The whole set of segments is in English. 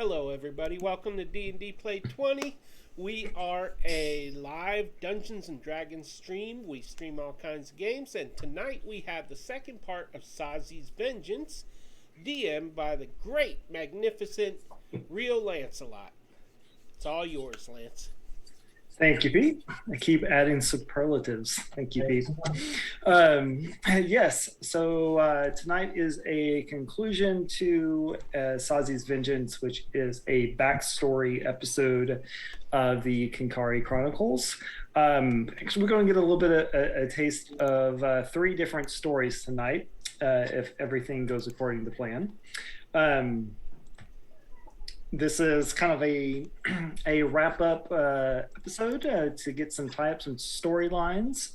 Hello, everybody. Welcome to D&D Play 20. We are a live Dungeons and Dragons stream. We stream all kinds of games, and tonight we have the second part of Sozzy's Vengeance, DM'd by the great, magnificent, real Lancelot. It's all yours, Lance. Thank you, Pete. I keep adding superlatives. Thank you, Pete. Yes, so tonight is a conclusion to Sozzy's Vengeance, which is a backstory episode of the Kenkari Chronicles. Actually, we're going to get a little bit of a taste of three different stories tonight, if everything goes according to plan. This is kind of a wrap-up episode to get some tie-ups and storylines,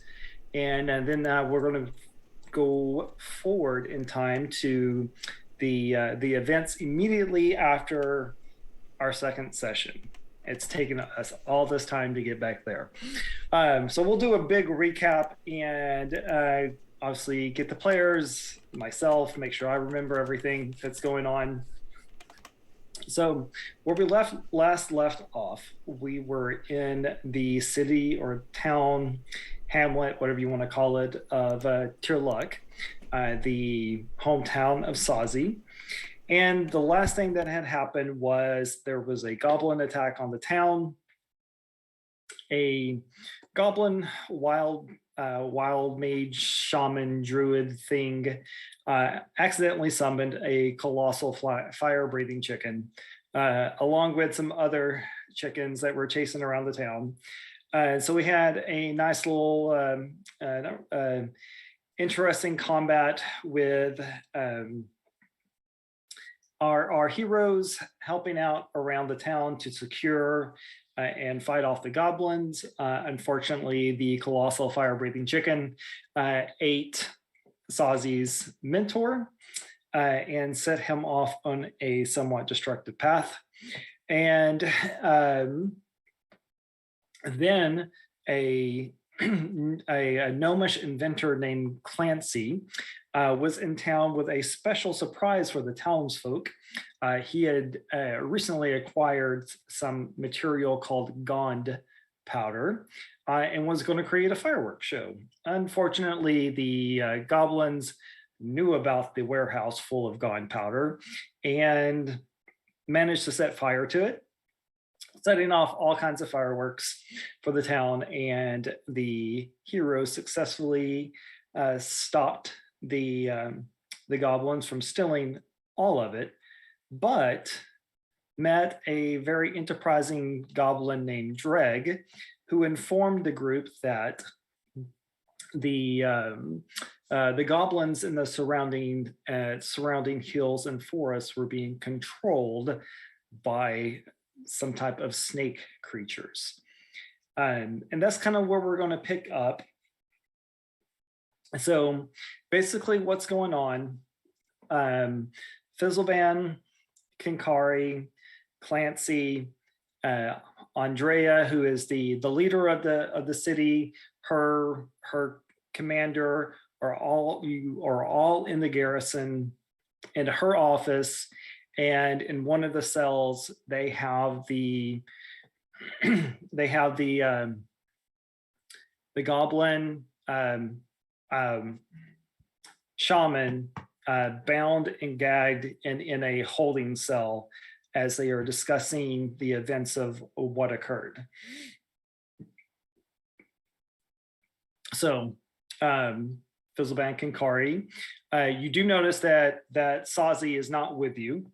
and then we're going to go forward in time to the events immediately after our second session. It's taken us all this time to get back there, so we'll do a big recap and obviously get the players, myself, make sure I remember everything that's going on. So where we last left off, we were in the city or town, hamlet, whatever you want to call it, of Tirluck, the hometown of Sozzy. And the last thing that had happened was there was a goblin attack on the town. A goblin wild mage shaman druid thing accidentally summoned a colossal fire-breathing chicken, along with some other chickens that were chasing around the town. So we had a nice little interesting combat with our heroes helping out around the town to secure and fight off the goblins. Unfortunately, the colossal fire-breathing chicken ate Sozzy's mentor and set him off on a somewhat destructive path. And then a gnomish inventor named Clancy was in town with a special surprise for the townsfolk. He had recently acquired some material called Gond powder and was going to create a fireworks show. Unfortunately, the goblins knew about the warehouse full of Gond powder and managed to set fire to it, setting off all kinds of fireworks for the town, and the heroes successfully stopped the goblins from stealing all of it, but met a very enterprising goblin named Dreg, who informed the group that the goblins in the surrounding hills and forests were being controlled by some type of snake creatures. And that's kind of where we're going to pick up. So basically what's going on, Fizzleban, Kenkari, Clancy, Andrea, who is the leader of the city, her commander are all in the garrison, in her office, and in one of the cells they have the goblin shaman bound and gagged and in a holding cell as they are discussing the events of what occurred. So, Fizzlebank and Kari, you do notice that Sozzy is not with you.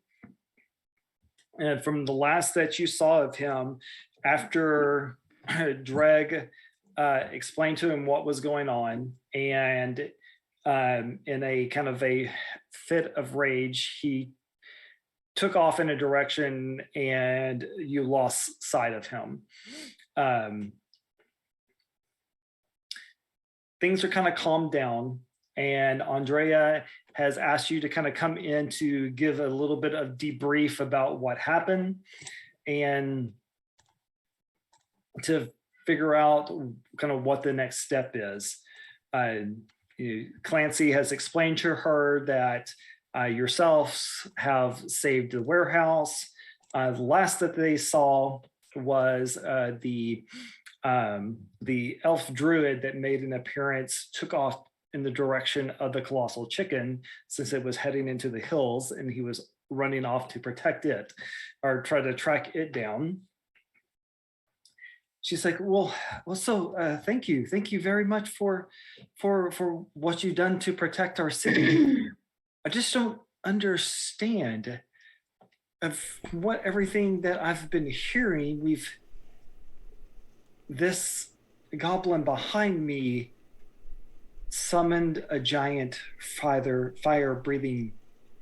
And from the last that you saw of him, after Dreg explained to him what was going on, and in a kind of a fit of rage, he took off in a direction and you lost sight of him. Things are kind of calmed down, and Andrea has asked you to kind of come in to give a little bit of debrief about what happened and to figure out kind of what the next step is. Clancy has explained to her that yourselves have saved the warehouse, The last that they saw was the elf druid that made an appearance took off in the direction of the colossal chicken since it was heading into the hills, and he was running off to protect it or try to track it down. She's like, well, so thank you very much for what you've done to protect our city. I just don't understand of what everything that I've been hearing. This goblin behind me summoned a giant fire breathing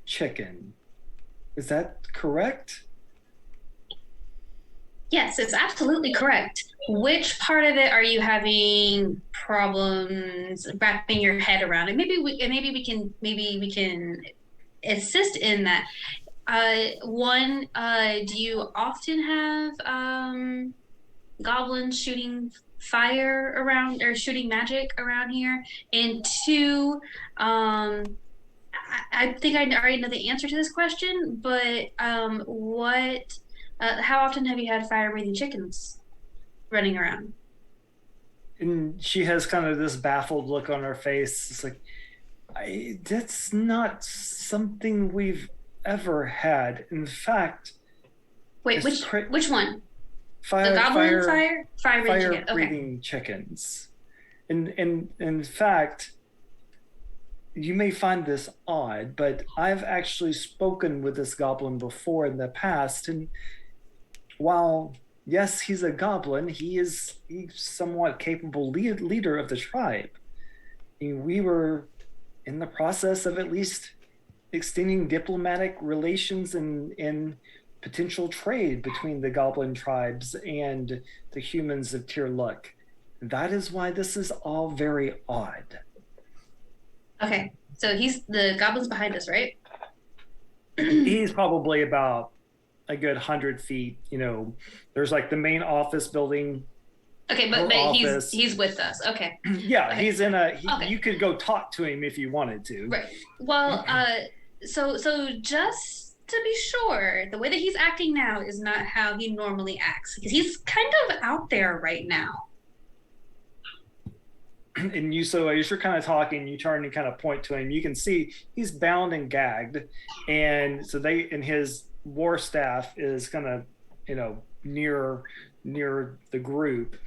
chicken. Is that correct? Yes, it's absolutely correct. Which part of it are you having problems wrapping your head around? And maybe we can assist in that. One, do you often have goblins shooting fire around or shooting magic around here? And two, I think I already know the answer to this question, but how often have you had fire-breathing chickens running around? And she has kind of this baffled look on her face. It's like, that's not something we've ever had. In fact, wait, which one? The goblin fire-breathing chicken. Breathing chickens. And in fact, you may find this odd, but I've actually spoken with this goblin before in the past, and while yes, he's a goblin, he's somewhat capable leader of the tribe. And we were in the process of at least extending diplomatic relations and potential trade between the goblin tribes and the humans of Tir Luck. That is why this is all very odd. Okay, so the goblin's behind us, right? He's probably about a good 100 feet. There's like the main office building. Okay, but he's with us. Okay. Yeah, okay. He's in you could go talk to him if you wanted to. Right. Well, so just to be sure, the way that he's acting now is not how he normally acts, because he's kind of out there right now. And so as you're kind of talking, you turn and kind of point to him. You can see he's bound and gagged, and so his war staff is kind of near the group,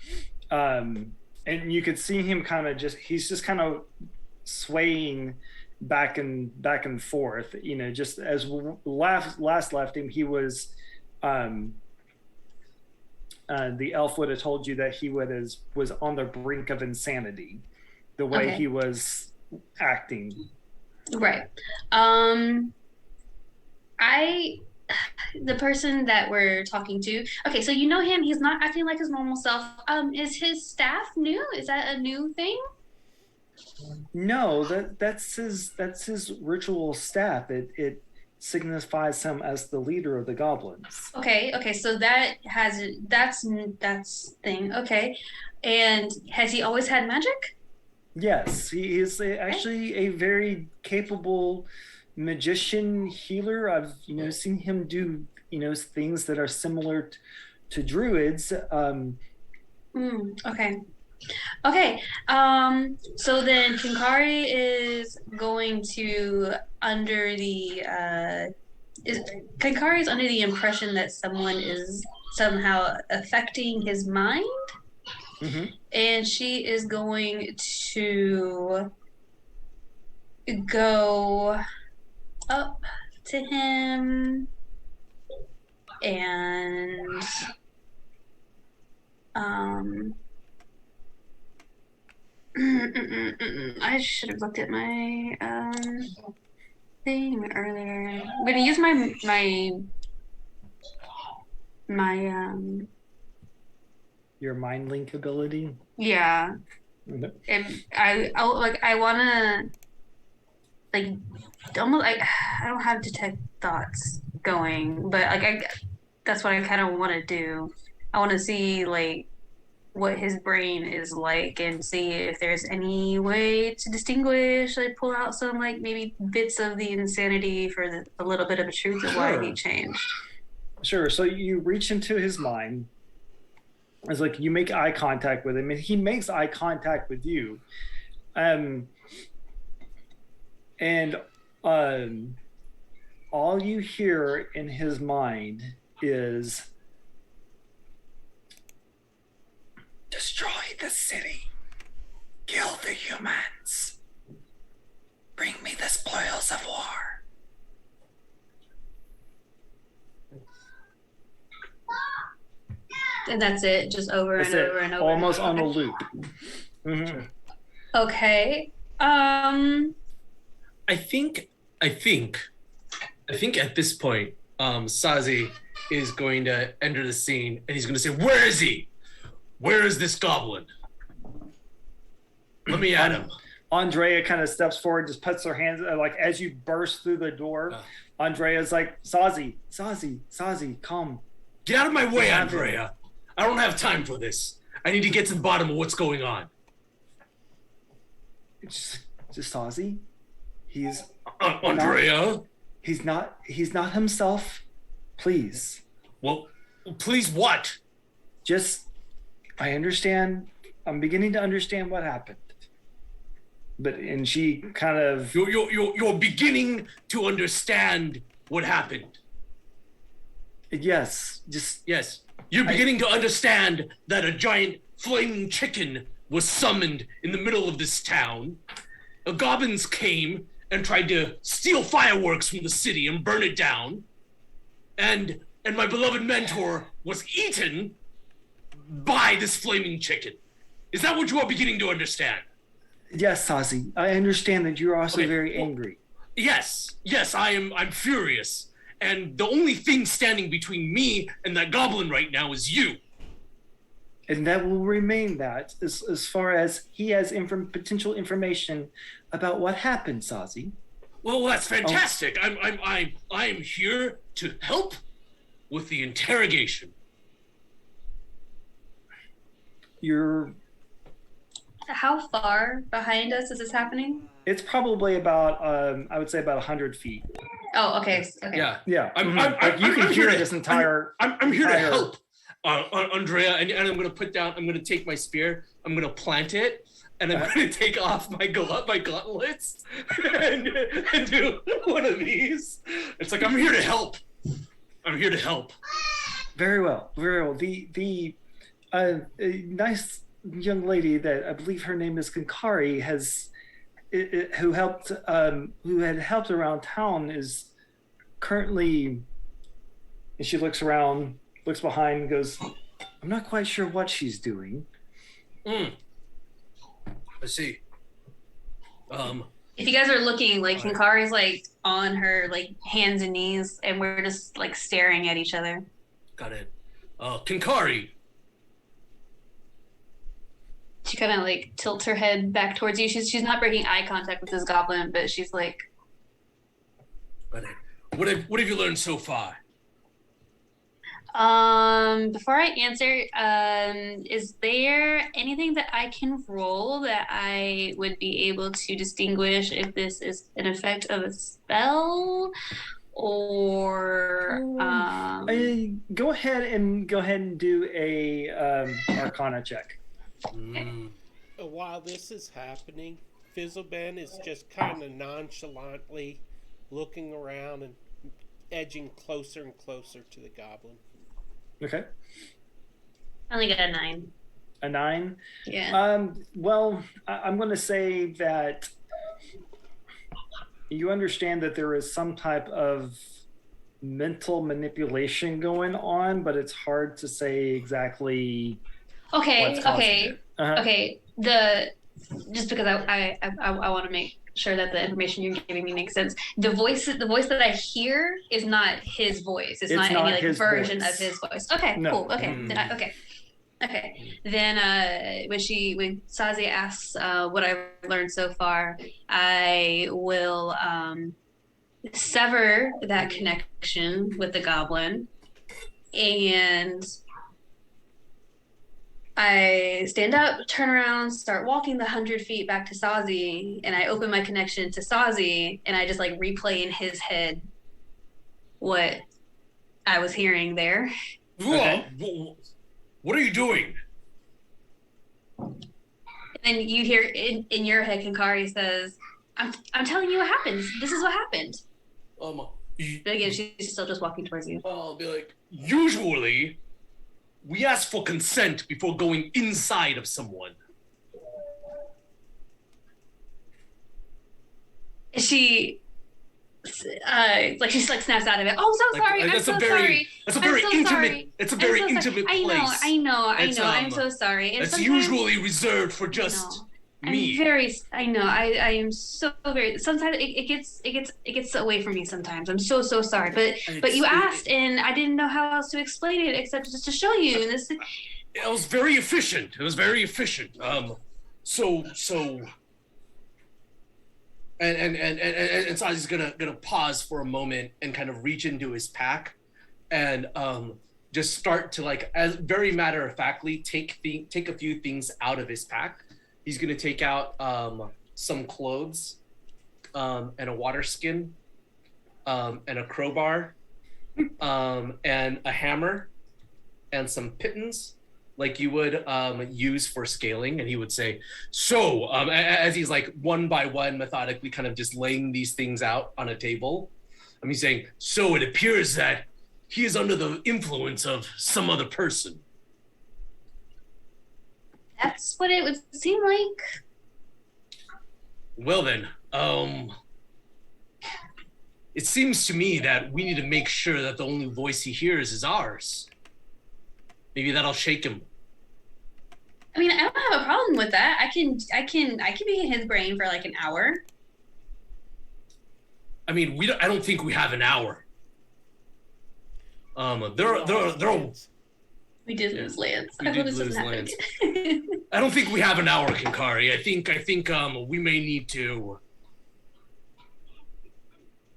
and you could see him kind of he's just kind of swaying back and forth. Just as last left him, he was the elf would have told you that he was on the brink of insanity, the way he was acting. Right. The person that we're talking to. Okay, so you know him. He's not acting like his normal self. Is his staff new? Is that a new thing? No, that's his ritual staff. It signifies him as the leader of the goblins. Okay, so that's thing. Okay, and has he always had magic? Yes, he is actually a very capable magician healer. I've seen him do things that are similar to druids. Okay. So then Kenkari is going to Kenkari is under the impression that someone is somehow affecting his mind. Mm-hmm. And she is going to go up to him and I should have looked at my thing earlier. I'm gonna use my your mind link ability. Yeah. Mm-hmm. And I wanna almost I don't have detect thoughts going, but that's what I kind of want to do. I want to see what his brain is like and see if there's any way to distinguish, pull out some maybe bits of the insanity for a little bit of the truth of why he changed. Sure. So you reach into his mind. It's like you make eye contact with him, and he makes eye contact with you. Um, and all you hear in his mind is destroy the city, kill the humans, bring me the spoils of war. And that's it, just over That's and it, over and over. almost and on over. a loop. Mm-hmm. Okay. I think at this point, Sozzy is going to enter the scene and he's going to say, "Where is he? Where is this goblin? Let me at him." Andrea kind of steps forward, just puts her hands like as you burst through the door. Andrea's like, Sozzy, come. Get out of my way, have Andrea. I don't have time for this. I need to get to the bottom of what's going on. It's just Sozzy. He's Andrea? He's not himself. Please. Well, please what? Just, I understand. I'm beginning to understand what happened. And she kind of... You're beginning to understand what happened. Yes, just... Yes. You're beginning to understand that a giant flaming chicken was summoned in the middle of this town. The goblins came and tried to steal fireworks from the city and burn it down. And my beloved mentor was eaten by this flaming chicken. Is that what you are beginning to understand? Yes, Sozzy. I understand that you're also very angry. Yes, I'm furious. And the only thing standing between me and that goblin right now is you. And that will remain that as far as he has potential information about what happened, Sozzy. Well, that's fantastic. I'm here to help with the interrogation. How far behind us is this happening? It's probably about, I would say about 100 feet. Oh, okay. Yeah. Yeah. You can hear this entire... I'm here to help, Andrea, and I'm going to take my spear, I'm going to plant it, and I'm going to take off my gauntlets and do one of these. It's like, I'm here to help. I'm here to help. Very well. The nice young lady that I believe her name is Kenkari who had helped around town is currently, and she looks around, looks behind, and goes, I'm not quite sure what she's doing. I see. If you guys are looking, like Kenkari's like on her like hands and knees, and we're just like staring at each other. Got it. Kenkari. She kind of like tilts her head back towards you. She's not breaking eye contact with this goblin, but she's like, Got it. What have you learned so far? before I answer, is there anything that I can roll that I would be able to distinguish if this is an effect of a spell or Go ahead and do a Arcana check. While this is happening, Fizzleben is just kind of nonchalantly looking around and edging closer and closer to the goblin. Okay. I only got a 9. A 9? Yeah. Well, I'm going to say that you understand that there is some type of mental manipulation going on, but it's hard to say exactly. Okay. Uh-huh. Okay. Just because I want to make sure that the information you're giving me makes sense. The voice that I hear is not his voice. It's not any like version of his voice. Okay, no. Cool. Okay. Okay. Then when Sozzy asks what I've learned so far, I will sever that connection with the goblin, and I stand up, turn around, start walking the 100 feet back to Sozzy, and I open my connection to Sozzy, and I just like replay in his head what I was hearing there. Okay. What are you doing? And then you hear in your head, Kenkari says, I'm telling you what happened. This is what happened. But again, she's still just walking towards you. I'll be like, usually, we ask for consent before going inside of someone. She, like she like snaps out of it. Oh, so sorry. I'm so sorry. That's a very I'm so intimate. sorry. It's a very I'm so intimate sorry. place. I know. I'm so sorry. And It's sometimes- usually reserved for just me. I know. I am so very. Sometimes it gets away from me. Sometimes I'm so sorry. But you asked, and I didn't know how else to explain it except just to show you. And this. It was very efficient. And Sozzy's gonna pause for a moment and kind of reach into his pack, and just start to like, as very matter of factly, take a few things out of his pack. He's gonna take out some clothes, and a water skin, and a crowbar, and a hammer, and some pittons, like you would use for scaling. And he would say, so as he's like one by one methodically kind of just laying these things out on a table, he's saying, so it appears that he is under the influence of some other person. That's what it would seem like. Well then, it seems to me that we need to make sure that the only voice he hears is ours. Maybe that'll shake him. I mean, I don't have a problem with that. I can be in his brain for like an hour. I mean, I don't think we have an hour. We did lose Lance. We did lose Lance. I don't think we have an hour, Kenkari. I think we may need to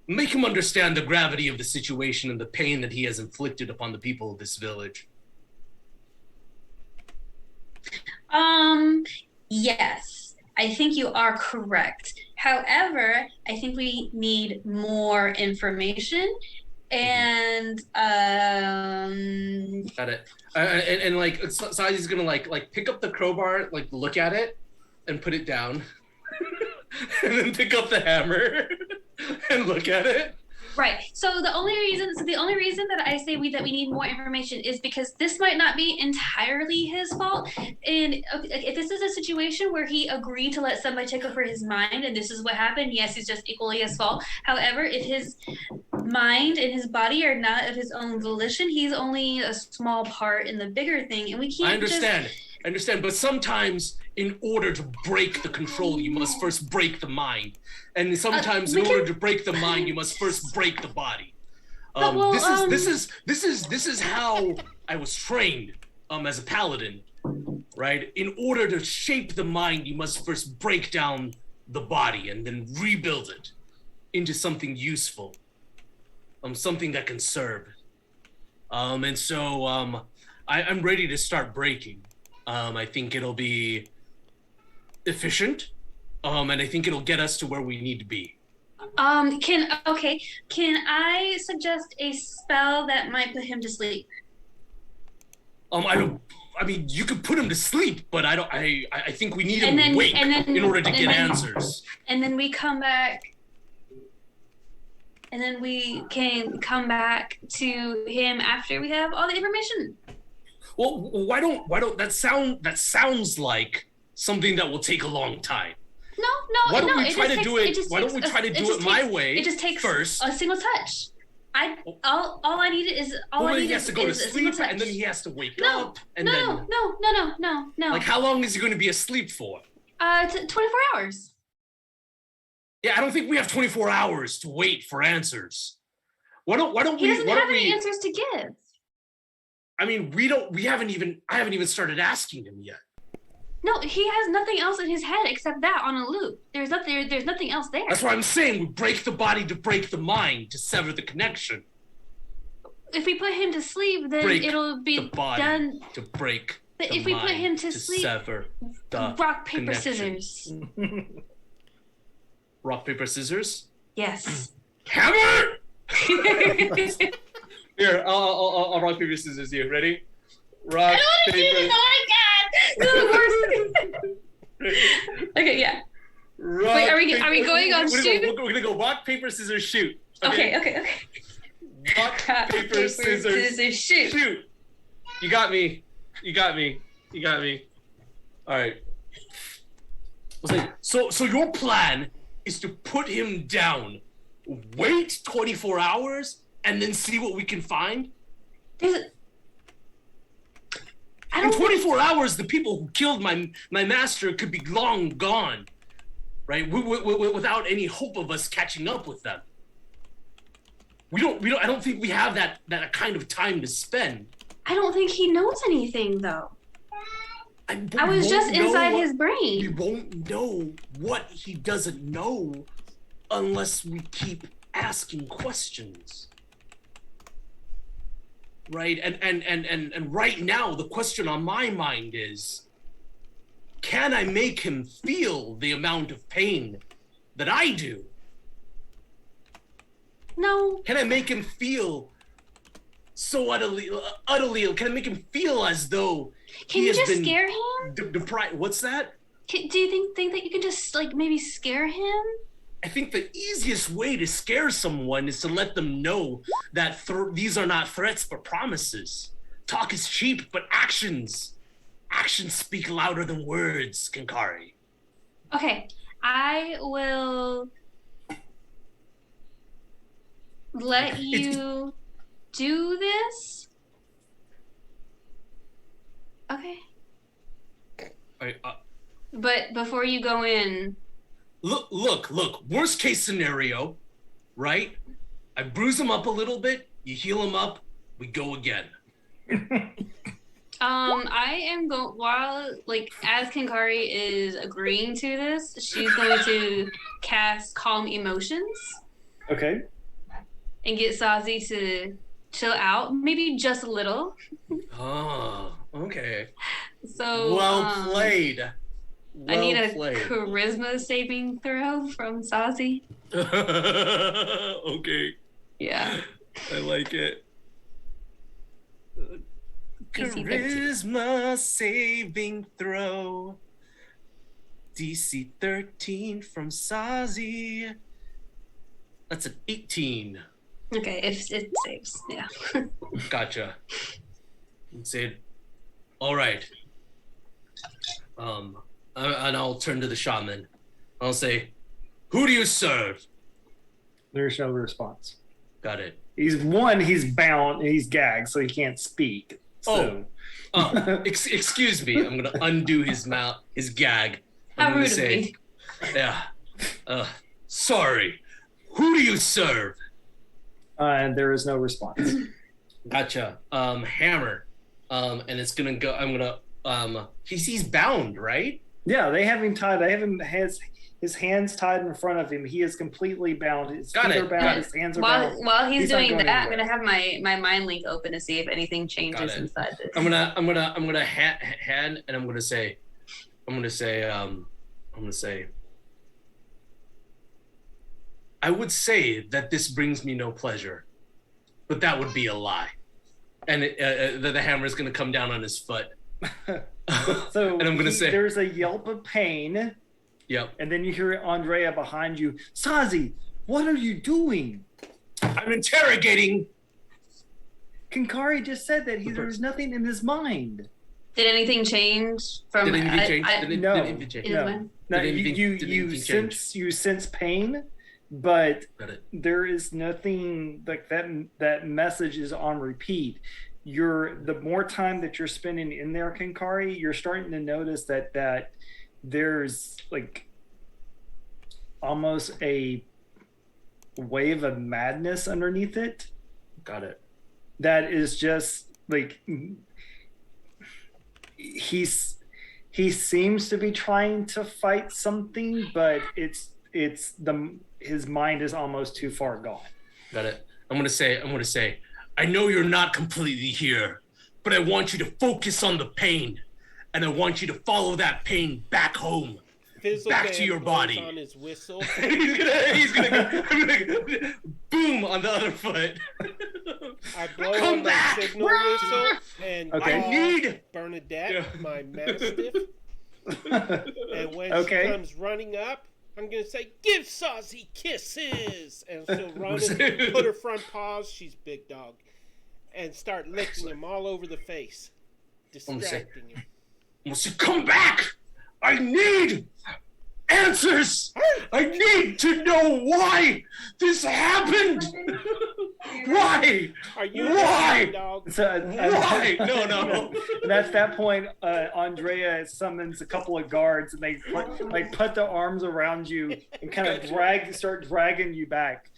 make him understand the gravity of the situation and the pain that he has inflicted upon the people of this village. Yes, I think you are correct. However, I think we need more information, and Got it. And like Sozzy's gonna like pick up the crowbar, like look at it, and put it down, and then pick up the hammer and look at it. Right. So the only reason that I say that we need more information is because this might not be entirely his fault. And if this is a situation where he agreed to let somebody take over his mind and this is what happened, yes, it's just equally his fault. However, if his mind and his body are not of his own volition, he's only a small part in the bigger thing, and we can't. I understand, but sometimes in order to break the control, you must first break the mind. And sometimes in order to break the mind, you must first break the body. This is how I was trained as a paladin, right? In order to shape the mind, you must first break down the body and then rebuild it into something useful, something that can serve. And so I'm ready to start breaking. I think it'll be efficient, and I think it'll get us to where we need to be. Can I suggest a spell that might put him to sleep? I mean, you could put him to sleep, but I think we need him awake in order to get answers. And then we come back. And then we can come back to him after we have all the information. Well, why don't that sounds like something that will take a long time. No. Why don't we try to do it my way? It just takes first. a single touch. All I need is he has to go to sleep and then he has to wake up and no. Like, how long is he going to be asleep for? 24 hours. Yeah, I don't think we have 24 hours to wait for answers. Why don't He we? doesn't have any answers to give. I mean, I haven't even started asking him yet. No, he has nothing else in his head except that on a loop. There's nothing else there. That's what I'm saying. We break the body to break the mind, to sever the connection. If we put him to sleep, then it'll be the body done. To break But the if we put mind, him to sleep, sever the rock, paper, connection. scissors. Rock, paper, scissors? Yes. Hammer! Here, I'll rock, paper, scissors. You ready? Rock, I don't want to do paper. this. Oh my god! This is the worst. Okay, yeah. Rock, Wait, are we paper- going on shoot? We're gonna go rock, paper, scissors, shoot. Okay. Rock, paper, scissors, shoot. shoot. You got me. All right. So your plan is to put him down, wait 24 hours, and then see what we can find? In 24 hours, the people who killed my master could be long gone, right? Without any hope of us catching up with them. I don't think we have that kind of time to spend. I don't think he knows anything though. I was just inside his brain. We won't know what he doesn't know unless we keep asking questions. Right? And right now the question on my mind is, can I make him feel the amount of pain that I do? No. Can I make him feel so utterly, can I make him feel as though Can he you has just been scare him? deprived? What's that? Do you think that you can just like maybe scare him? I think the easiest way to scare someone is to let them know that these are not threats but promises. Talk is cheap, but actions speak louder than words, Kenkari. Okay, I will let you do this. Okay. But before you go in, Look, worst case scenario, right? I bruise him up a little bit, you heal him up, we go again. I am going while as Kenkari is agreeing to this, she's going to cast Calm Emotions. Okay. And get Sozzy to chill out, maybe just a little. Oh, okay. So well played. I need a charisma saving throw from Sozzy. Okay. Yeah. I like it. DC 13. Charisma saving throw. DC 13 from Sozzy. That's an 18. Okay, if it saves, yeah. Gotcha. And say, all right. And I'll turn to the shaman. I'll say, who do you serve? There's no response. Got it. He's bound, he's gagged, so he can't speak. So. Excuse me. I'm gonna undo his gag. How I'm gonna rude of say, me. yeah. Sorry. Who do you serve? And there is no response. Gotcha. Hammer. And it's gonna go. I'm gonna. He's bound, right? Yeah, they have him tied. They have him his hands tied in front of him. He is completely bound. His feet are bound. His hands are bound. While he's doing not that, I'm going gonna have my mind link open to see if anything changes inside this. I'm gonna hand, and I'm gonna say, I would say that this brings me no pleasure, but that would be a lie. And the hammer is gonna come down on his foot. So and I'm gonna say, there's a yelp of pain. Yep. And then you hear Andrea behind you. Sozzy, what are you doing? I'm interrogating. Kenkari just said that there's nothing in his mind. Did anything change from? Did anything change? No. You sense pain, but there is nothing like that. That message is on repeat. The more time that you're spending in there, Kenkari, you're starting to notice that there's like almost a wave of madness underneath it. Got it. That is just like he seems to be trying to fight something, but his mind is almost too far gone. Got it. I'm gonna say, I know you're not completely here, but I want you to focus on the pain, and I want you to follow that pain back home, Fizzle back Band to your blows body. on his whistle. he's gonna go, boom on the other foot. I blow Come on my back! signal whistle and Okay. call I need- Bernadette, my mastiff. And when Okay. she comes running up, I'm going to say, "Give Sozzy kisses!" And she'll run and put her front paws, she's big dog, and start licking him all over the face, distracting him. Well, so come back! I need answers! I need to know why this happened! Why? Are you Why? big dog? So, Why? No. And at that point, Andrea summons a couple of guards, and they put their arms around you and kind of start dragging you back.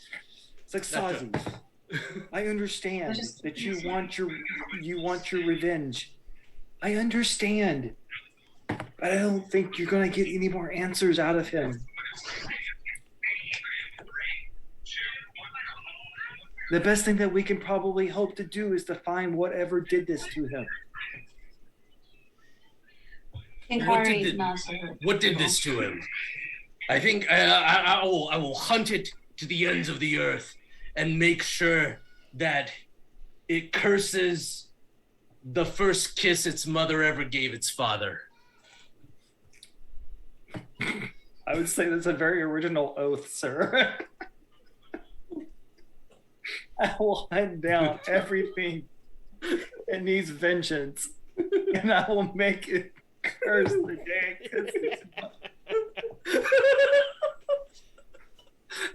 It's like, Sozzy, I understand that you want your revenge. I understand, but I don't think you're gonna get any more answers out of him. The best thing that we can probably hope to do is to find whatever did this to him. What did this to him? I think I will hunt it to the ends of the earth and make sure that it curses the first kiss its mother ever gave its father. I would say that's a very original oath, sir. I will hunt down everything that needs vengeance, and I will make it curse the day.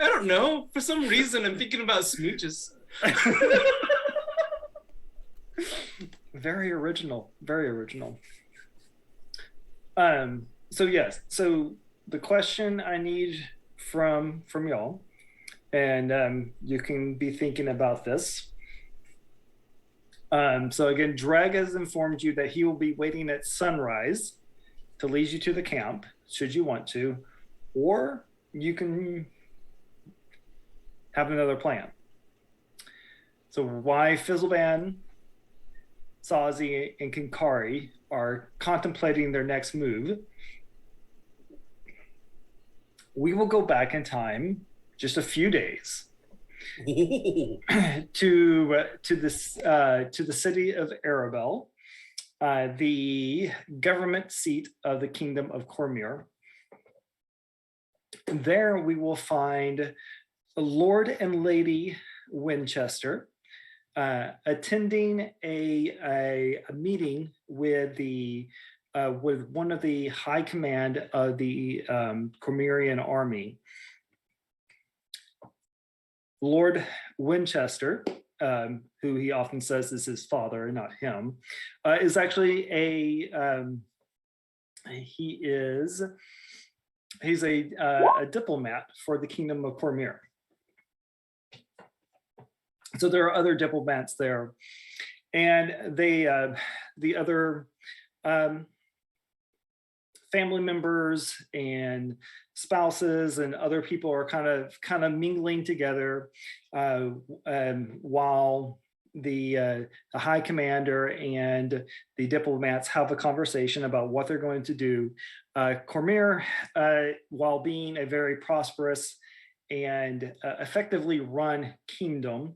I don't know. For some reason, I'm thinking about smooches. Very original. Very original. So yes. So the question I need from y'all, and you can be thinking about this. So again, Drag has informed you that he will be waiting at sunrise to lead you to the camp, should you want to, or you can have another plan. So why Fizzleban, Sozzy, and Kenkari are contemplating their next move, we will go back in time just a few days to the city of Arabelle, the government seat of the Kingdom of Cormyr. There we will find Lord and Lady Winchester attending a meeting with with one of the high command of the Cormyrian army. Lord Winchester, who he often says is his father and not him, is actually he's a diplomat for the Kingdom of Cormyr. So there are other diplomats there, and the other family members and spouses and other people are kind of mingling together while the high commander and the diplomats have a conversation about what they're going to do. Cormyr, while being a very prosperous and effectively run kingdom,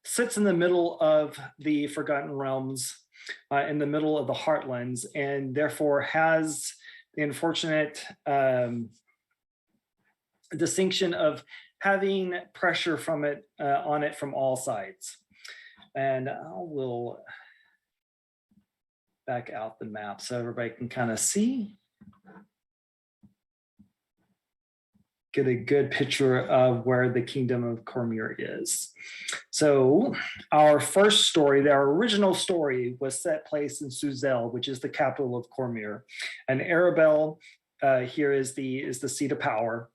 sits in the middle of the Forgotten Realms, in the middle of the Heartlands, and therefore has the unfortunate distinction of having pressure from it on it from all sides. And I will back out the map so everybody can kind of see. Get a good picture of where the Kingdom of Cormyr is. So our first story, our original story, was set place in Suzel, which is the capital of Cormyr. And Arabelle here is the seat of power.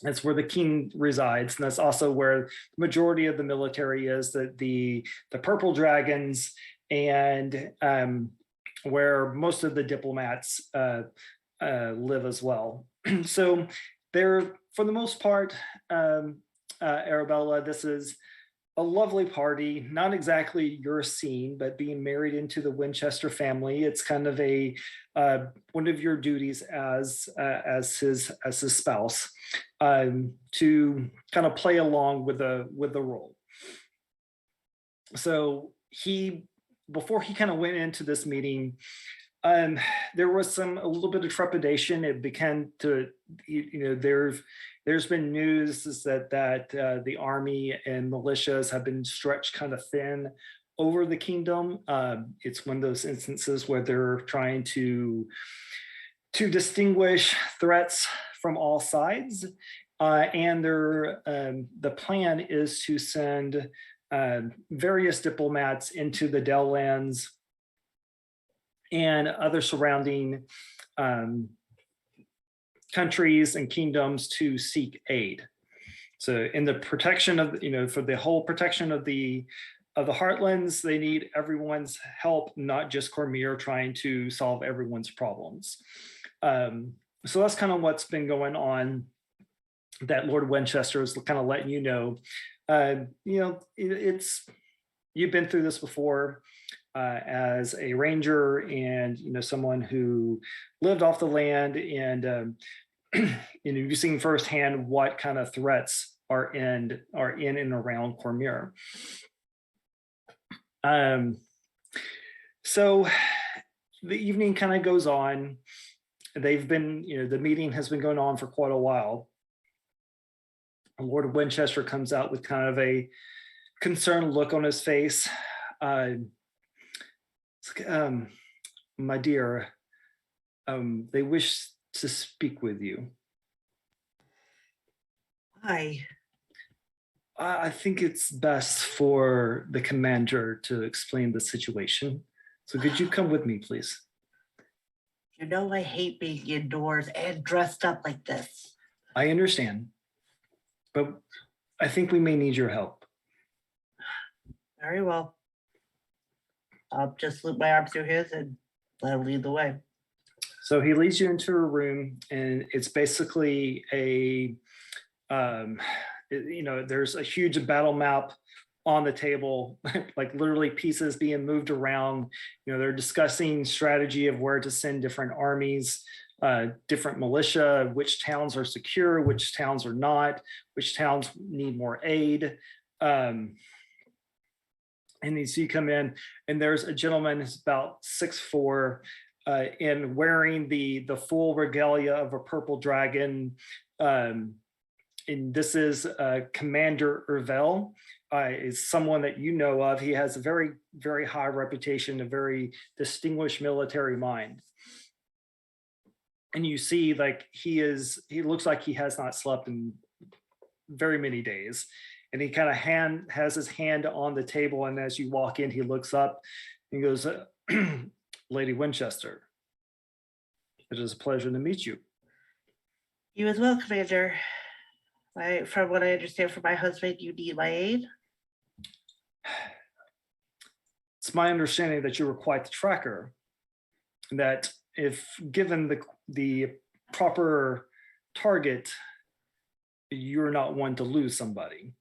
That's where the king resides, and that's also where the majority of the military is, the purple dragons, and where most of the diplomats live as well. So they're, for the most part, Arabella, this is a lovely party, not exactly your scene, but being married into the Winchester family, it's kind of a one of your duties as his spouse, to kind of play along with the role. So before he kind of went into this meeting, there was a little bit of trepidation. It began to, there's been news that the army and militias have been stretched kind of thin over the kingdom. It's one of those instances where they're trying to distinguish threats from all sides, and the plan is to send various diplomats into the Delllands and other surrounding countries and kingdoms to seek aid. So in the protection of, for the whole protection of the Heartlands, they need everyone's help, not just Cormier trying to solve everyone's problems. So that's kind of what's been going on, that Lord Winchester is kind of letting you know. You've been through this before. As a ranger and someone who lived off the land, and you've seen firsthand what kind of threats are in and around Cormier. So the evening kind of goes on. They've been, the meeting has been going on for quite a while. Lord Winchester comes out with kind of a concerned look on his face. My dear, they wish to speak with you. Why? I think it's best for the commander to explain the situation. So could you come with me, please? You know I hate being indoors and dressed up like this. I understand, but I think we may need your help. Very well. I'll just loop my arm through his and let him lead the way. So he leads you into a room, and it's basically there's a huge battle map on the table, like literally pieces being moved around. They're discussing strategy of where to send different armies, different militia, which towns are secure, which towns are not, which towns need more aid. And you see come in, and there's a gentleman who's about 6'4", and wearing the full regalia of a purple dragon. And this is Commander Urvel. Is someone that you know of. He has a very, very high reputation, a very distinguished military mind. And you see, like, he looks like he has not slept in very many days. And he kind of has his hand on the table, and as you walk in, he looks up and goes, Lady Winchester, it is a pleasure to meet you. You as well, Commander. From what I understand from my husband, you need my aid. It's my understanding that you were quite the tracker, that if given the proper target, you're not one to lose somebody,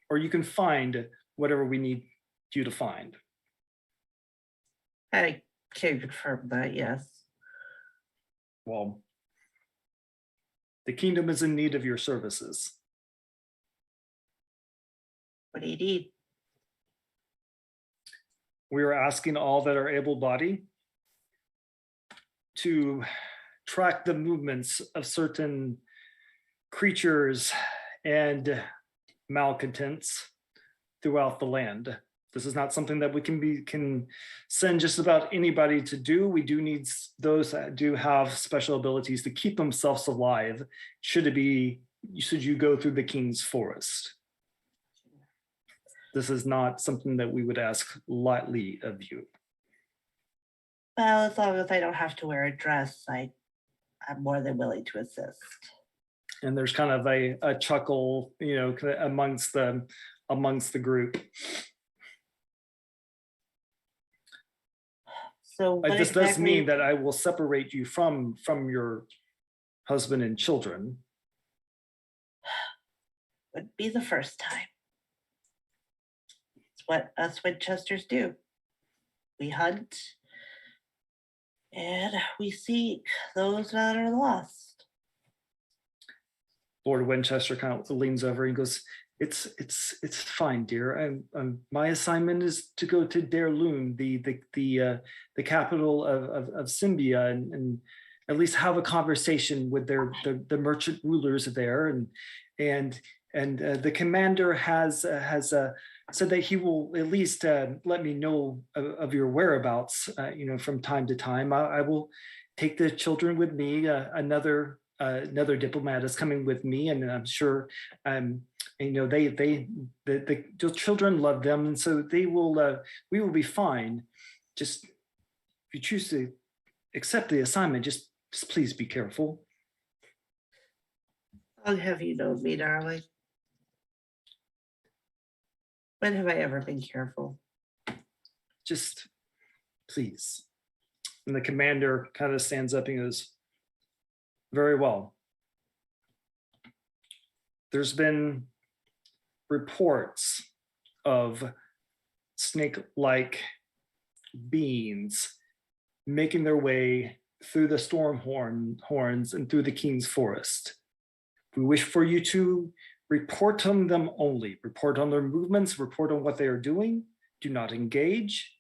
or you can find whatever we need you to find. I can confirm that, yes. Well, the kingdom is in need of your services. What do you need? We are asking all that are able-bodied to track the movements of certain creatures and malcontents throughout the land. This is not something that we can send just about anybody to do. We do need those that do have special abilities to keep themselves alive should you go through the king's forest. This is not something that we would ask lightly of you. Well, as long as I don't have to wear a dress, I'm more than willing to assist. And there's kind of a chuckle, amongst the group. So This does mean that I will separate you from your husband and children. Would be the first time. what us Winchesters do. We hunt and we seek those that are lost. Lord Winchester kind of leans over and goes, It's fine, dear. My assignment is to go to Derloon, the capital of Symbia, and at least have a conversation with the merchant rulers there, and the commander has said that he will at least let me know of your whereabouts, from time to time. I will take the children with me. Another diplomat is coming with me, and I'm sure the children love them, and so we will be fine. Just if you choose to accept the assignment, just please be careful. How long have you known me, darling? When have I ever been careful? Just please. And the commander kind of stands up and goes, very well. There's been reports of snake-like beings making their way through the storm horns and through the king's forest. We wish for you to report on them only. Report on their movements, report on what they are doing. Do not engage.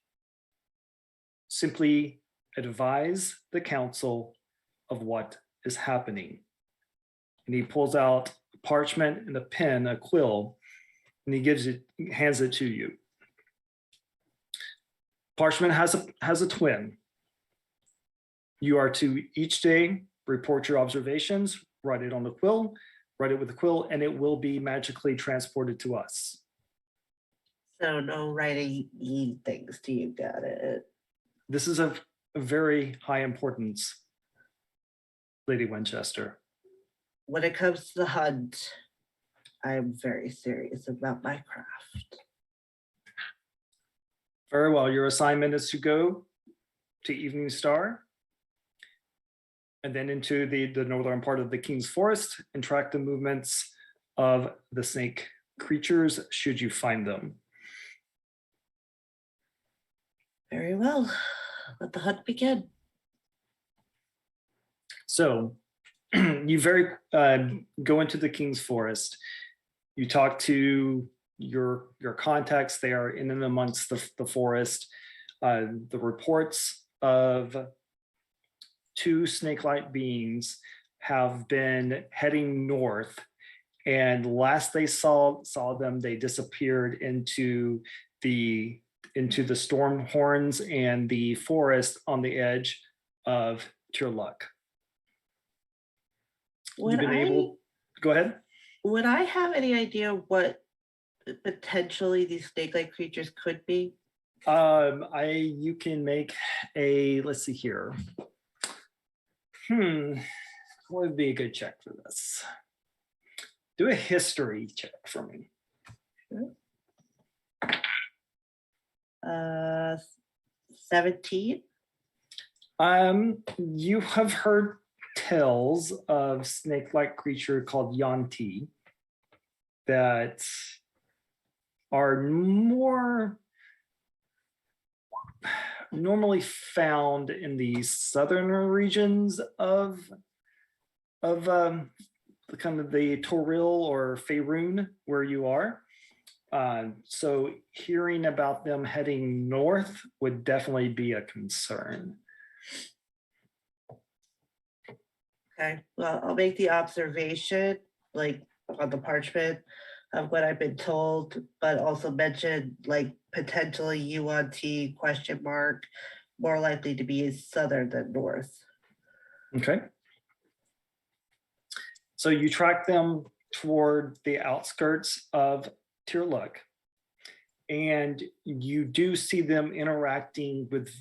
Simply advise the council of what is happening. And he pulls out a parchment and a pen, a quill, and he hands it to you. Parchment has a twin. You are to each day report your observations, write it on the quill, write it with the quill, and it will be magically transported to us. So no writing things to you, got it. This is of very high importance, Lady Winchester. When it comes to the hunt, I'm very serious about my craft. Very well. Your assignment is to go to Evening Star and then into the northern part of the King's Forest and track the movements of the snake creatures should you find them. Very well. Let the hunt begin. So you go into the King's Forest. You talk to your contacts there in and amongst the forest. The reports of 2 snake-like beings have been heading north, and last they saw them, they disappeared into the storm horns and the forest on the edge of Tirluck. Go ahead. Would I have any idea what potentially these snake-like creatures could be? You can make a, let's see here. What would be a good check for this? Do a history check for me. Sure. 17. You have heard tales of snake-like creature called Yanti that are more normally found in the southern regions of the kind of the Toril or Faerun where you are. So hearing about them heading north would definitely be a concern. Okay, well, I'll make the observation, like on the parchment, of what I've been told, but also mention like potentially UNT question mark, more likely to be southern than north. Okay. So you track them toward the outskirts of Tirluck, and you do see them interacting with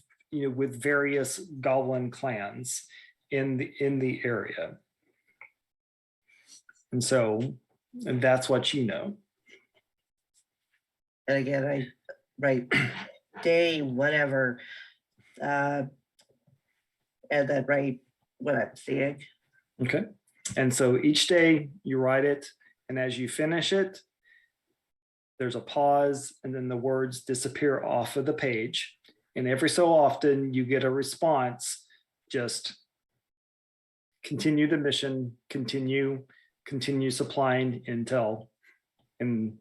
various goblin clans in the area. And that's what you know. And again, I write day, whatever, and then write what I'm seeing. Okay. And so each day you write it, and as you finish it, there's a pause, and then the words disappear off of the page. And every so often you get a response, just continue the mission, continue supplying intel. And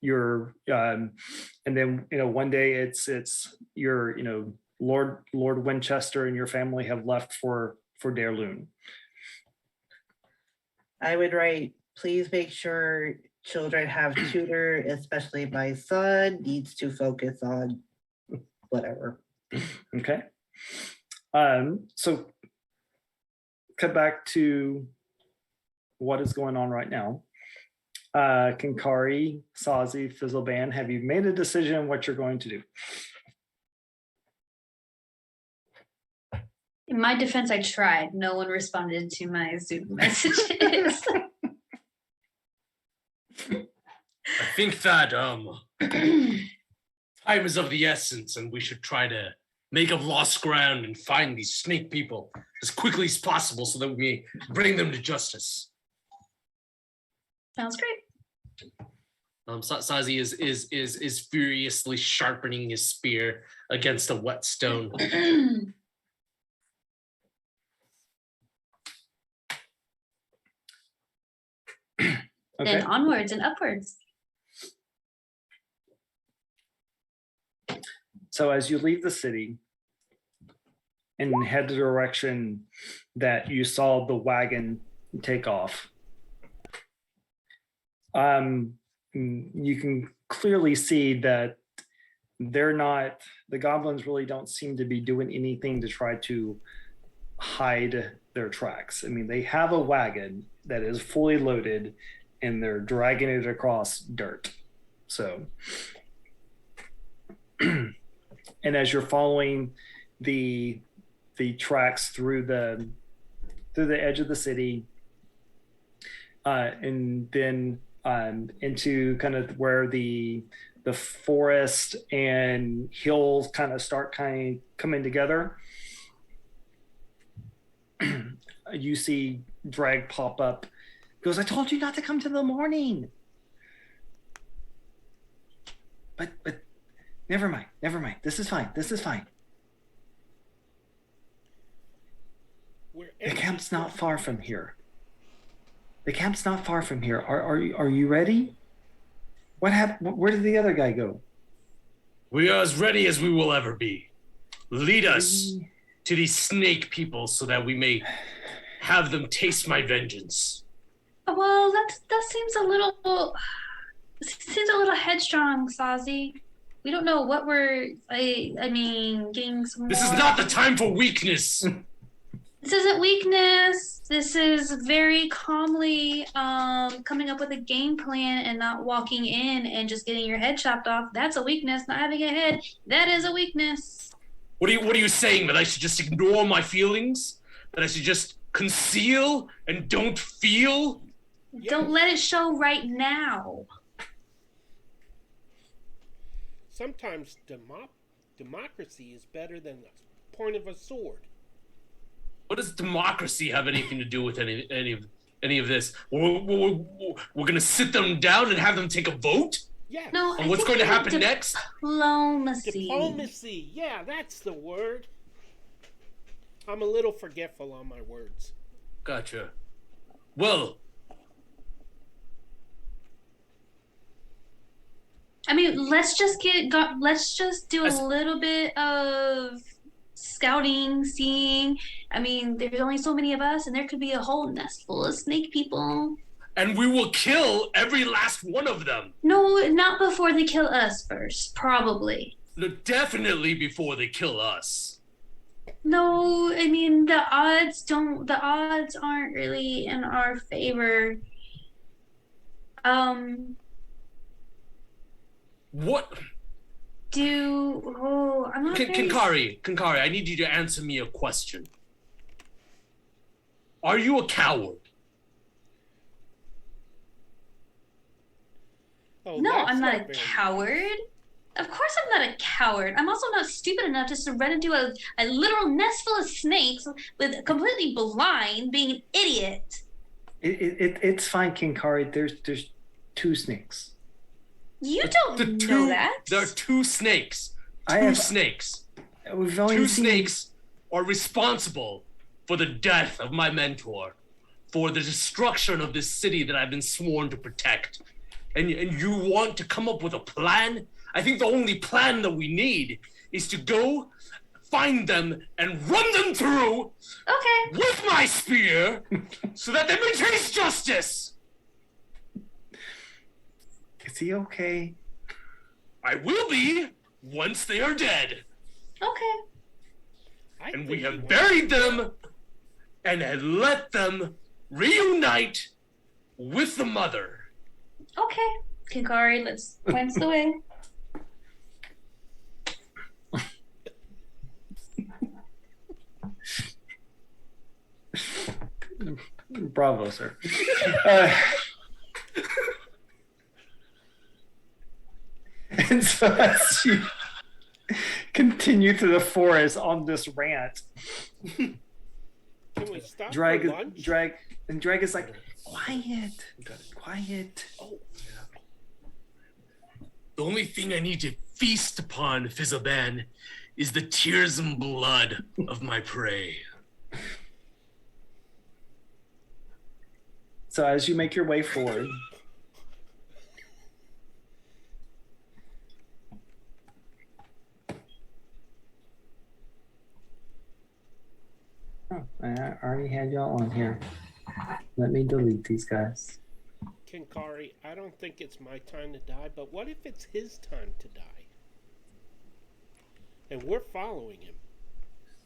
you're and then one day it's your Lord Winchester and your family have left for Dairloon. I would write, please make sure children have tutor, especially my son needs to focus on whatever. Okay. So cut back to what is going on right now. Kenkari, Sozzy, Fizzleban, have you made a decision what you're going to do? In my defense, I tried. No one responded to my Zoom messages. I think that time is of the essence, and we should try to make up lost ground and find these snake people as quickly as possible so that we may bring them to justice. Sounds great. Sozzy is furiously sharpening his spear against a whetstone. Okay. Then onwards and upwards. So as you leave the city and head the direction that you saw the wagon take off, you can clearly see that the goblins really don't seem to be doing anything to try to hide their tracks. I mean, they have a wagon that is fully loaded and they're dragging it across dirt. So, and as you're following the tracks through the edge of the city, and then into kind of where the forest and hills kind of start coming together, you see Drag pop up. Goes, I told you not to come to the morning. But never mind. This is fine. The camp's not far from here. Are you ready? What happened? Where did the other guy go? We are as ready as we will ever be. Lead us to these snake people so that we may have them taste my vengeance. Well, that seems a little headstrong, Sozzy. We don't know what getting some. This is not the time for weakness. This isn't weakness. This is very calmly coming up with a game plan and not walking in and just getting your head chopped off. That's a weakness. Not having a head, that is a weakness. What are you saying? That I should just ignore my feelings? That I should just conceal and don't feel? Yes. Don't let it show right now. Sometimes democracy is better than the point of a sword. What does democracy have anything to do with any of this? We're gonna sit them down and have them take a vote? Yeah. No. And what's going to happen next? Diplomacy. Yeah, that's the word. I'm a little forgetful on my words. Gotcha. Well, I mean, let's just do a little bit of scouting, seeing. I mean, there's only so many of us, and there could be a whole nest full of snake people. And we will kill every last one of them. No, not before they kill us first, probably. No, definitely before they kill us. No, I mean, the odds aren't really in our favor. What? I'm not Kenkari, I need you to answer me a question. Are you a coward? Oh, no, I'm not a coward. Of course I'm not a coward. I'm also not stupid enough just to run into a literal nest full of snakes with completely blind, being an idiot. It's fine, Kenkari. There's 2 snakes. You don't know that. There are two snakes. Snakes. We've only Two seen... snakes are responsible for the death of my mentor, for the destruction of this city that I've been sworn to protect. And you want to come up with a plan? I think the only plan that we need is to go find them and run them through with my spear so that they may taste justice. Is he okay? I will be once they are dead. Okay. And we have buried them and had let them reunite with the mother. Okay. Kenkari, let's points the way. Bravo, sir. And so as you continue through the forest on this rant, Can we stop Drag for lunch? is like, quiet. Oh. The only thing I need to feast upon, Fizzleban, is the tears and blood of my prey. So as you make your way forward, I already had y'all on here. Let me delete these guys. Kenkari, I don't think it's my time to die, but what if it's his time to die? And we're following him.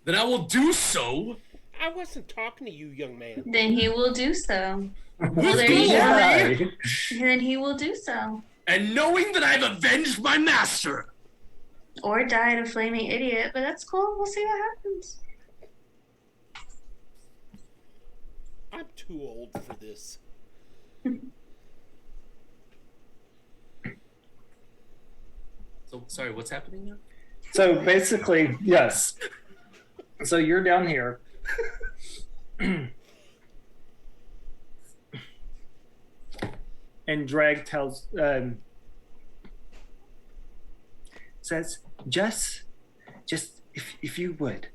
Then I will do so. I wasn't talking to you, young man. Then he will do so. Well, there you Why? go. Then he will do so. And knowing that I've avenged my master. Or died a flaming idiot, but that's cool. We'll see what happens. I'm too old for this. So, sorry, what's happening now? So basically, yes. So you're down here. And Drag says, just if you would,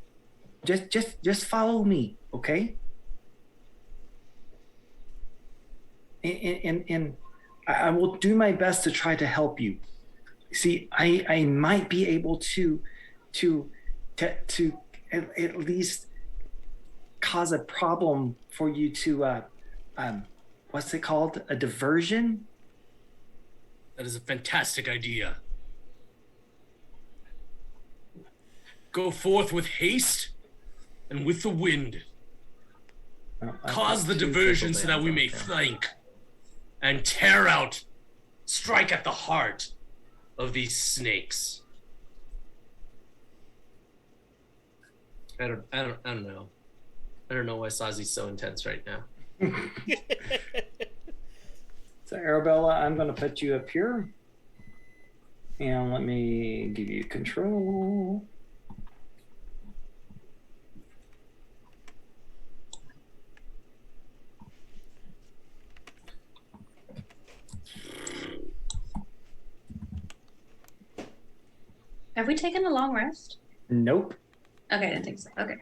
just follow me, okay? And I will do my best to try to help you. See, I might be able to at least cause a problem for you to what's it called? A diversion? That is a fantastic idea. Go forth with haste and with the wind. Cause the diversion so that we may flank and tear out, strike at the heart of these snakes. I don't know. I don't know why Sozzy's so intense right now. So Arabella, I'm going to put you up here. And let me give you control. Have we taken a long rest? Nope. Okay, I didn't think so. Okay.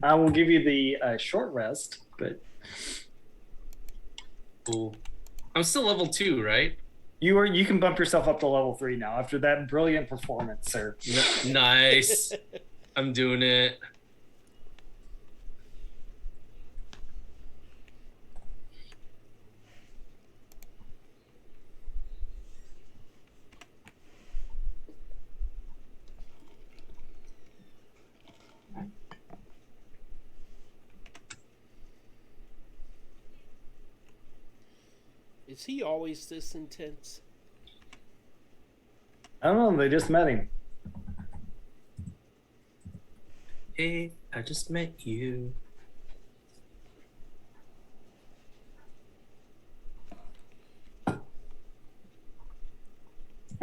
I will give you the short rest, but Cool. I'm still level 2, right? you can bump yourself up to level 3 now after that brilliant performance, sir. Nice. I'm doing it. Is he always this intense? I don't know. They just met him. Hey, I just met you.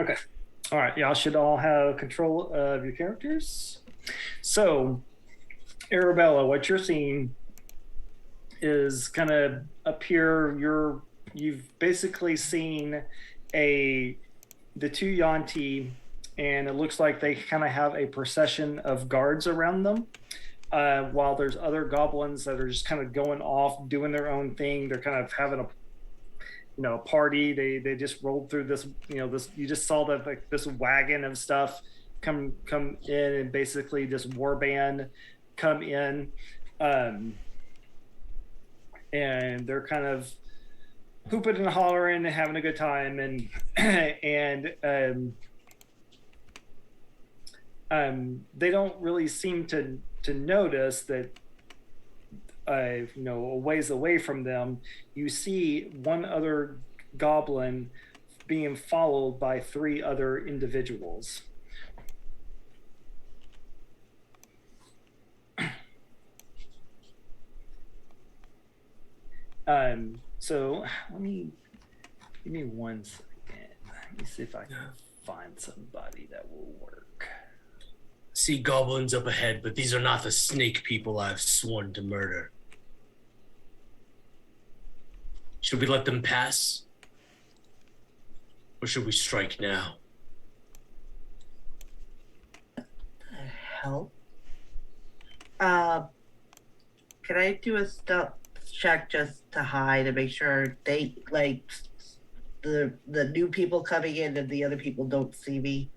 Okay. All right. Y'all should all have control of your characters. So, Arabella, what you're seeing is gonna appear. You've basically seen the two Yanti, and it looks like they kind of have a procession of guards around them. While there's other goblins that are just kind of going off, doing their own thing. They're kind of having a party. They just rolled through this, this, you just saw that, like, this wagon of stuff come in, and basically this war band come in, and they're kind of hooping and hollering and having a good time, and they don't really seem to notice that a ways away from them, you see one other goblin being followed by 3 other individuals. So give me 1 second. Let me see if I can find somebody that will work. See goblins up ahead, but these are not the snake people I've sworn to murder. Should we let them pass? Or should we strike now? Help. Can I do a stealth check just to hide and make sure they, like, the new people coming in and the other people don't see me?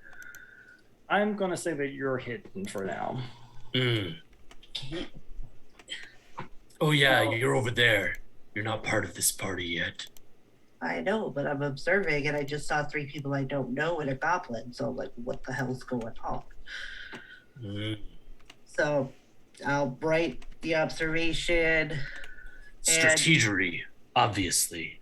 I'm going to say that you're hidden for now. Oh yeah, you're over there. You're not part of this party yet. I know, but I'm observing, and I just saw 3 people I don't know and a goblin. So, like, what the hell's going on? So, I'll write the observation. Strategery, obviously.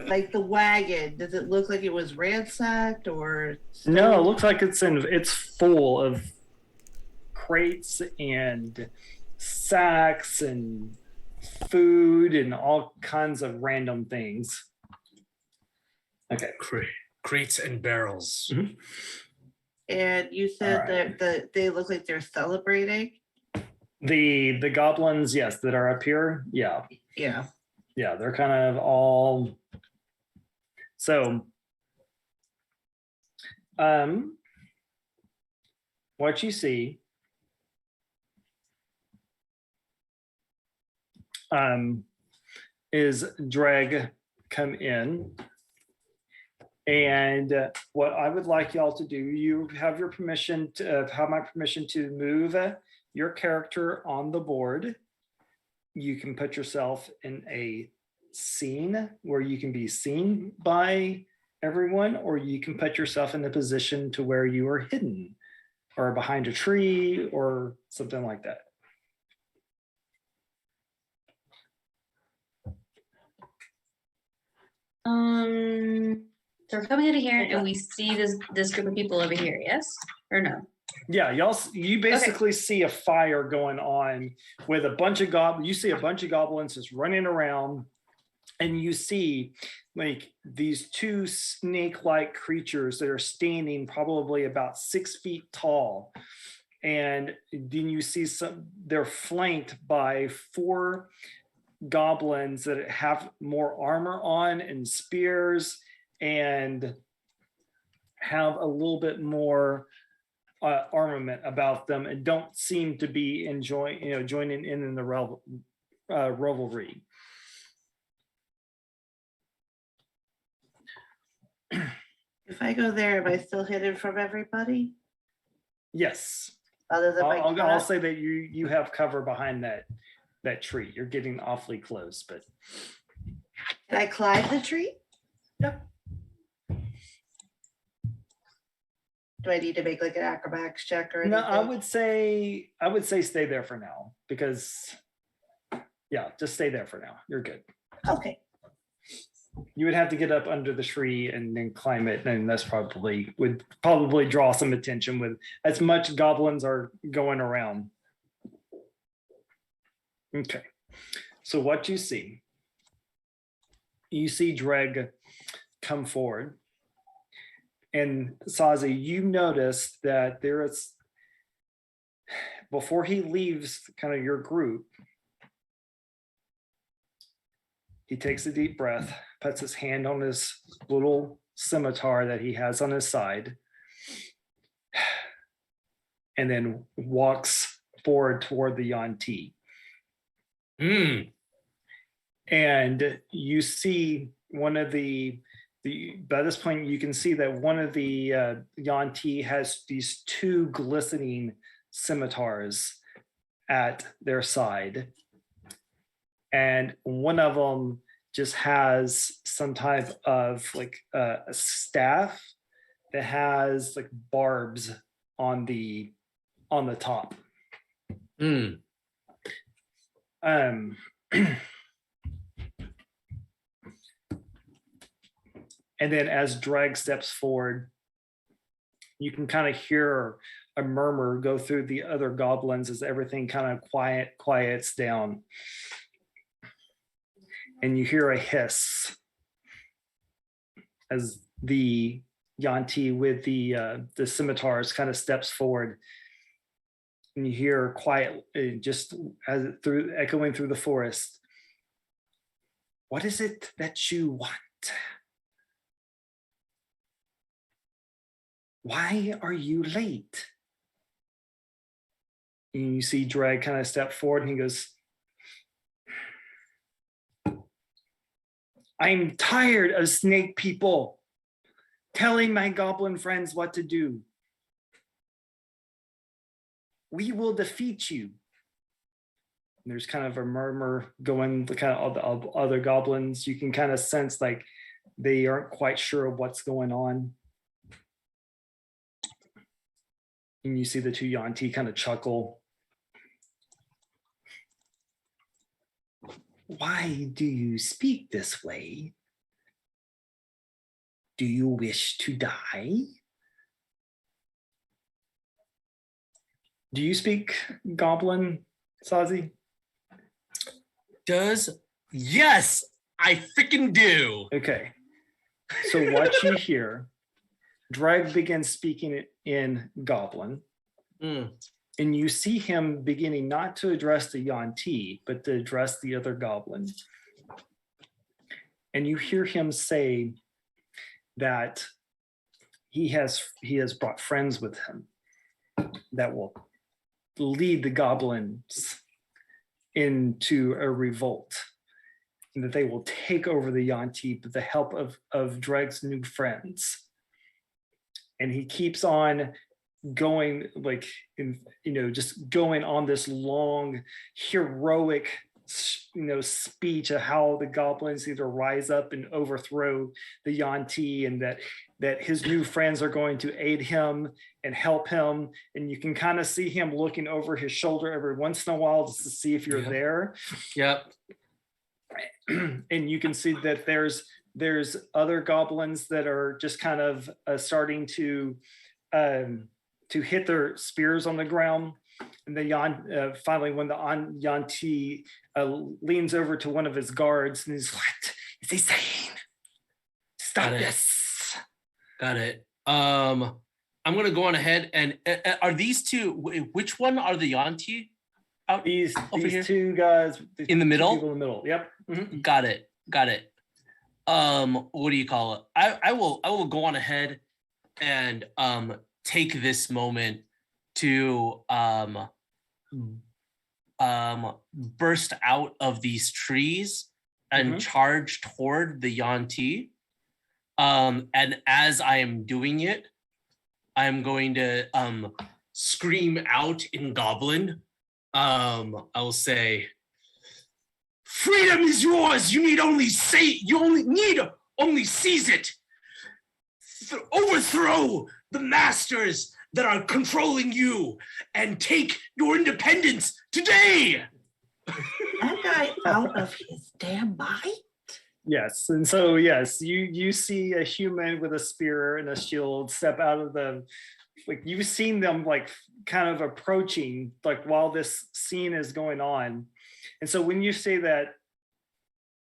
Like the wagon, does it look like it was ransacked or? No, it looks like it's full of crates and sacks and food and all kinds of random things. Okay. Crates and barrels. Mm-hmm. And you said that they look like they're celebrating? The goblins, yes, that are up here. Yeah. Yeah. Yeah, they're kind of all. So, what you see is Dreg come in, and what I would like y'all to do, you have your permission to have my permission to move your character on the board. You can put yourself in a scene where you can be seen by everyone, or you can put yourself in the position to where you are hidden or behind a tree or something like that. So we're coming out of here and we see this group of people over here, yes? Or no? Yeah, you basically see a fire going on with a bunch of goblins. You see a bunch of goblins just running around, and you see like these 2 snake-like creatures that are standing probably about 6 feet tall. And then you see they're flanked by 4 goblins that have more armor on and spears and have a little bit more armament about them, and don't seem to be joining in the revelry. If I go there, am I still hidden from everybody? Yes. Other than I'll say that you have cover behind that tree. You're getting awfully close, but can I climb the tree? Yep. Do I need to make like an acrobatics check or anything? No, I would say stay there for now, because just stay there for now. You're good. Okay. You would have to get up under the tree and then climb it, and that's would probably draw some attention with as much goblins are going around. Okay. So what you see Dreg come forward. And Sozzy, you notice that there is, before he leaves kind of your group, he takes a deep breath, puts his hand on his little scimitar that he has on his side, and then walks forward toward the Yuan-ti. And you see one of the by this point, you can see that one of the Yuan-ti has these two glistening scimitars at their side. And one of them just has some type of like a staff that has like barbs on the top. And then as Drag steps forward, you can kind of hear a murmur go through the other goblins as everything kind of quiets down. And you hear a hiss as the Yuan-ti with the scimitars kind of steps forward. And you hear quiet, just as echoing through the forest. What is it that you want? Why are you late? And you see Drag kind of step forward and he goes, I'm tired of snake people telling my goblin friends what to do. We will defeat you. And there's kind of a murmur going, the kind of all the other goblins. You can kind of sense like they aren't quite sure of what's going on. And you see the two Yuan-ti kind of chuckle. Why do you speak this way? Do you wish to die? Do you speak Goblin, Sozzy? Yes, I freaking do. Okay. So what you hear, Drag begins speaking it in Goblin. And you see him beginning not to address the Yuan-ti, but to address the other goblin. And you hear him say that he has brought friends with him that will lead the goblins into a revolt, and that they will take over the Yuan-ti with the help of Dreg's new friends. And he keeps on going, like, just going on this long heroic speech of how the goblins either rise up and overthrow the Yuan-ti, and that his new friends are going to aid him and help him. And you can kind of see him looking over his shoulder every once in a while just to see if you're there. Yep. And you can see that there's other goblins that are just kind of starting to hit their spears on the ground. And the finally, when the Yuan-ti leans over to one of his guards and he's, what is he saying? Stop this. Got it. I'm gonna go on ahead and are these two? Which one are the Yuan-ti? These two guys in the middle. People in the middle. Yep. Mm-hmm. Got it. What do you call it? I will go on ahead and take this moment to burst out of these trees and charge toward the Yuan-ti. And as I am doing it, I'm going to scream out in Goblin. I will say, freedom is yours. You need only seize it. Overthrow the masters that are controlling you and take your independence today. That guy out of his damn mind? Yes. And so, yes, you see a human with a spear and a shield step out of you've seen them kind of approaching while this scene is going on. And so when you say that,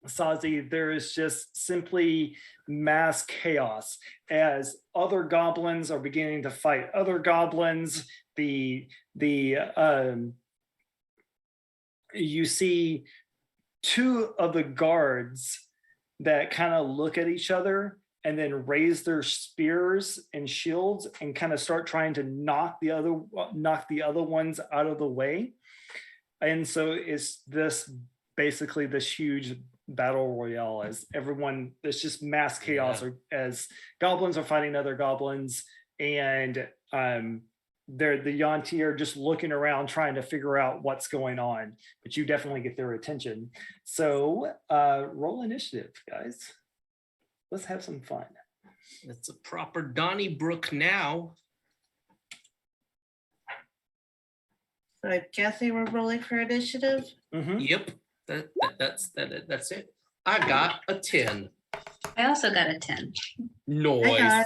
Sozzy, there is just simply mass chaos as other goblins are beginning to fight other goblins. You see two of the guards that kind of look at each other and then raise their spears and shields and kind of start trying to knock the other ones out of the way. And so it's basically this huge battle royale as everyone, there's just mass chaos as goblins are fighting other goblins, and the Yuan-Ti are just looking around trying to figure out what's going on, but you definitely get their attention. So roll initiative, guys. Let's have some fun. It's a proper Donnybrook now. So I'm guessing we're rolling for initiative. Mm-hmm. Yep, that's it. I got a 10. I also got a 10. I Noise. got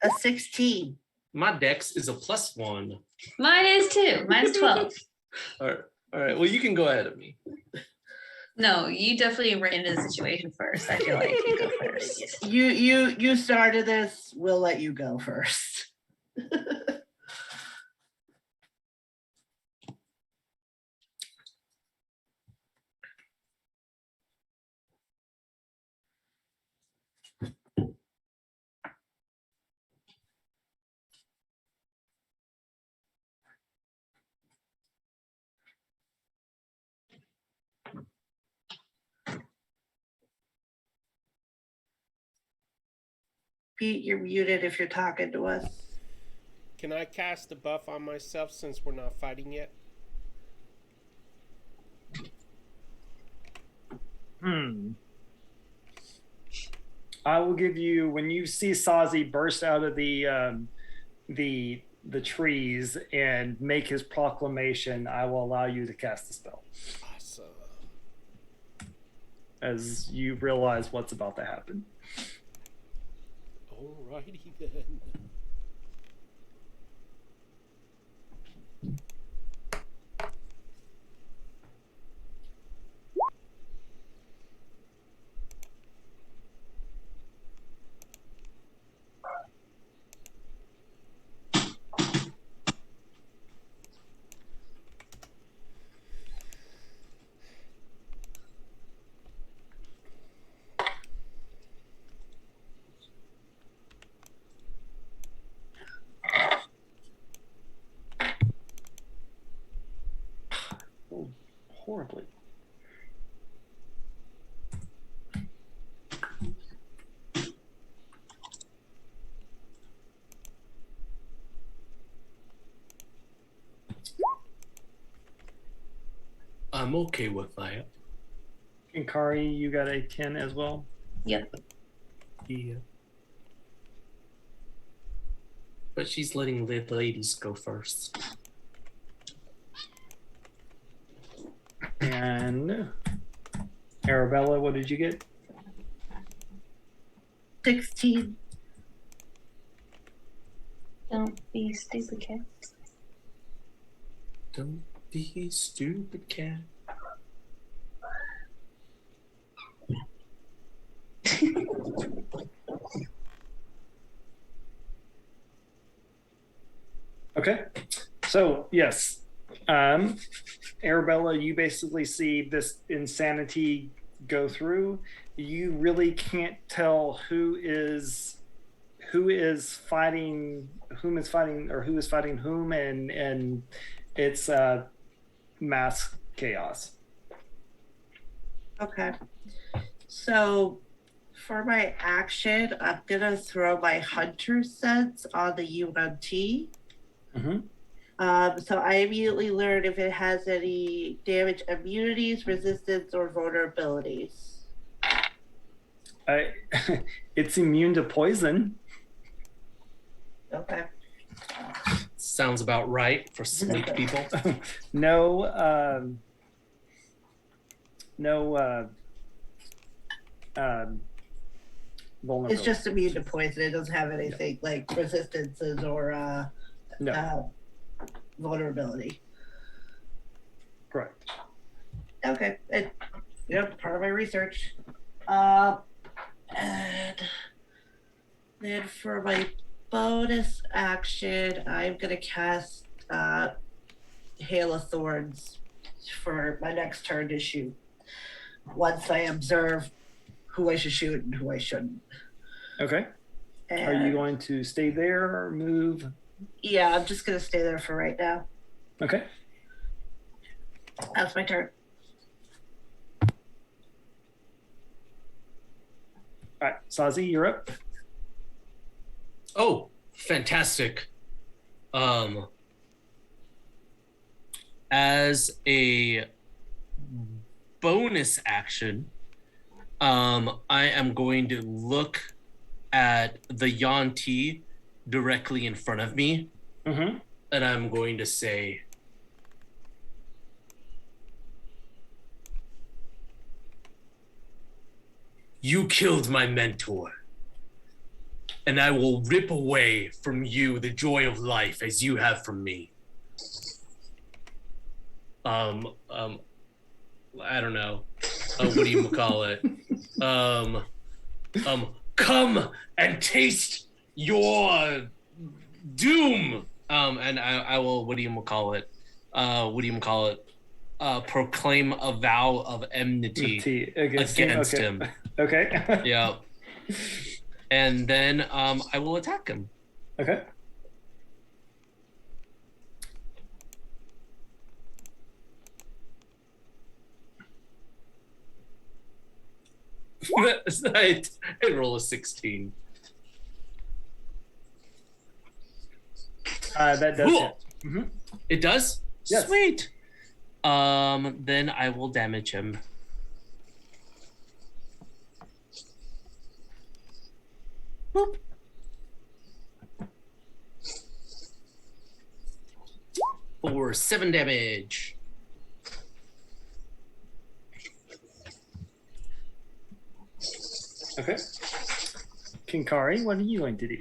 a 16. My dex is a +1. Mine is too. Mine's 12. All right. Well, you can go ahead of me. No, you definitely ran into the situation first. I feel like you go first. You started this. We'll let you go first. Pete, you're muted if you're talking to us. Can I cast a buff on myself since we're not fighting yet? I will give you, when you see Sozzy burst out of the trees and make his proclamation, I will allow you to cast the spell. Awesome. As you realize what's about to happen. Alrighty then. Horribly. I'm okay with that. Kenkari, you got a 10 as well? Yep. Yeah. But she's letting the ladies go first. And Arabella, what did you get? 16. Don't be stupid, cat. Don't be stupid, cat. Okay. So, yes. Arabella, you basically see this insanity go through. You really can't tell who is fighting whom, and it's mass chaos. Okay. So for my action, I'm gonna throw my hunter sense on the UNT. Mm-hmm. So I immediately learn if it has any damage immunities, resistance, or vulnerabilities. It's immune to poison. Okay. Sounds about right for sleep people. No vulnerability. It's just immune to poison. It doesn't have anything like resistances or no. Vulnerability. Correct. Okay. Part of my research. And then for my bonus action, I'm gonna cast Hail of Thorns for my next turn to shoot once I observe who I should shoot and who I shouldn't. Okay. And Are you going to stay there or move? yeah, I'm just gonna stay there for right now. Okay. That's my turn. All right, Sozzy, you're up. Oh, fantastic. As a bonus action, I am going to look at the Yanti directly in front of me, Mm-hmm. and I'm going to say, "You killed my mentor, and I will rip away from you the joy of life as you have from me." I don't know. What do you call it? Come and taste your doom. And I will. What do you call it? Proclaim a vow of enmity against him. Okay. Yeah. And then I will attack him. Okay. I roll a 16. That does Cool. it. Mm-hmm. It does? Yes. Sweet. Then I will damage him. Boop. For 7 damage. Okay. Kenkari, what are you going to do?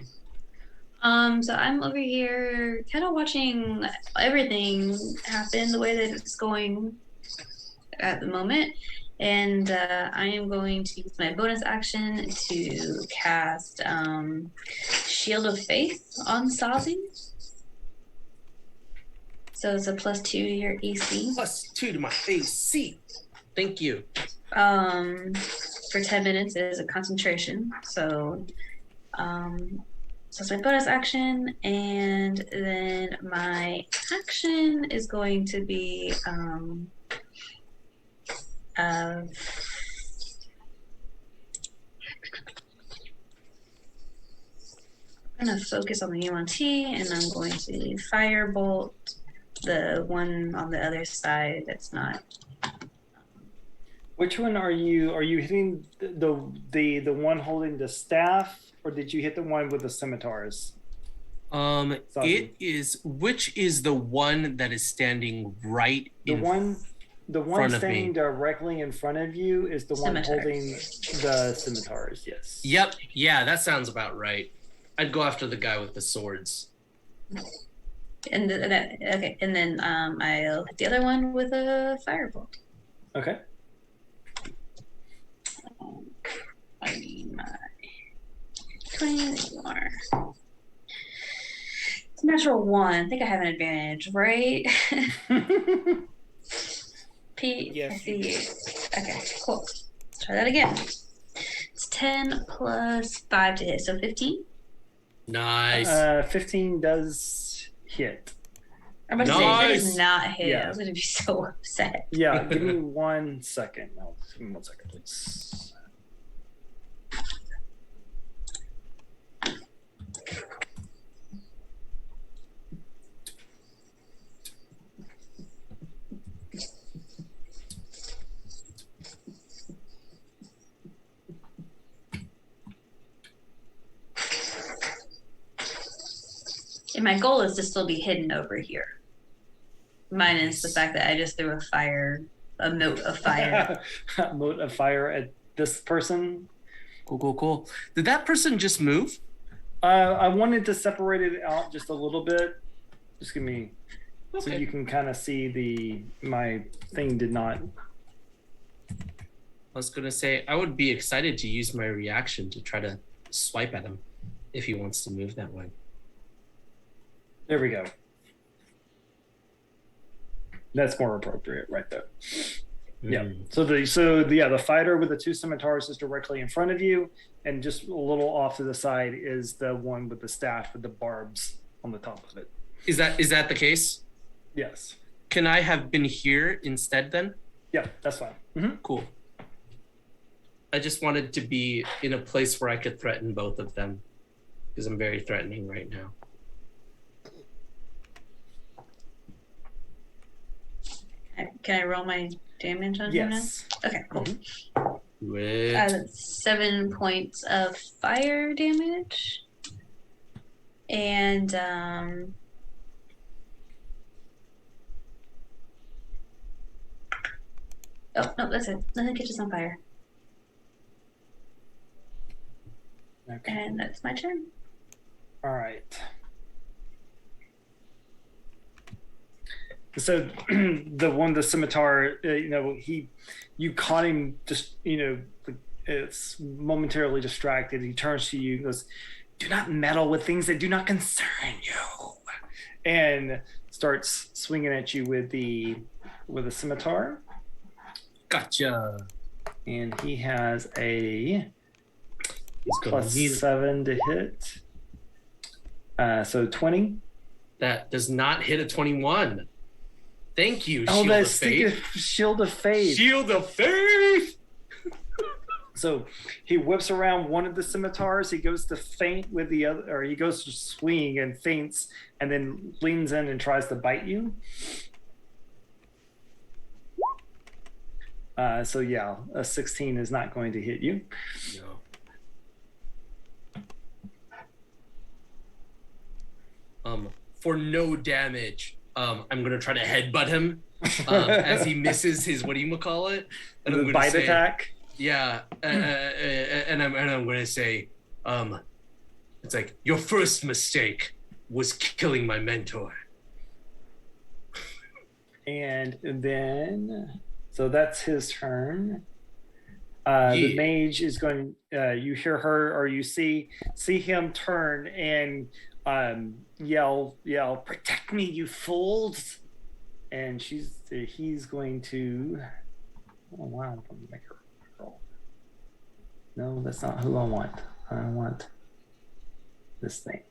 So I'm over here kind of watching everything happen the way that it's going at the moment. And I am going to use my bonus action to cast Shield of Faith on Sozzy. So it's a +2 to your AC. +2 to my AC. Thank you. For 10 minutes is a concentration. So that's my bonus action, and then my action is going to be I'm gonna focus on the UNT, and I'm going to firebolt the one on the other side that's not. Which one are you? Are you hitting the one holding the staff, or did you hit the one with the scimitars? It is, which is the one that is standing right The one front of standing me. directly in front of you is the one Scimitar. holding the scimitars. Yes. Yep. Yeah, that sounds about right. I'd go after the guy with the swords. And okay, and then I'll hit the other one with a firebolt. Okay. I need my 20 more. It's natural 1. I think I have an advantage, right? Pete, Yes, I see you. Okay, cool. Let's try that again. It's 10 plus 5 to hit, so 15. Nice. 15 does hit. I'm about to say, if it does Nice. not hit, Yeah. I was going to be so upset. Yeah. Give me 1 second. No, give me 1 second, please. And my goal is to still be hidden over here. Minus the fact that I just threw a mote of fire. Mote of fire at this person. Cool. Did that person just move? I wanted to separate it out just a little bit. Just give me, so Okay. you can kind of see my thing did not. I was gonna say I would be excited to use my reaction to try to swipe at him if he wants to move that way. There we go. That's more appropriate right there. Yeah. The fighter with the two scimitars is directly in front of you, and just a little off to the side is the one with the staff with the barbs on the top of it. Is that the case? Yes. Can I have been here instead then? Yeah, that's fine. Mm-hmm. Cool. I just wanted to be in a place where I could threaten both of them, because I'm very threatening right now. Can I roll my damage on him now? Yes. Okay, cool. Mm-hmm. 7 points of fire damage. And oh no, that's it. Nothing catches on fire. Okay. And that's my turn. All right. So the scimitar, you caught him just, it's momentarily distracted. He turns to you and goes, "Do not meddle with things that do not concern you," and starts swinging at you with a scimitar. Gotcha. And he has a He's going to need +7 to hit. So 20. That does not hit a 21. Thank you, Oh, Shield that of Faith. Shield of Faith. Shield of Faith! So he whips around one of the scimitars. He goes to feint with the other, or he goes to swing and feints, and then leans in and tries to bite you. So yeah, a 16 is not going to hit you. No. For no damage, I'm gonna try to headbutt him as he misses his what-do-you-call-it? And The bite attack. Yeah, and I'm gonna say, it's like, your first mistake was killing my mentor. And then, so that's his turn. Yeah. The mage is going. You hear her, or you see him turn and yell, "Protect me, you fools!" And he's going to. Oh wow! I'm going to make her roll. No, that's not who I want. I want this thing.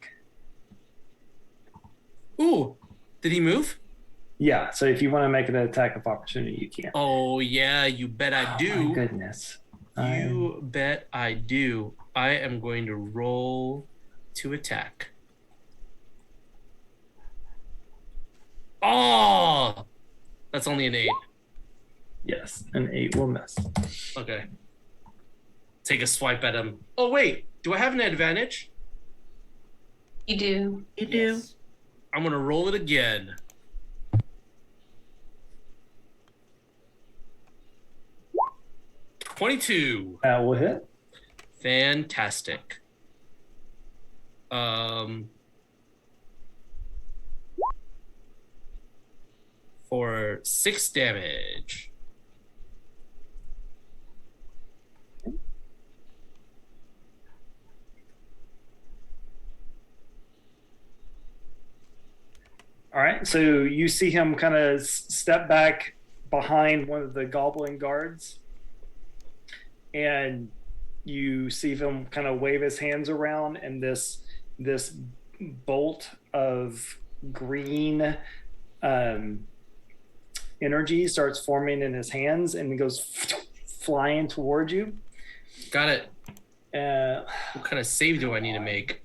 Ooh, did he move? Yeah. So if you want to make an attack of opportunity, you can. Oh yeah, you bet I do. Oh my goodness. You bet I do. I am going to roll to attack. Oh, that's only an 8. Yes, an 8 will miss. Okay. Take a swipe at him. Oh wait, do I have an advantage? You do. You do. I'm gonna roll it again. $22. That will hit. Fantastic. For 6 damage. All right, so you see him kind of step back behind one of the goblin guards, and you see him kind of wave his hands around, and this bolt of green energy starts forming in his hands and goes flying towards you. Got it. What kind of save do I need to make?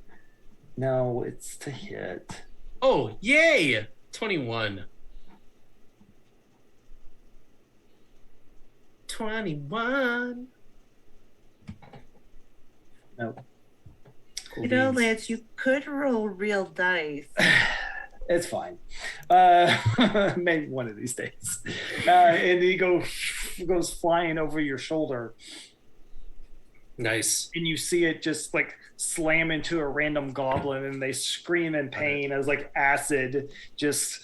No, it's to hit. Oh, yay! 21. 21. Nope. You know, Lance, you could roll real dice. It's fine. Maybe one of these days. And he goes flying over your shoulder. Nice. And you see it just like slam into a random goblin, and they scream in pain as like acid just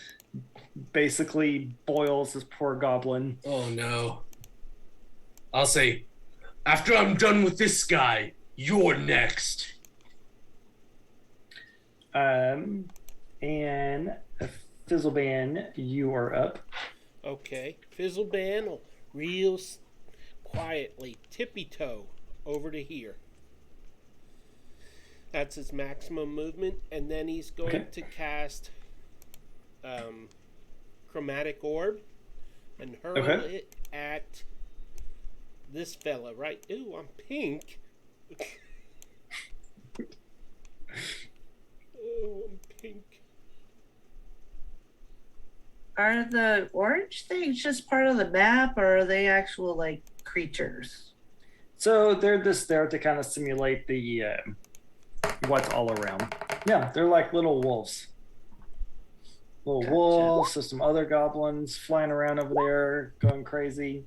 basically boils this poor goblin. Oh no. I'll say, after I'm done with this guy, you're next. And Fizzleban, you are up. Okay. Fizzleban will real quietly, tippy-toe over to here. That's his maximum movement, and then he's going to cast Chromatic Orb and hurl it at this fella, right? Ooh, I'm pink. Oh, I'm pink. Are the orange things just part of the map, or are they actual like creatures? So they're just there to kind of simulate the what's all around. Yeah, they're like little wolves. Little wolves, so some other goblins flying around over there, going crazy.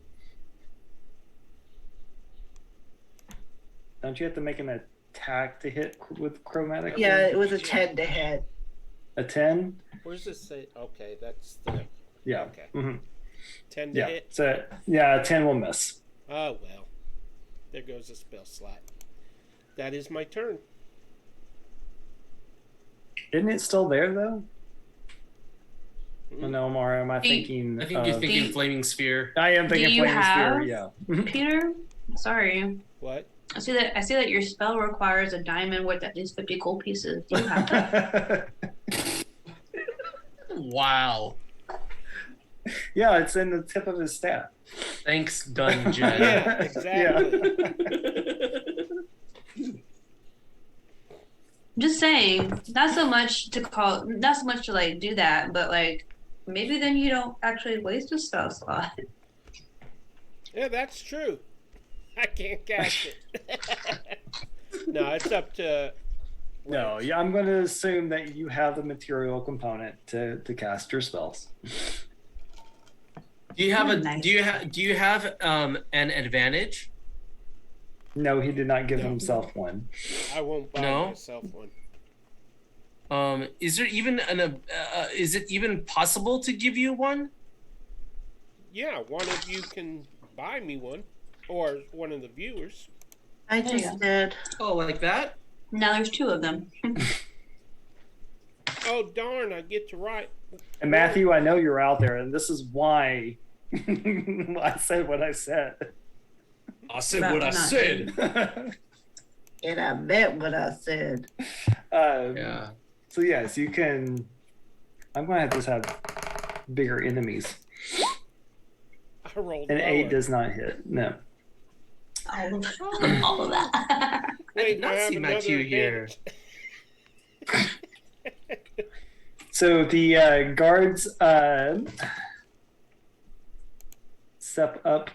Don't you have to make an attack to hit with chromatic? Yeah, it was a 10 to hit. A 10? Where's this say? Okay, that's the. Yeah. Okay. Mm-hmm. 10 to hit? So, yeah, 10 will miss. Oh, well. There goes the spell slot. That is my turn. Isn't it still there, though? Oh, no, Mara, am I I think you're thinking Flaming Sphere. I am thinking Flaming Sphere, yeah. Peter? Sorry. What? I see that your spell requires a diamond with at least 50 gold pieces. Do you have that? Wow. Yeah, it's in the tip of his staff. Thanks, Dungeon. Yeah, exactly. I'm just saying, not so much to like do that, but like maybe then you don't actually waste a spell slot. Yeah, that's true. I can't cast it. No, it's up to. No, yeah, I'm going to assume that you have the material component to cast your spells. Do you have an advantage? No, he did not give No. himself one. I won't buy No? myself one. Is there even is it even possible to give you one? Yeah, one of you can buy me one, or one of the viewers. I just did. Oh, like that? Now there's 2 of them. Oh darn! I get to write. And Matthew, I know you're out there, and this is why I said what I said. I said what I said. And I meant what I said. Yeah. So yes, you can. I'm going to have to have bigger enemies. I rolled An lower. 8 does not hit. No. All of that. I did not have see another Matthew here. advantage. So the guards step up.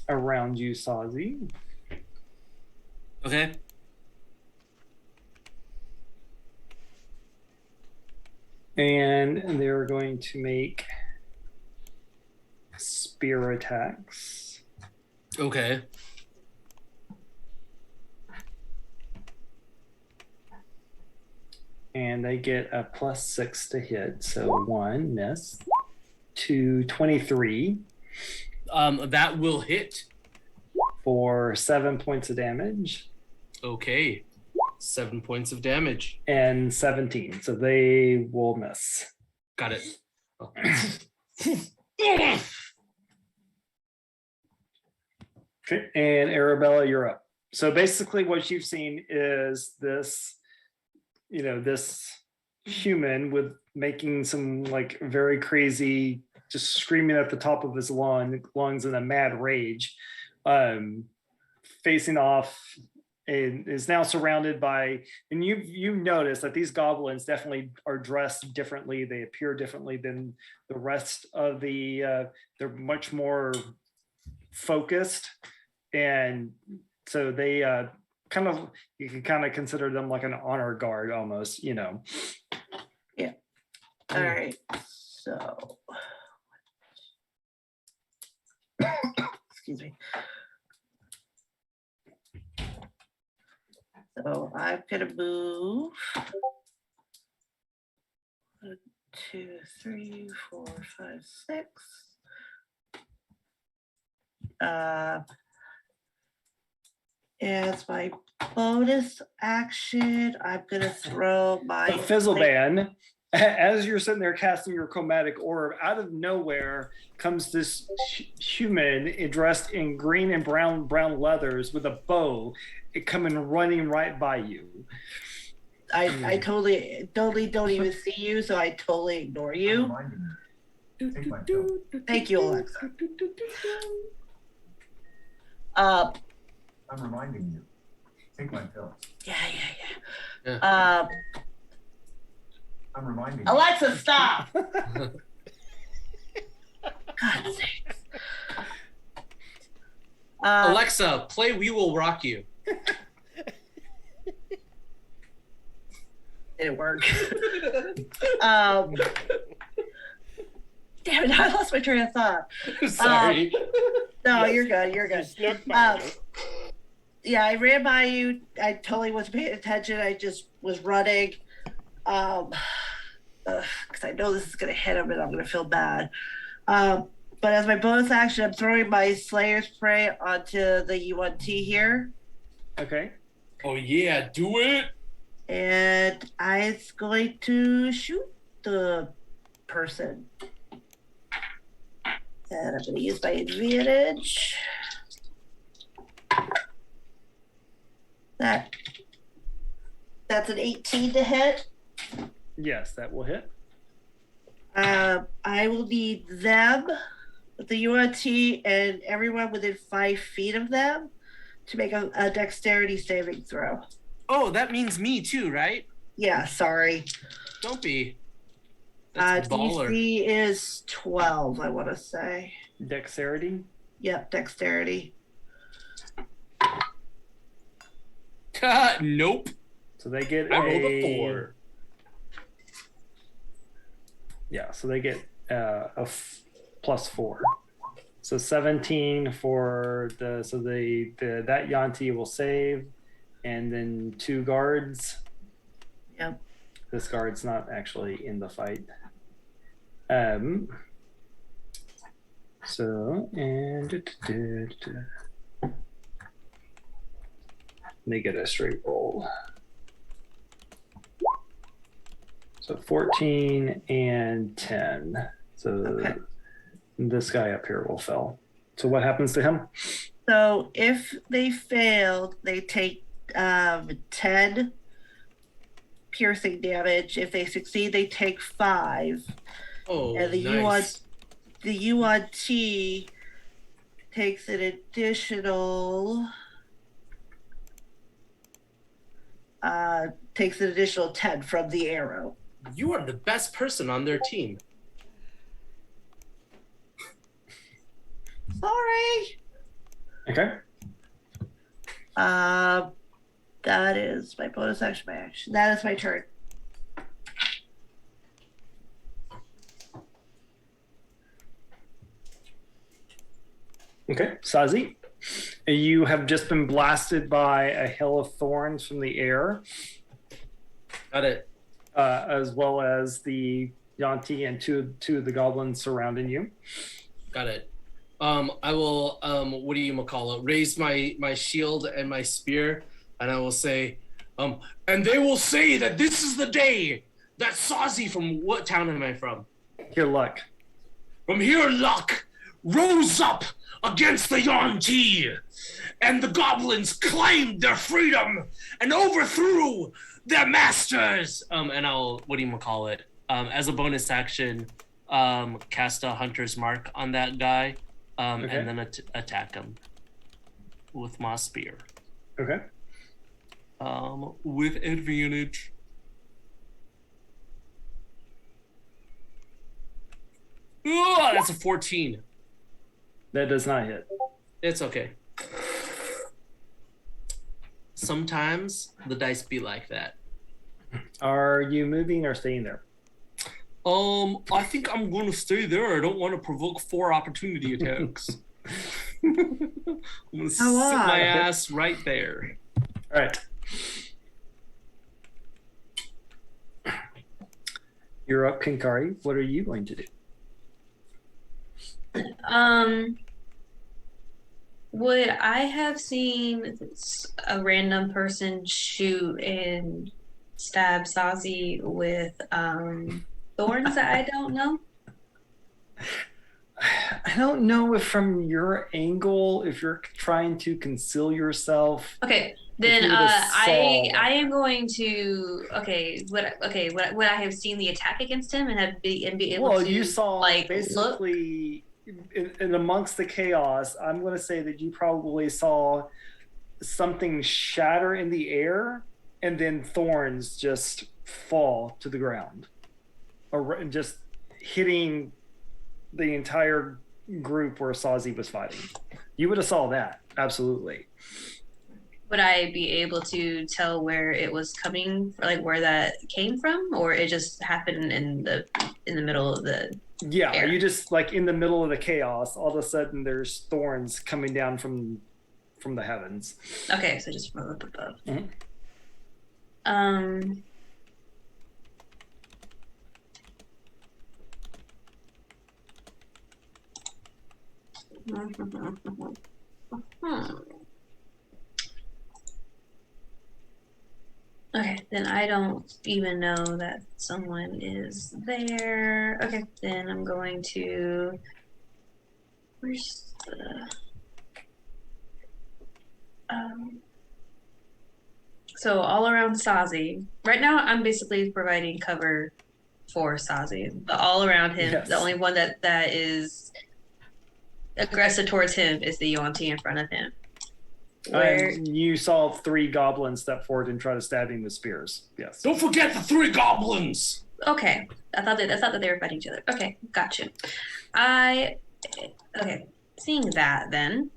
Around you, Sozzy. Okay. And they're going to make spear attacks. Okay. And they get a +6 to hit. So 1 miss. 2, 23 That will hit. for 7 points of damage. Okay. 7 points of damage. And 17. So they will miss. Got it. Oh. Okay. And Arabella, you're up. So basically what you've seen is this, this human with making some like very crazy, just screaming at the top of his lungs in a mad rage, facing off, and is now surrounded by, and you've noticed that these goblins definitely are dressed differently. They appear differently than the rest of the, they're much more focused. And so they you can kind of consider them like an honor guard almost, Yeah. All right. So, excuse me. So I'm gonna move 1, 2, 3, 4, 5, 6. As my bonus action, I'm gonna throw my The Fizzleban, as you're sitting there casting your chromatic orb, out of nowhere comes this human dressed in green and brown leathers with a bow, coming running right by you. I totally don't even see you, so I totally ignore you. Take my pill. Thank you, Alexa. I'm reminding you. Take my pill. Yeah. I'm reminding you. Alexa, stop. God sakes. Alexa, play "We Will Rock You." Didn't work. Damn it! I lost my train of thought. Sorry. No, you're good. You're You good. snuck by me. Yeah, I ran by you. I totally wasn't paying attention. I just was running. Because I know this is gonna hit him, and I'm gonna feel bad. But as my bonus action, I'm throwing my Slayer's Prey onto the UNT here, Okay. Oh yeah, do it. and I'm going to shoot the person. And I'm going to use my advantage. That's an 18 to hit. Yes, that will hit. I will need them, the UNT, and everyone within 5 feet of them to make a dexterity saving throw. Oh, that means me too, right? Yeah, sorry. Don't be. That's baller. DC is 12, I want to say. Dexterity. Yep, dexterity. Nope. So they get I rolled a 4. Yeah, so they get +4. So 17 for that Yanti will save, and then 2 guards. Yep. This guard's not actually in the fight. So and they get a straight roll. So 14 and 10. So Okay. this guy up here will fail. So what happens to him? So if they failed, they take 10 piercing damage. If they succeed, they take 5. Oh, And the nice. the UNT takes an additional 10 from the arrow. You are the best person on their team. Sorry. Okay. That is my bonus action, my action. That is my turn. Okay. Sozzy, you have just been blasted by a hail of thorns from the air, Got it. as well as the Yanti and two of the goblins surrounding you. Got it. I will what do you call it? Raise my shield and my spear, and I will say, and they will say that this is the day that Sozzy, from what town am I from? Here, luck. From here, Luck rose up against the Yuan-Ti, and the goblins claimed their freedom and overthrew their masters. And I'll, what do you call it? As a bonus action, cast a Hunter's Mark on that guy, Okay. and then attack him with my spear. Okay. With advantage. Oh, that's a 14. That does not hit. It's okay. Sometimes the dice be like that. Are you moving or staying there? I think I'm going to stay there. I don't want to provoke 4 opportunity attacks. I'm going to sit my ass right there. All right. You're up, Kenkari. What are you going to do? Would I have seen a random person shoot and stab Sozzy with thorns that I don't know? I don't know if from your angle, if you're trying to conceal yourself. Okay, then you would've saw- I am going to would I have seen the attack against him and be able Well, to you saw like look? basically in amongst the chaos. I'm going to say that you probably saw something shatter in the air, and then thorns just fall to the ground, or just hitting the entire group where Sozzy was fighting. You would have saw that, absolutely. Would I be able to tell where it was coming, like where that came from, or it just happened in the middle of the Yeah, air? you just like in the middle of the chaos, all of a sudden there's thorns coming down from the heavens. Okay, so just from up above. Mhm. Okay, then I don't even know that someone is there. Okay, then I'm going to. Where's the. So all around Sozzy. Right now, I'm basically providing cover for Sozzy. But all around him, Yes. the only one that is aggressive towards him is the Yuan-Ti in front of him. Where And you saw 3 goblins step forward and try to stab him with spears. Yes. Don't forget the 3 goblins. okay, I thought that they were fighting each other. Okay, gotcha. Okay, seeing that then.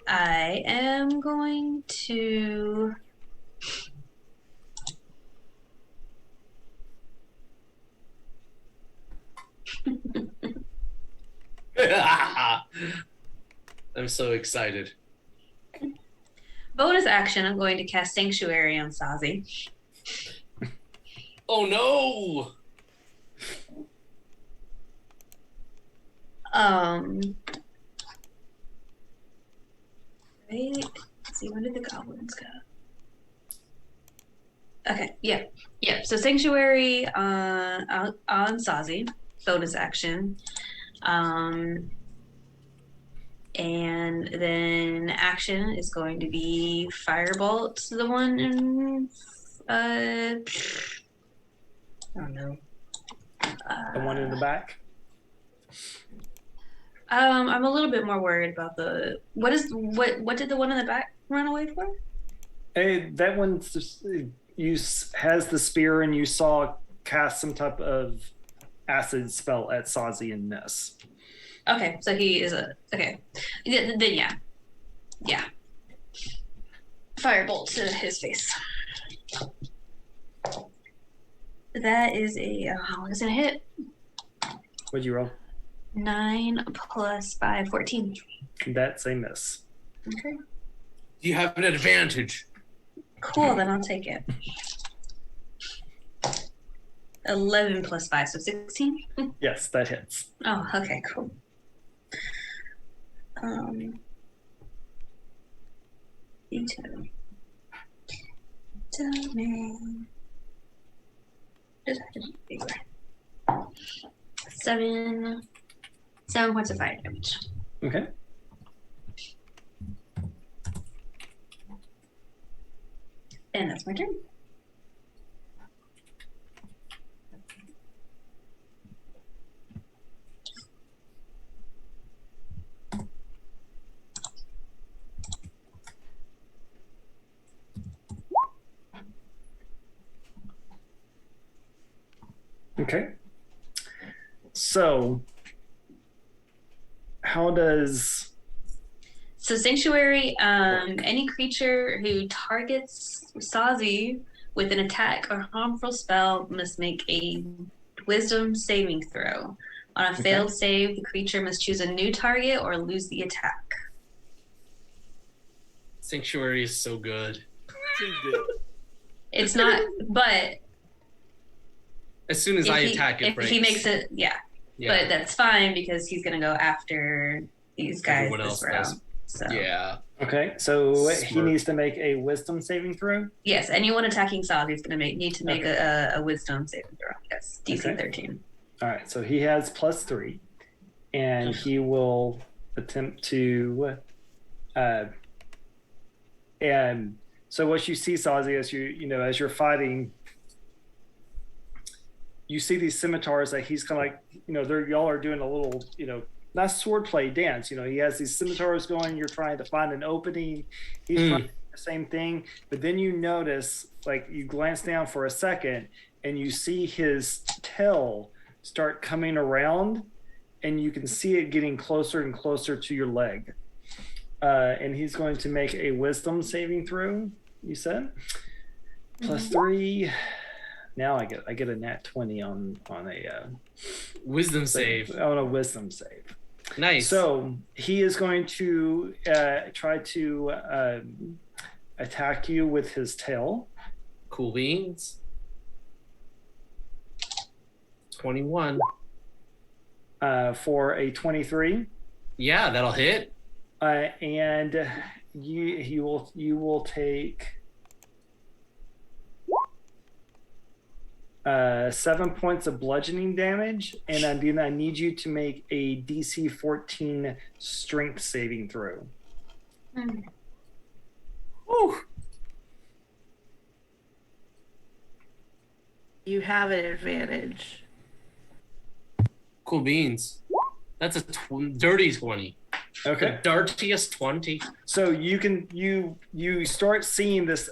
I am going to I'm so excited. bonus action. I'm going to cast Sanctuary on Sozzy. Oh no! Right. Let's see, where did the goblins go? Okay, yeah. So Sanctuary on Sozzy, bonus action. And then action is going to be Firebolt, the one in I don't know. The one in the back? I'm a little bit more worried about the what did the one in the back run away for? Hey, that one has the spear, and you saw cast some type of acid spell at Sozzy and miss. Okay, so he is okay. Then yeah. Firebolt to his face. That is a is it a hit? What'd you roll? 9 plus 5, 14. That's a miss. Okay. You have an advantage. Cool, then I'll take it. 11 plus 5, so 16? Yes, that hits. Oh, okay, cool. D2. Domain. Just have to be bigger. 7 points of fire damage. Okay. And that's my turn. Okay. So, how does... So Sanctuary, any creature who targets Sozzy with an attack or harmful spell must make a Wisdom saving throw. On a failed save, the creature must choose a new target or lose the attack. Sanctuary is so good. Too good. It's not, but As soon as I attack, it if breaks. he makes it, yeah. Yeah. But that's fine because he's gonna go after these guys Everyone this else round. does. So Yeah. Okay, so he Smart. needs to make a wisdom saving throw. yes, anyone attacking Sozzy is gonna need to make a wisdom saving throw. Yes, DC Okay. 13. All right, so he has +3, and he will attempt to. And so what you see, Sozzy, as as you're fighting, you see these scimitars that he's kind of like, y'all are doing a little, not swordplay dance. He has these scimitars going. You're trying to find an opening. He's trying to do the same thing, but then you notice, like, you glance down for a second, and you see his tail start coming around, and you can see it getting closer and closer to your leg. And he's going to make a wisdom saving throw. You said +3. Now I get a nat 20 on a Wisdom save. on a wisdom save. Nice. So he is going to try to attack you with his tail. Cool beans. 21. For a 23. Yeah, that'll hit. And you will take 7 points of bludgeoning damage, and then I need you to make a DC 14 strength saving throw. Whew. You have an advantage. Cool beans. That's a dirty 20. Okay. The dirtiest 20. So you start seeing this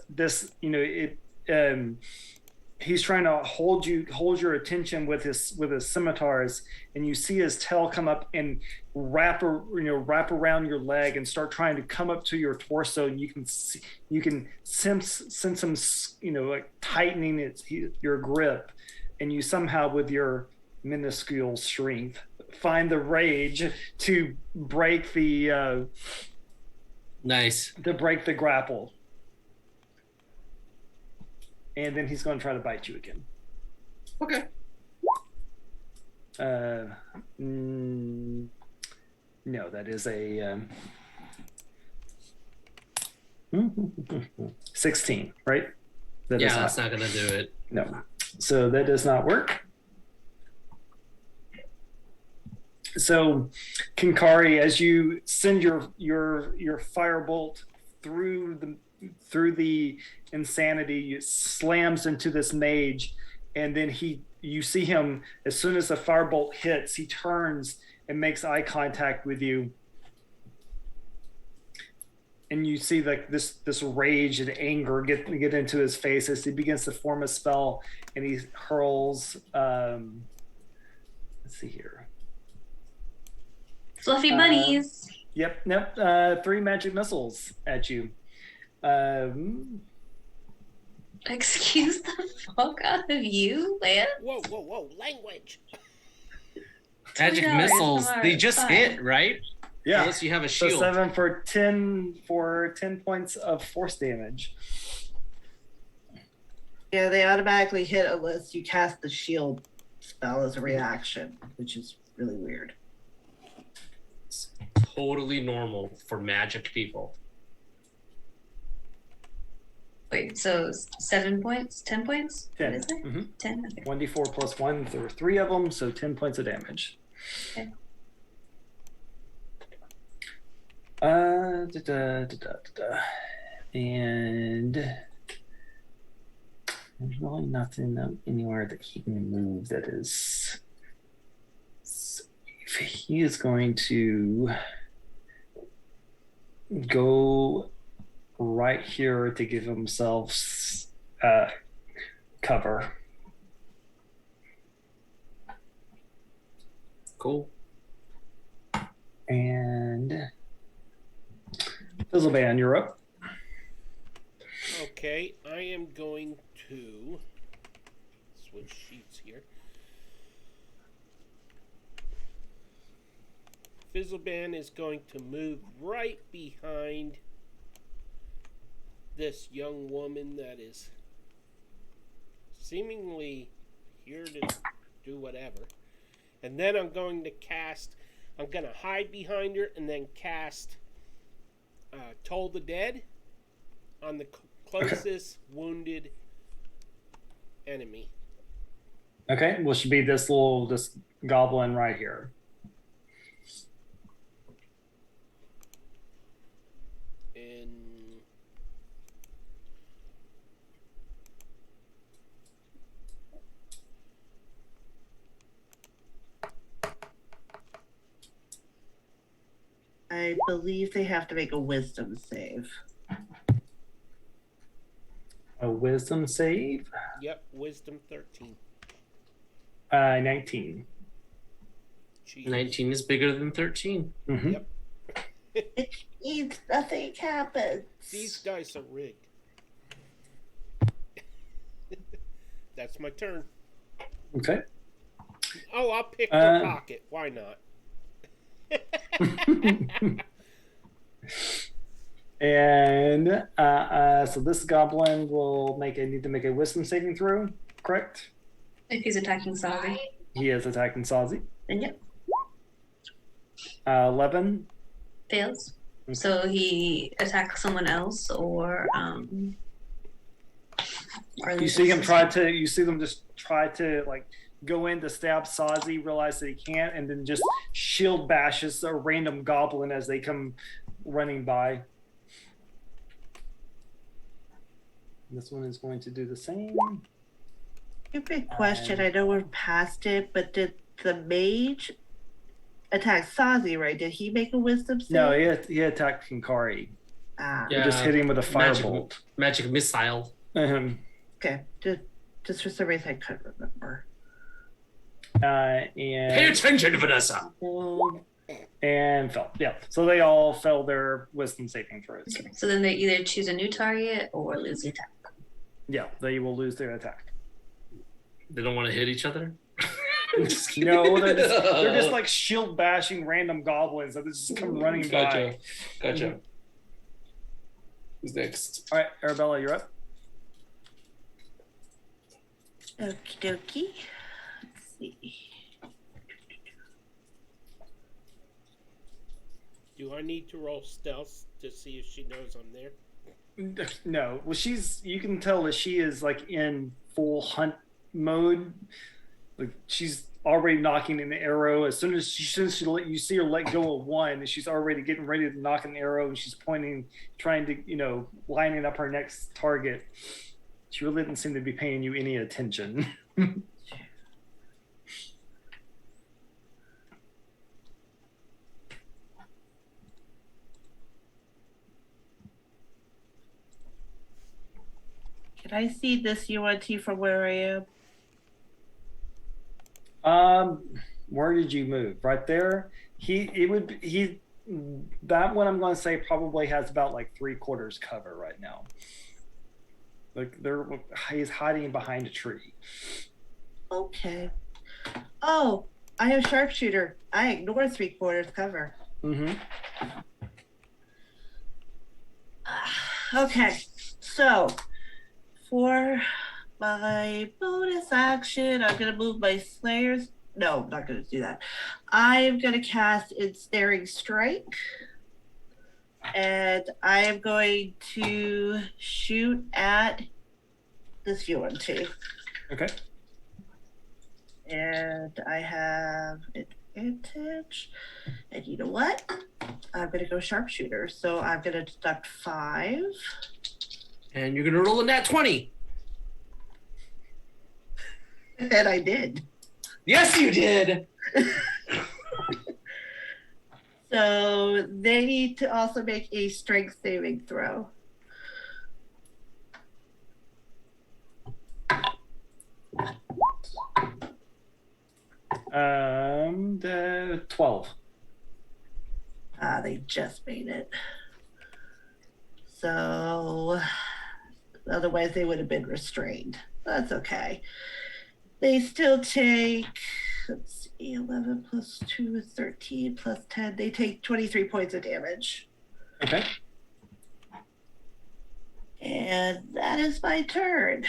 he's trying to hold your attention with his scimitars, and you see his tail come up and wrap around your leg and start trying to come up to your torso, and you can sense him like tightening your grip, and you somehow, with your minuscule strength, find the rage to break the Nice. grapple. And then he's going to try to bite you again. Okay. No, that is a 16, right? That's not gonna do it. No. So that does not work. So, Kenkari, as you send your firebolt through the insanity, it slams into this mage, and then you see him, as soon as the firebolt hits, he turns and makes eye contact with you, and you see like this rage and anger get into his face as he begins to form a spell, and he hurls let's see here. Fluffy bunnies. Yep. 3 magic missiles at you. Excuse the fuck out of you, man. Whoa, language. Magic $20, missiles, come on, they just fine. hit, right? Yeah. Unless you have a So shield. 7 for 10 points of force damage. Yeah, they automatically hit unless you cast the shield spell as a reaction, which is really weird. It's totally normal for magic people. Wait, so 7 points? 10 points? 10. What is it? Mhm. 10? Okay. 1d4 plus 1. There were 3 of them, so 10 points of damage. Okay. And there's really nothing anywhere that he can move that is safe. He is going to go right here to give himself cover. Cool. And Fizzleban, you're up. Okay, I am going to switch sheets here. Fizzleban is going to move right behind this young woman that is seemingly here to do whatever. And then I'm going to cast. I'm going to hide behind her and then cast Toll the Dead on the closest wounded enemy. Okay, well, should be this goblin right here. And I believe they have to make a wisdom save. A wisdom save. yep, wisdom 13. 19. Jeez. 19 is bigger than 13. Mm-hmm. Yep. It means nothing happens. These dice are rigged. That's my turn. Okay. Oh, I'll pick the pocket. Why not? And so this goblin will need to make a wisdom saving throw, correct? If he's attacking Sozzy. He is attacking Sozzy. Then yep, 11. fails. Okay. So he attacks someone else, or You see him just try to like go in to stab Sozzy, realize that he can't, and then just shield bashes a random goblin as they come running by. This one is going to do the same. Stupid question. I know we're past it, but did the mage attack Sozzy, right? Did he make a wisdom save? No, he attacked Kenkari. Ah, He just hit him with a firebolt. Magic missile. okay. Just for some reason I couldn't remember. And Pay attention, Vanessa. and fell. Yeah. So they all fell their wisdom saving throws. okay. So then they either choose a new target or lose the attack. Yeah, they will lose their attack. They don't want to hit each other? Just kidding. No, they're just like shield bashing random goblins that just come running by. Gotcha. Who's next? All right, Arabella, you're up. Okie dokie. Let's see. Do I need to roll stealth to see if she knows I'm there? No, well, you can tell that she is like in full hunt mode. Like she's already knocking an arrow. As soon as you see her let go of one, and she's already getting ready to knock an arrow, and she's pointing, trying to, lining up her next target. She really didn't seem to be paying you any attention. Can I see this UNT from where I am? Where did you move? Right there. That one I'm going to say probably has about like 3/4 cover right now. Like he's hiding behind a tree. Okay. Oh, I have sharpshooter. I ignore 3/4 cover. Mm-hmm. Okay, so for my bonus action, I'm gonna move my Slayers. No, I'm not gonna do that. I'm gonna cast Ensnaring Strike, and I am going to shoot at this UNT. Okay. And I have advantage. And you know what? I'm gonna go sharpshooter. So I'm gonna deduct 5. And you're going to roll a nat 20. And I did. Yes, you did. So they need to also make a strength saving throw. The 12. They just made it. So otherwise they would have been restrained. That's okay. They still take, let's see, 11 plus 2 is 13 plus 10. They take 23 points of damage. Okay. And that is my turn.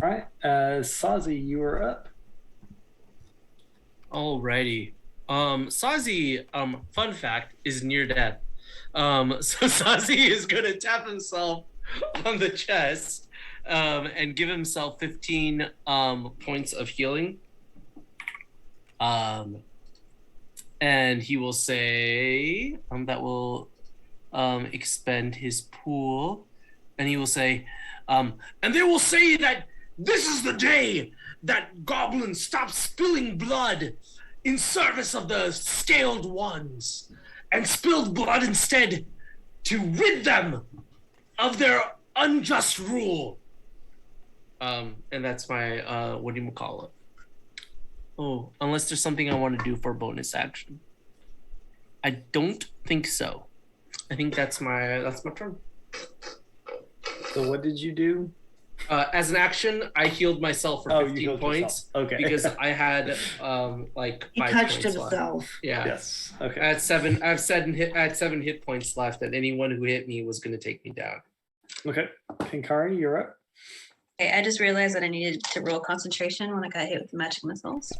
All right, Sozzy, you are up. Alrighty. Sozzy, fun fact, is near death. So Sozzy is gonna tap himself on the chest, and give himself 15 points of healing. And he will say that will expend his pool, and he will say, and they will say that this is the day that goblins stop spilling blood in service of the scaled ones, and spilled blood instead to rid them of their unjust rule. And that's my what do you call it? Oh, unless there's something I want to do for bonus action. I don't think so. I think that's my turn. So what did you do? As an action, I healed myself for 15 points. Yourself. Okay. Because I had like 5 He points touched left. himself. Yeah. Yes. Okay. I had 7 hit points left, and anyone who hit me was gonna take me down. Okay. Kenkari, you're up. Okay, I just realized that I needed to roll concentration when I got hit with the magic missiles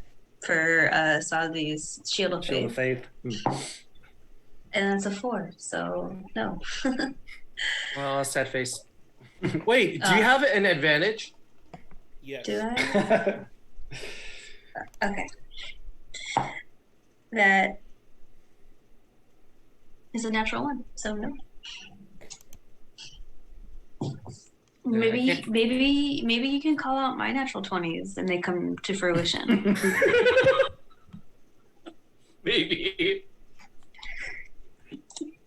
for Sozzy's Shield of Shield Faith. of Faith. And that's a 4, so no. Well, sad face. Wait, do you have an advantage? Yes. Do I? Okay. That is a natural 1, so no. Maybe you can call out my natural 20s and they come to fruition. Maybe.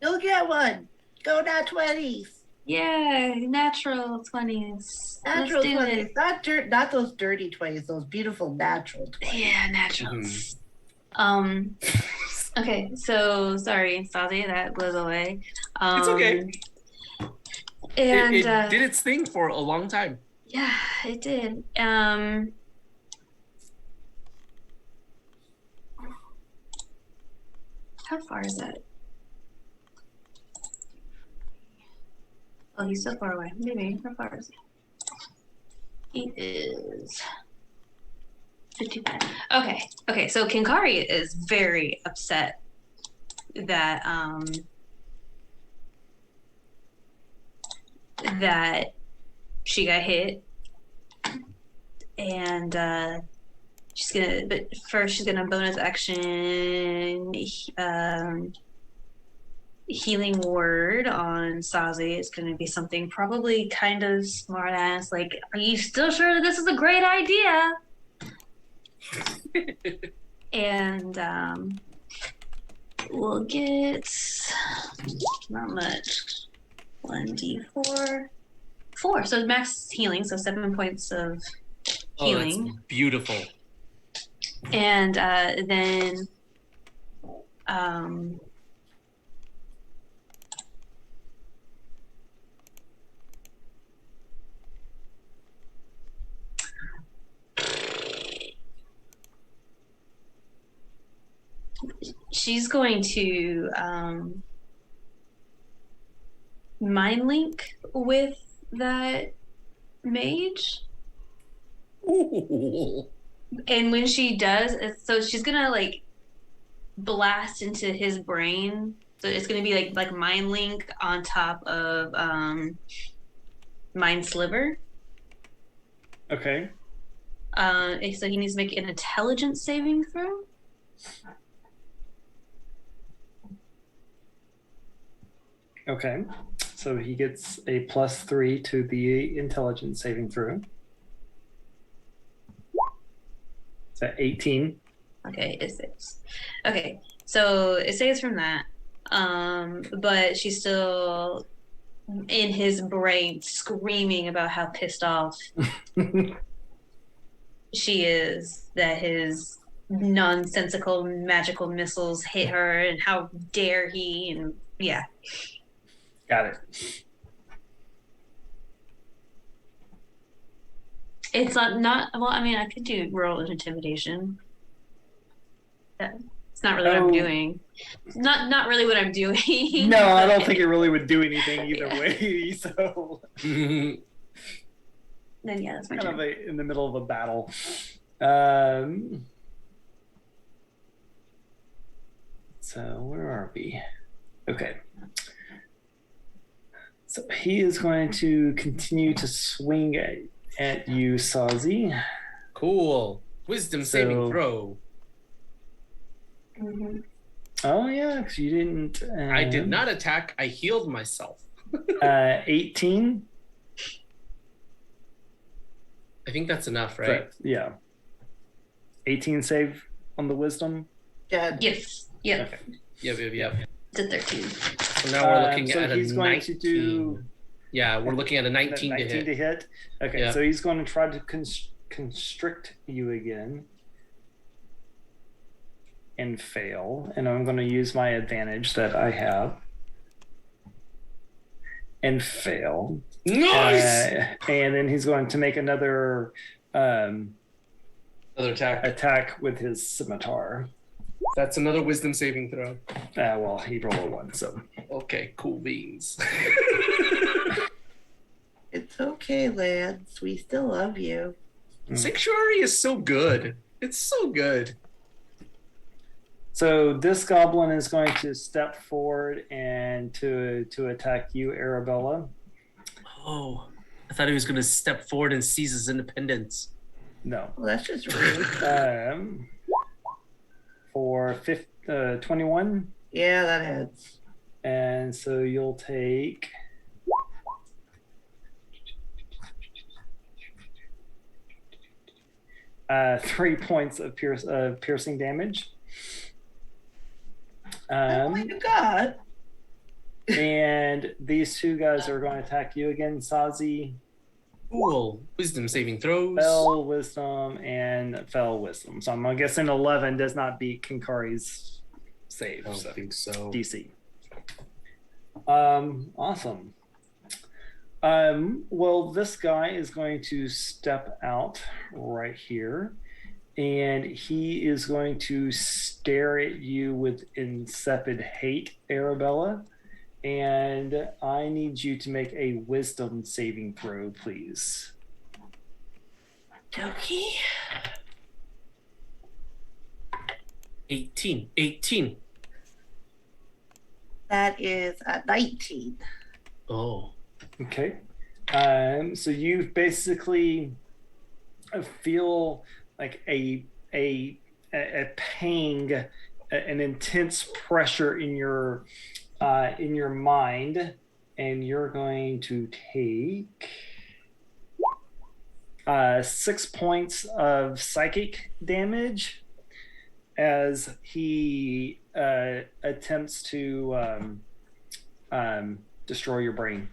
You'll get one. Go nat 20s. Yeah, natural 20s. Natural Let's do 20s. it. Not those dirty 20s, those beautiful natural 20s. Yeah, naturals. Okay, so sorry, Sozzy, that goes away. It's okay. And it did its thing for a long time. Yeah, it did. How far is that? Oh, he's so far away. Maybe. How far is he? He is 55. Okay. So Kenkari is very upset that that she got hit, and she's gonna bonus action healing word on Sozzy. It's gonna be something probably kind of smart ass, like, are you still sure that this is a great idea? And we'll get not much. 1d4. 4. So max healing, so 7 points of healing. Oh, that's beautiful. And then she's going to mind link with that mage. Ooh. And when she does, so she's gonna like blast into his brain. So it's gonna be like mind link on top of mind sliver. Okay. So he needs to make an intelligence saving throw. Okay. So he gets a +3 to the intelligence saving throw. It's at 18. Okay, it saves. Okay, so it saves from that. But she's still in his brain screaming about how pissed off she is that his nonsensical magical missiles hit her, and how dare he, and yeah. Got it. It's not well, I mean, I could do roll intimidation. It's not really what I'm doing. Not really what I'm doing. No, I don't think it really would do anything either way. So Then yeah, that's my kind turn. of in the middle of a battle. So where are we? Okay. So he is going to continue to swing at you, Sozzy. Cool. Wisdom saving throw. Mm-hmm. Oh yeah, because you didn't. I did not attack. I healed myself. 18. I think that's enough, right? Yeah. 18 save on the wisdom. Yeah. Yes. Yep. Okay. Yep. It's a 13. So now we're looking so at he's a going 19. to do. Yeah, we're looking at a 19 to hit. Okay, Yeah. so he's going to try to constrict you again and fail. And I'm going to use my advantage that I have and fail. Nice! And then he's going to make another Another attack. attack with his scimitar. That's another wisdom saving throw. Well, he rolled a 1, so. Okay, cool beans. It's okay, Lance. We still love you. Sanctuary is so good. It's so good. So this goblin is going to step forward and to attack you, Arabella. Oh, I thought he was going to step forward and seize his independence. No. Well, that's just rude. For 21. Yeah, that hits. And so you'll take 3 points of piercing damage. Oh my God. And these two guys are going to attack you again, Sozzy. Cool. Wisdom saving throws. Fell wisdom and fell wisdom. So I'm guessing 11 does not beat Kenkari's save. I don't think so. DC. Awesome. Well, this guy is going to step out right here, and he is going to stare at you with insipid hate, Arabella. And I need you to make a wisdom saving throw, please. Okay. 18. That is a 19. Oh. Okay. So you basically feel like a pang, an intense pressure in your mind, and you're going to take 6 points of psychic damage as he attempts to destroy your brain.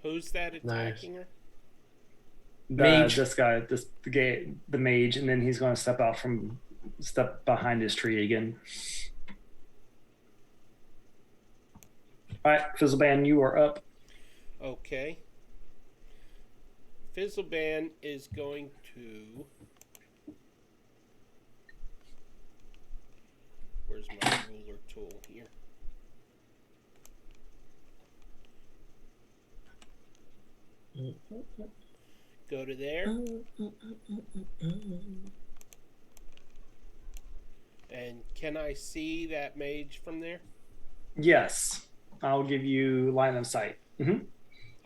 Who's that attacking her? Mage. This guy, the mage, and then he's going to step behind his tree again. All right, Fizzleban, you are up. Okay. Fizzleban is going to... Where's my ruler tool here? Go to there. And can I see that mage from there? Yes, I'll give you line of sight. Mm-hmm.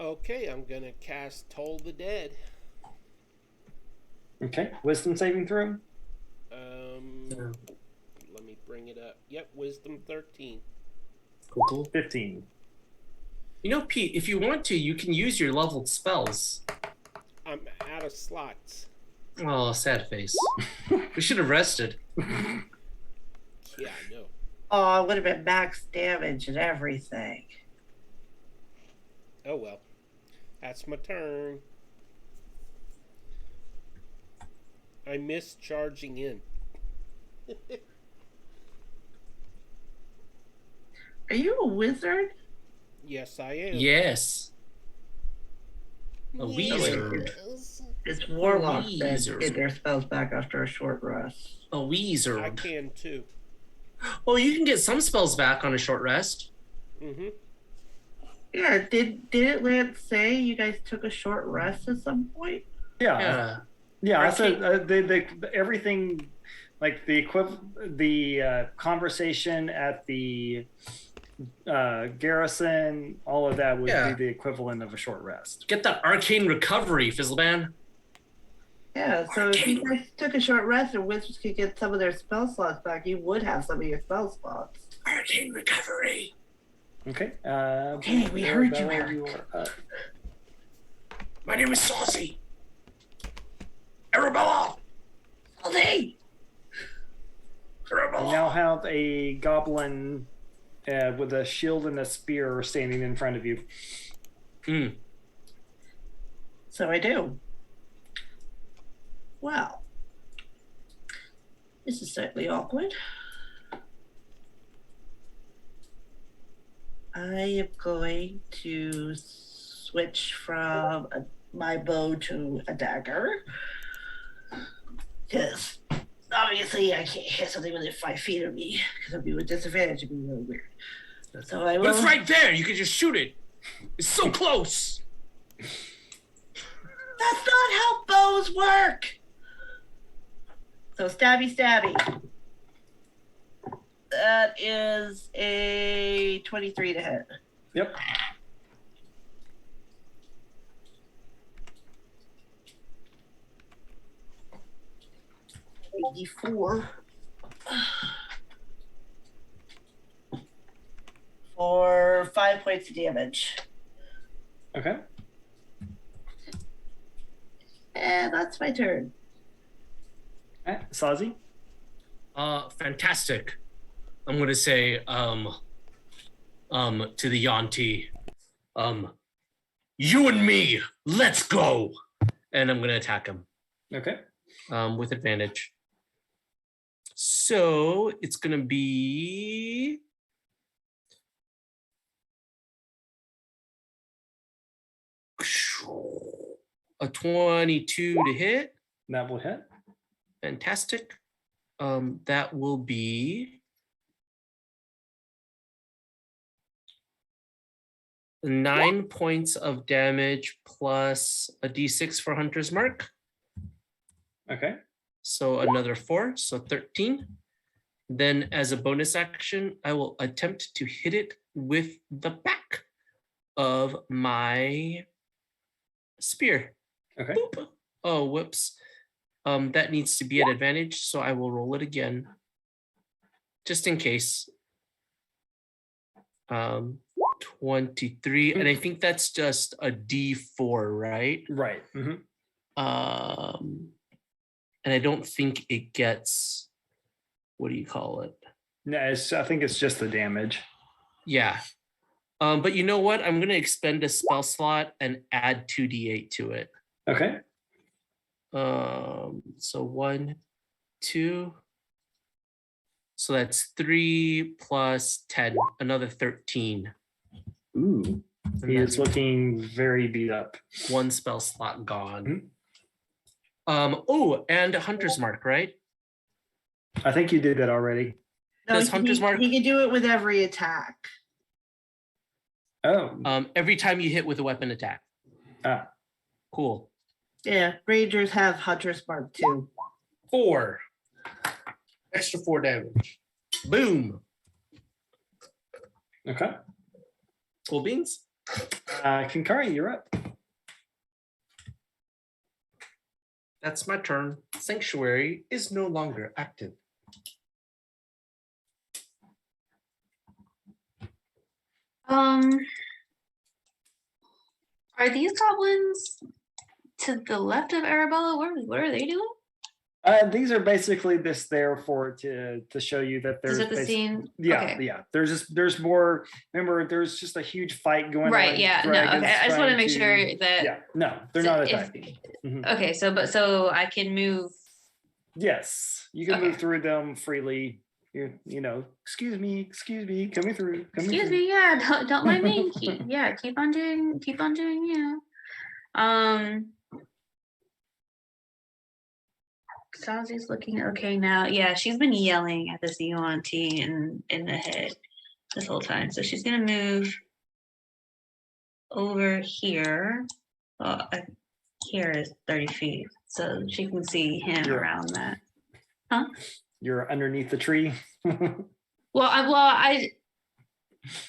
Okay, I'm going to cast Toll the Dead. Okay, wisdom saving throw. Let me bring it up. Yep, wisdom 13. Cool. 15. You know, Pete, if you want to, you can use your leveled spells. I'm out of slots. Oh, sad face. We should have rested. Yeah, I know. Oh, it would have been max damage and everything. Oh well. That's my turn. I missed charging in. Are you a wizard? Yes, I am. Yes. A wizard. It's warlocks that Wizard. get their spells back after a short rest. A wizard. I can too. Well, you can get some spells back on a short rest. Mm-hmm. Yeah, didn't Lance say you guys took a short rest at some point? Yeah, I Our said king- they everything, like the conversation at the garrison, all of that would be Yeah. the equivalent of a short rest. Get that arcane recovery, Fizzleman. Yeah, so if you guys took a short rest and wizards could get some of their spell slots back, you would have some of your spell slots. Arcane recovery. Okay. Okay, we heard you, Eric. You are up. My name is Sozzy. Arabella. Sozzy! You now have a goblin with a shield and a spear standing in front of you. So I do. Well, this is slightly awkward. I am going to switch from my bow to a dagger. Because obviously I can't hit something within 5 feet of me. Because I'll be with disadvantage. It'd be really weird. So I will. But it's right there. You can just shoot it. It's so close. That's not how bows work. So stabby, stabby. That is a 23 to hit. Yep. D4 for 5 points of damage. Okay. And that's my turn. All right. Sozzy. Fantastic. I'm gonna say to the Yanti, you and me, let's go. And I'm gonna attack him. Okay. With advantage. So it's gonna be a 22 to hit. That will hit. Fantastic. That will be 9 points of damage plus a d6 for Hunter's Mark. Okay. So another 4, so 13. Then as a bonus action, I will attempt to hit it with the back of my spear. Okay. Boop. Oh, whoops. That needs to be at advantage, so I will roll it again. Just in case. 23, and I think that's just a D4, right? Right. Mm-hmm. And I don't think it gets, what do you call it? No, I think it's just the damage. Yeah. But you know what? I'm going to expend a spell slot and add 2d8 to it. Okay. So 1, 2. So that's 3 plus 10, another 13. Ooh. And He is then looking very beat up. 1 spell slot gone. Mhm. Oh, and a Hunter's Mark, right? I think you did that already. No, Does Hunter's Mark- He can do it with every attack. Oh. Every time you hit with a weapon attack. Ah. Cool. Yeah, Rangers have Hunter's Mark too. 4. Extra 4 damage. Boom. Okay. Cool beans. Kenkari, you're up. That's my turn. Sanctuary is no longer active. Are these goblins to the left of Arabella? What are they doing? These are basically this there for to show you that there's Is it the scene? Yeah, Okay. yeah. There's more. Remember, there's just a huge fight going on. Right. Yeah. No. Dragons Okay. I just want to trying make sure that. Yeah. No, they're so not if- attacking. Mhm. Okay. So I can move. Yes, you can Okay. move through them freely. You know, excuse me, coming through. Excuse me. Yeah. Don't mind me. Keep on doing you. Sozzy's looking okay now. Yeah, she's been yelling at this UNT in the head this whole time. So she's gonna move over here. Well, here is 30 feet, so she can see him Yeah. around that. You're underneath the tree. I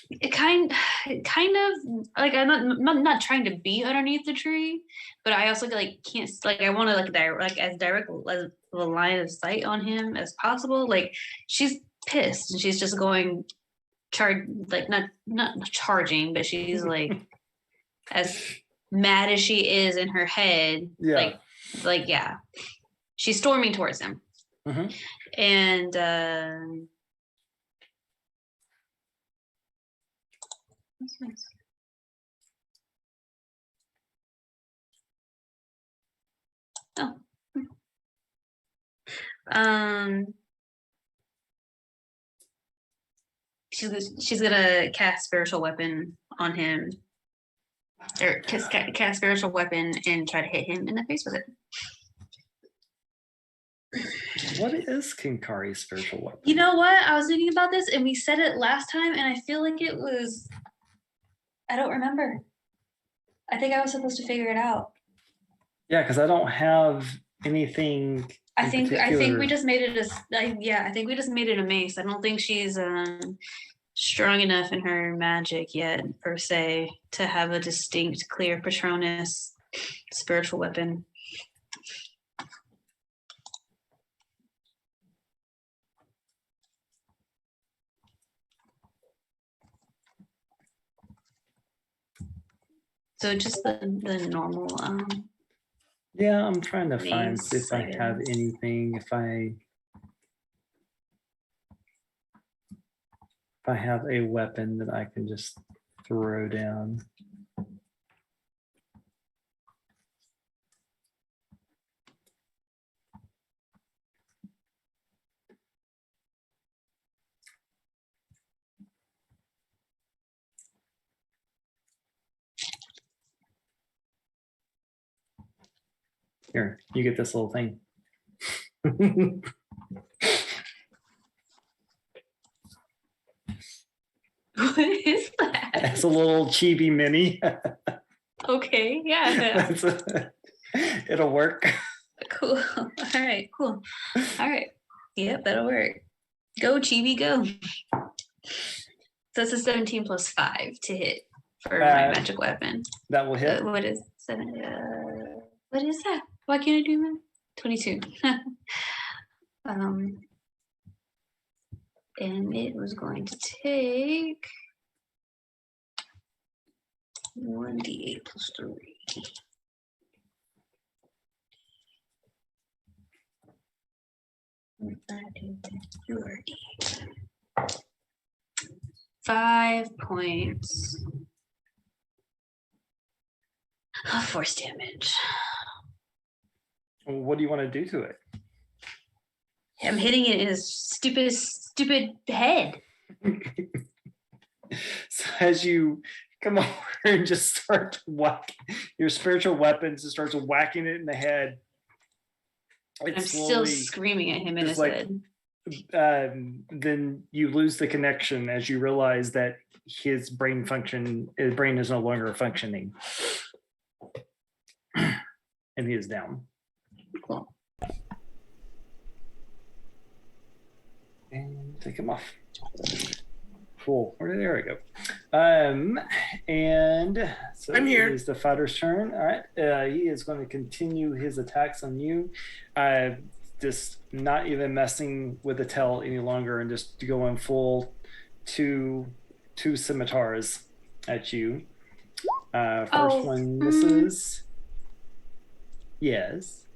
it kind of like I'm not trying to be underneath the tree, but I also like can't like I want to like as direct as a line of sight on him as possible. Like she's pissed and she's just going like not charging, but she's like as mad as she is in her head. Yeah. Like yeah, she's storming towards him, and. That's nice. Oh. She's gonna cast spiritual weapon on him, or cast spiritual weapon and try to hit him in the face with it. What is Kenkari's spiritual weapon? You know what? I was thinking about this, and we said it last time, and I feel like it was. I don't remember. I think I was supposed to figure it out. Yeah, because I don't have anything. I think we just made it I think we just made it a mace. I don't think she's strong enough in her magic yet, per se, to have a distinct, clear Patronus spiritual weapon. So just the normal. Yeah, I'm trying to find Mace, if I have guess. anything. If I have a weapon that I can just throw down. Here, you get this little thing. What is that? It's a little chibi mini. Okay, yeah. It'll work. Cool. All right, cool. All right. Yep, that'll work. Go, Chibi, go. So it's a 17 plus 5 to hit for my magic weapon. That will hit. What is 7? What is that? Why can't I do that? 22. And it was going to take 1d8 plus 3. Your D8. 5 points of force damage. What do you want to do to it? I'm hitting it in his stupid head. So as you come over and just start to whack your spiritual weapons, and starts whacking it in the head. I'm still screaming at him in his head. Then you lose the connection as you realize that his brain is no longer functioning, and he is down. Cool. And take him off. Cool. There we go. And so I'm here. It is the fighter's turn. All right. He is going to continue his attacks on you. Just not even messing with the tail any longer, and just going full two scimitars at you. First one misses. Yes.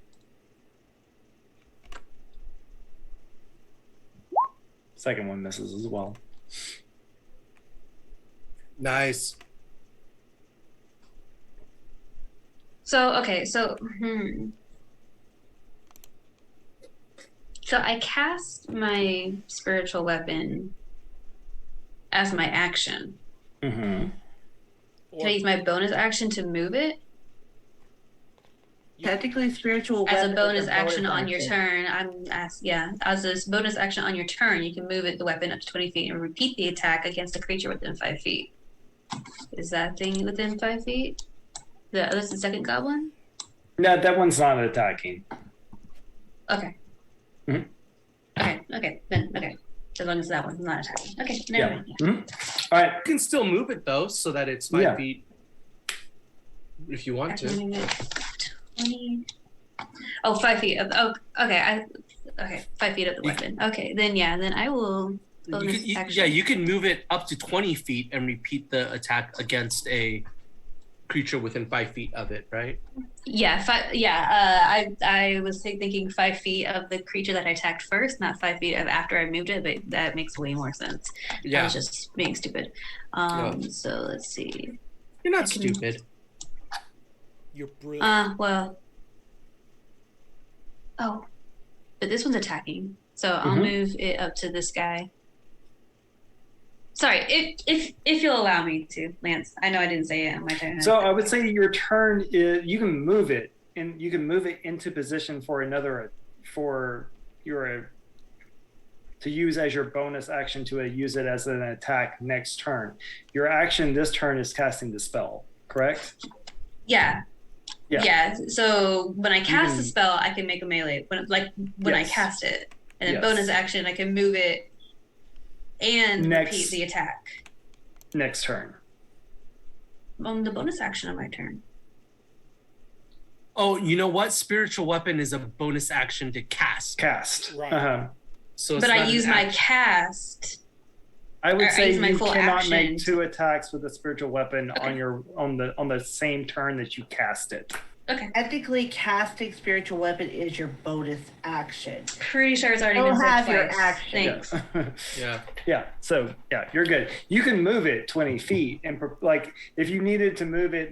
Second one misses as well. Nice. So I cast my spiritual weapon as my action. Mm-hmm. Can I use my bonus action to move it? Technically, spiritual As a weapon bonus is action on your action. turn, as a bonus action on your turn, you can move the weapon up to 20 feet and repeat the attack against a creature within 5 feet. Is that thing within 5 feet? That's the second goblin? No, that one's not attacking. Okay. Mhm. Okay. Then, okay. As long as that one's not attacking. Okay, never Yeah. mind. Mhm. All right. You can still move it though, so that it's 5 Yeah. feet if you want I'm to. moving it 20. Oh, 5 feet of, okay. 5 feet of the weapon. Okay, then I will bonus action. You can move it up to 20 feet and repeat the attack against a creature within 5 feet of it, right? Yeah, I was thinking 5 feet of the creature that I attacked first, not 5 feet of after I moved it, but that makes way more sense. I Yeah. was just being stupid. So let's see. You're not I can- stupid. You're brilliant. Well. Oh, but this one's attacking, so I'll move it up to this guy. Sorry, if you'll allow me to, Lance. I know I didn't say it on my turn. So I would say your turn is you can move it and you can move it into position for to use as your bonus action to use it as an attack next turn. Your action this turn is casting the spell, correct? Yeah. So when I cast can- the spell, I can make a melee. When I Yes. cast it, and then Yes. bonus action, I can move it and repeat the attack Next turn. on the bonus action on my turn. Oh, you know what? Spiritual weapon is a bonus action to cast. Right. Uh-huh. So But I use my cast. I would I say use my you full cannot make action. 2 attacks with a spiritual weapon Okay. on the same turn that you cast it. Okay, Technically, casting spiritual weapon is your bonus action. pretty sure it's already You'll been said have your twice. action. Thanks. Yeah. Yeah. So yeah, you're good. You can move it 20 feet, and like if you needed to move it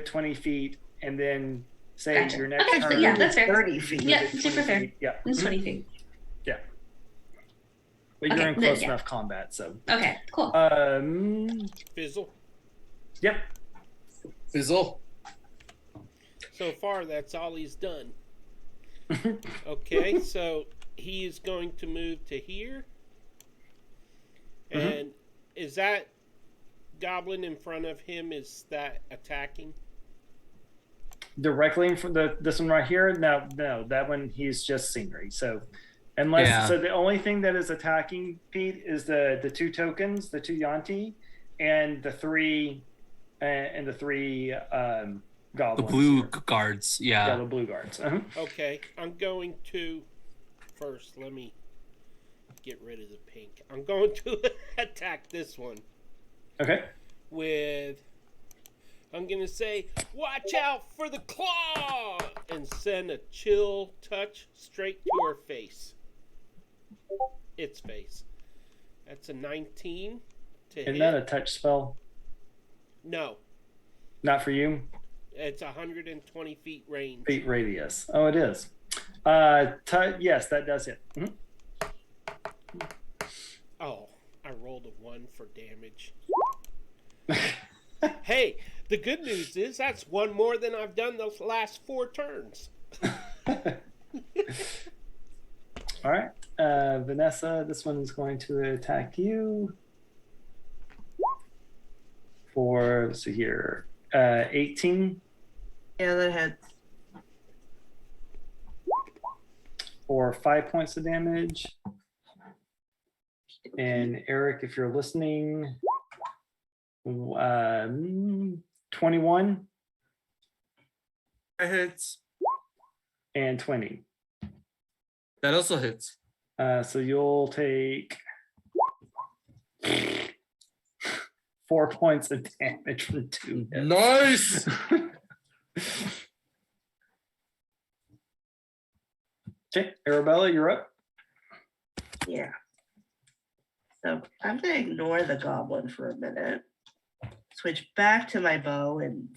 20 feet, and then say Gotcha. your next Okay, turn. yeah, that's fair. 30 feet. move Yeah, it 20 super fair. feet. Yeah. It's 20 feet. But you're Okay, in close yeah. enough combat, so. Okay, cool. Fizzle. Yep. Fizzle. So far, that's all he's done. Okay, so he is going to move to here. And is that goblin in front of him, is that attacking? Directly from this one right here. No, that one he's just scenery. So, so the only thing that is attacking Pete is the 2 tokens, the 2 Yanti, and the 3 goblins. The blue guards. Yeah, the blue guards. Okay, I'm going to first. Let me get rid of the pink. I'm going to attack this one Okay. with. I'm going to say, watch out for the claw! And send a chill touch straight to her face. Its face. That's a 19 to hit. Isn't that a touch spell? No. Not for you? It's 120 feet range. Feet radius. Oh, it is. Yes, that does hit. Oh, I rolled a 1 for damage. Hey, the good news is that's one more than I've done those last 4 turns. All right. Vanessa, this one's going to attack you for, let's see here, 18 Yeah, that had for 5 points of damage. And Eric, if you're listening, 21 That hits. and 20. That also hits. So you'll take 4 points of damage from 2 hits. Nice. Okay, Arabella, you're up. Yeah. So I'm gonna ignore the goblin for a minute. Switch back to my bow and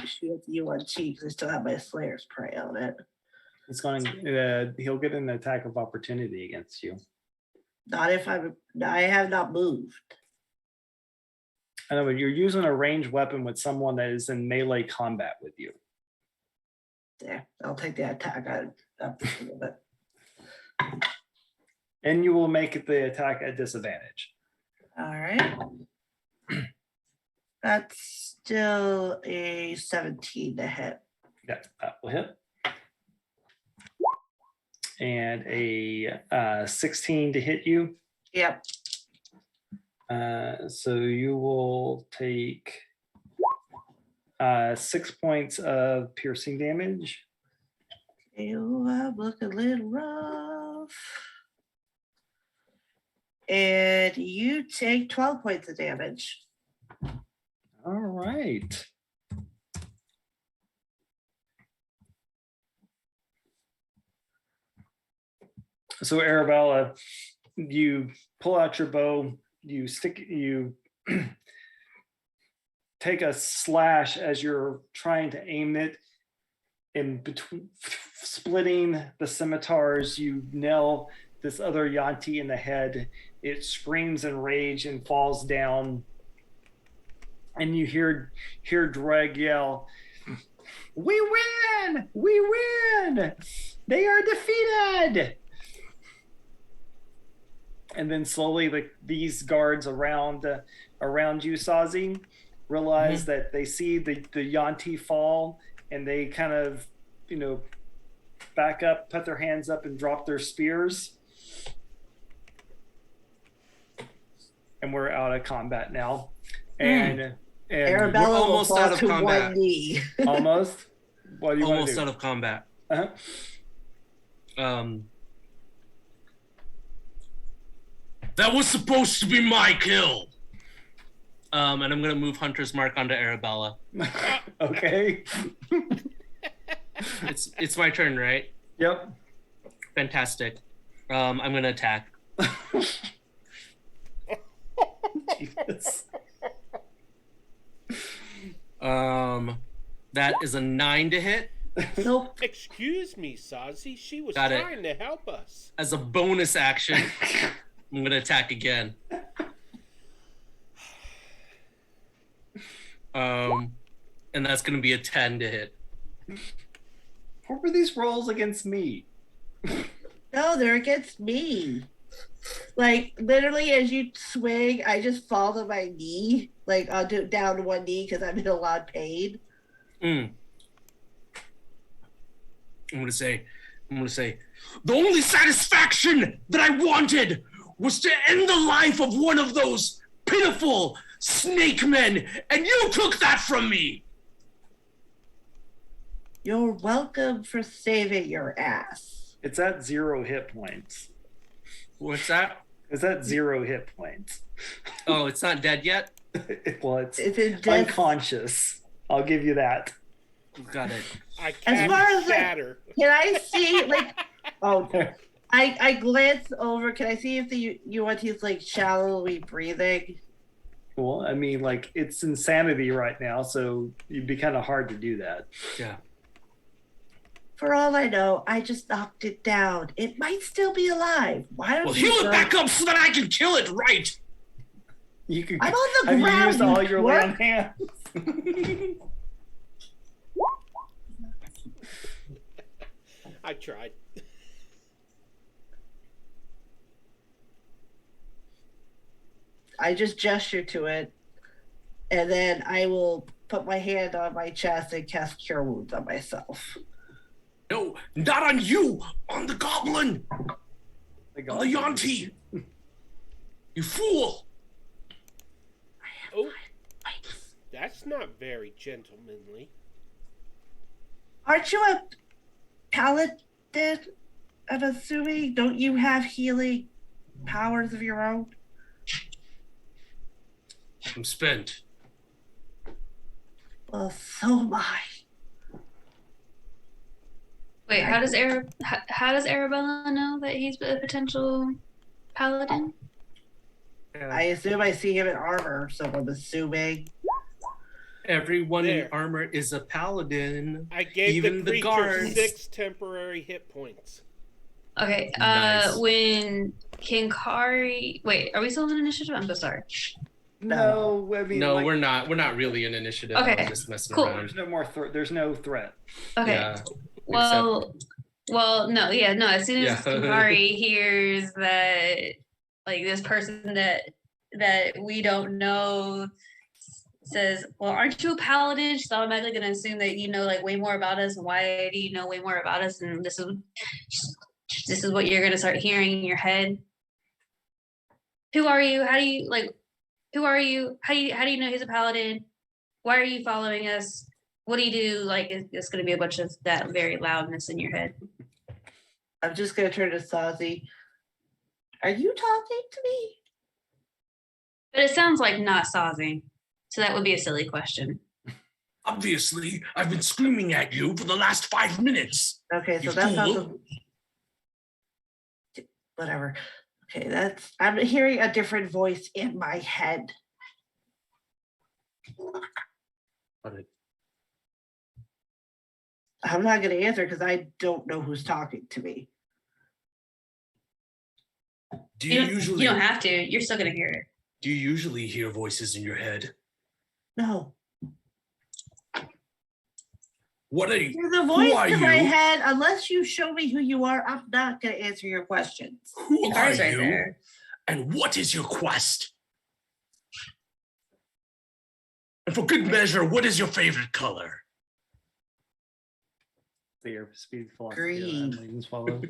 shoot at you on cheek because I still have my Slayer's Prey on it. It's going. He'll get an attack of opportunity against you. Not if I have not moved. I know, but you're using a ranged weapon with someone that is in melee combat with you. Yeah, I'll take the attack. And you will make the attack at disadvantage. All right. That's still a 17 to hit. Yeah, that will hit. And a 16 to hit you. Yep. So you will take 6 points of piercing damage. You look a little rough. And you take 12 points of damage. All right. So Arabella, you pull out your bow, you take a slash as you're trying to aim it. In between, splitting the scimitars, you nail this other Yanti in the head. It screams in rage and falls down. And you hear Dreg yell, "We win! We win! They are defeated!" And then slowly, these guards around you, Sozzy, realize that they see the Yanti fall, and they kind of, back up, put their hands up, and drop their spears. And we're out of combat now. And Arabella we're almost will fall out of to combat. one knee. Almost. What do you want to Almost do? out of combat. Uh-huh. That was supposed to be my kill. And I'm gonna move Hunter's Mark onto Arabella. Okay. It's my turn, right? Yep. Fantastic. I'm gonna attack. Jesus. That is a 9 to hit. Nope. Excuse me, Sozzy. She was Got it. trying to help us. As a bonus action, I'm gonna attack again. And that's gonna be a 10 to hit. What were these rolls against me? No, they're against me. Like, literally, as you swing, I just fall to my knee. Like, I'll do down to one knee because I'm in a lot of pain. I'm gonna say, the only satisfaction that I wanted was to end the life of one of those pitiful snake men, and you took that from me. You're welcome for saving your ass. It's at 0 hit points. What's that? It's at 0 hit points. Oh, it's not dead yet? Well, it's It's in death. unconscious. I'll give you that. Got it. I As can't far as shatter. Can I see, like, oh, I glance over. Can I see if the UNT's like shallowly breathing? Well, I mean, it's insanity right now, so it'd be kind of hard to do that. Yeah. For all I know, I just knocked it down. It might still be alive. Why don't Well, you heal it go- back up so that I can kill it right. You could. I'm on the Have ground. you used all you your twerp. land hands? I tried. I just gesture to it, and then I will put my hand on my chest and cast Cure Wounds on myself. No, not on you, on the goblin, on the Yanti. You fool. Oh, that's not very gentlemanly. Aren't you a paladin? I'm assuming. Don't you have healing powers of your own? I'm spent. Well, so am I. Wait, how does Arabella know that he's a potential paladin? I assume I see him in armor, so I'm assuming. Everyone in There. armor is a paladin. I gave Even the the creature guards. 6 temporary hit points. Okay, Nice. when Kenkari... Wait, are we still in initiative? I'm so sorry. No, I mean, No, we're not. We're not really an initiative. Okay, I'm just messing cool. around. There's no more. There's no threat. Okay, Yeah. well, no, as soon as Yeah. Kenkari hears that, like, this person that that we don't know says, well, aren't you a paladin? She's automatically going to assume that you know like way more about us. And why do you know way more about us? And this is what you're going to start hearing in your head. Who are you? How do you like? Who are you? How do you know he's a paladin? Why are you following us? What do you do? Like, it's going to be a bunch of that very loudness in your head. I'm just gonna turn to Sozzy. Are you talking to me? But it sounds like not Sozzy. So that would be a silly question. Obviously, I've been screaming at you for the last 5 minutes. Okay, so You that's not fool. the whatever. Okay, I'm hearing a different voice in my head. I'm not gonna answer because I don't know who's talking to me. Do you usually You don't have to. You're still going to hear it. do you usually hear voices in your head? No. What are you? There's a Who voice are in my you? head. Unless you show me who you are, I'm not gonna answer your questions. Who The are car's right you? there. And what is your quest? And for good measure, what is your favorite color? The airspeed philosophy Green. that Layton's follow.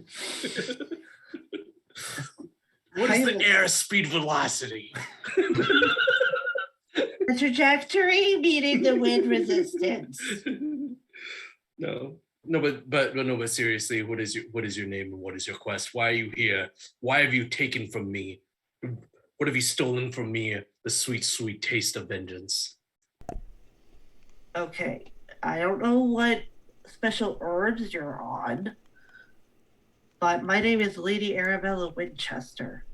What is the I- airspeed velocity? The trajectory meeting the wind resistance. No, but seriously, what is your name and what is your quest? Why are you here? Why have you taken from me? What have you stolen from me? The sweet, sweet taste of vengeance. Okay, I don't know what special herbs you're on, but my name is Lady Arabella Winchester.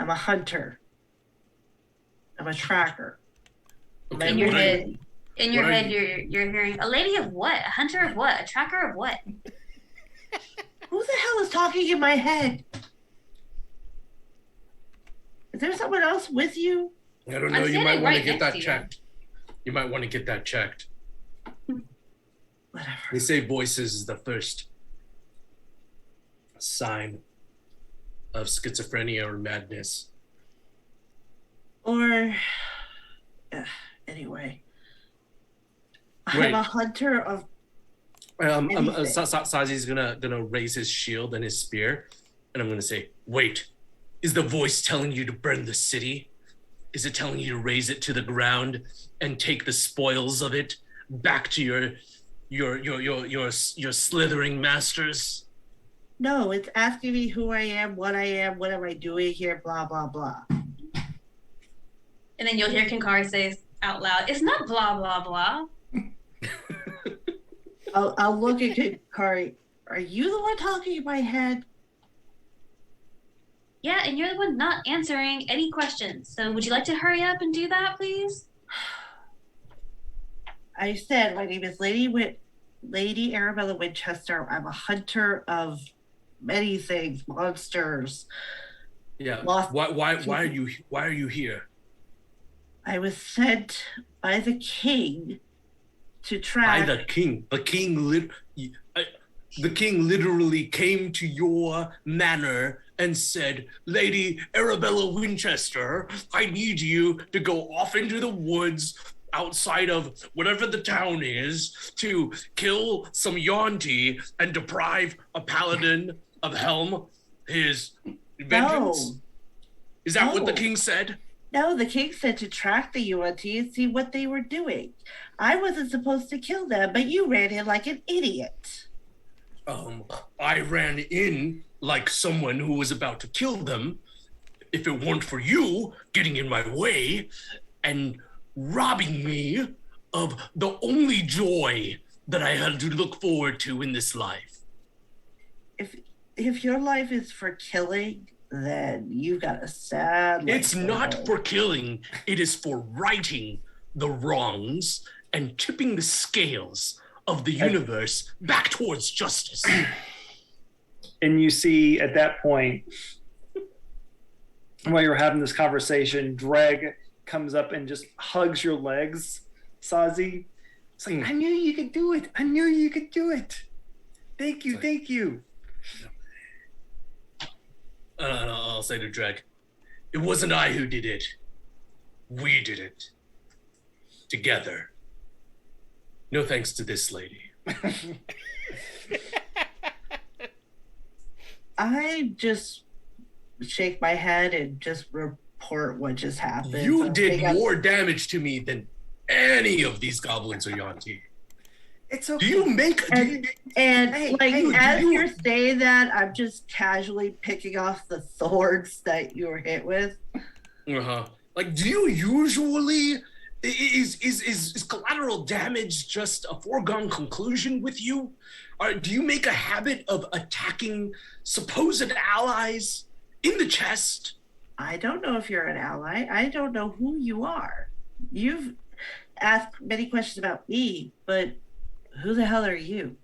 I'm a hunter. I'm a tracker. Okay, In your what are you- head. In your what are head, you- you're hearing a lady of what? A hunter of what? A tracker of what? Who the hell is talking in my head? Is there someone else with you? I don't I'm know. You standing might want to right get next that to you. checked. You might want to get that checked. Whatever. They say voices is the first sign of schizophrenia or madness. Or anyway, Wait. I'm a hunter of. Anything. Sozzy's gonna raise his shield and his spear, and I'm gonna say, "Wait, is the voice telling you to burn the city? Is it telling you to raise it to the ground and take the spoils of it back to your slithering masters?" No, it's asking me who I am, what am I doing here, blah blah blah. And then you'll hear Kenkari say out loud, it's not blah, blah, blah. I'll look at Kenkari. Are you the one talking in my head? Yeah, and you're the one not answering any questions. So would you like to hurry up and do that, please? I said my name is Lady Arabella Winchester. I'm a hunter of many things, monsters. Yeah. Lost- Why are you here? I was sent by the king to By track. the king. The king literally came to your manor and said, "Lady Arabella Winchester, I need you to go off into the woods outside of whatever the town is to kill some Yonti and deprive a paladin of Helm his vengeance." No. Is that what the No. king said? No, the king said to track the UNT and see what they were doing. I wasn't supposed to kill them, but you ran in like an idiot. I ran in like someone who was about to kill them. If it weren't for you getting in my way and robbing me of the only joy that I had to look forward to in this life. If your life is for killing, then you've got a sad life. It's not for killing, it is for righting the wrongs and tipping the scales of the universe back towards justice. And you see at that point, while you're having this conversation, Dreg comes up and just hugs your legs, Sozzy. It's like, I knew you could do it. I knew you could do it. Thank you, thank you. I'll say to Dreg, It wasn't I who did it. We did it. Together. No thanks to this lady. I just shake my head and just report what just happened. You I did think I'm- more damage to me than any of these goblins or Yanti. It's Do okay. you make... And Hey, like hey, as you- you're saying that, I'm just casually picking off the thorns that you were hit with. Uh-huh. Like, do you usually... Is collateral damage just a foregone conclusion with you? Or do you make a habit of attacking supposed allies in the chest? I don't know if you're an ally. I don't know who you are. You've asked many questions about me, but who the hell are you?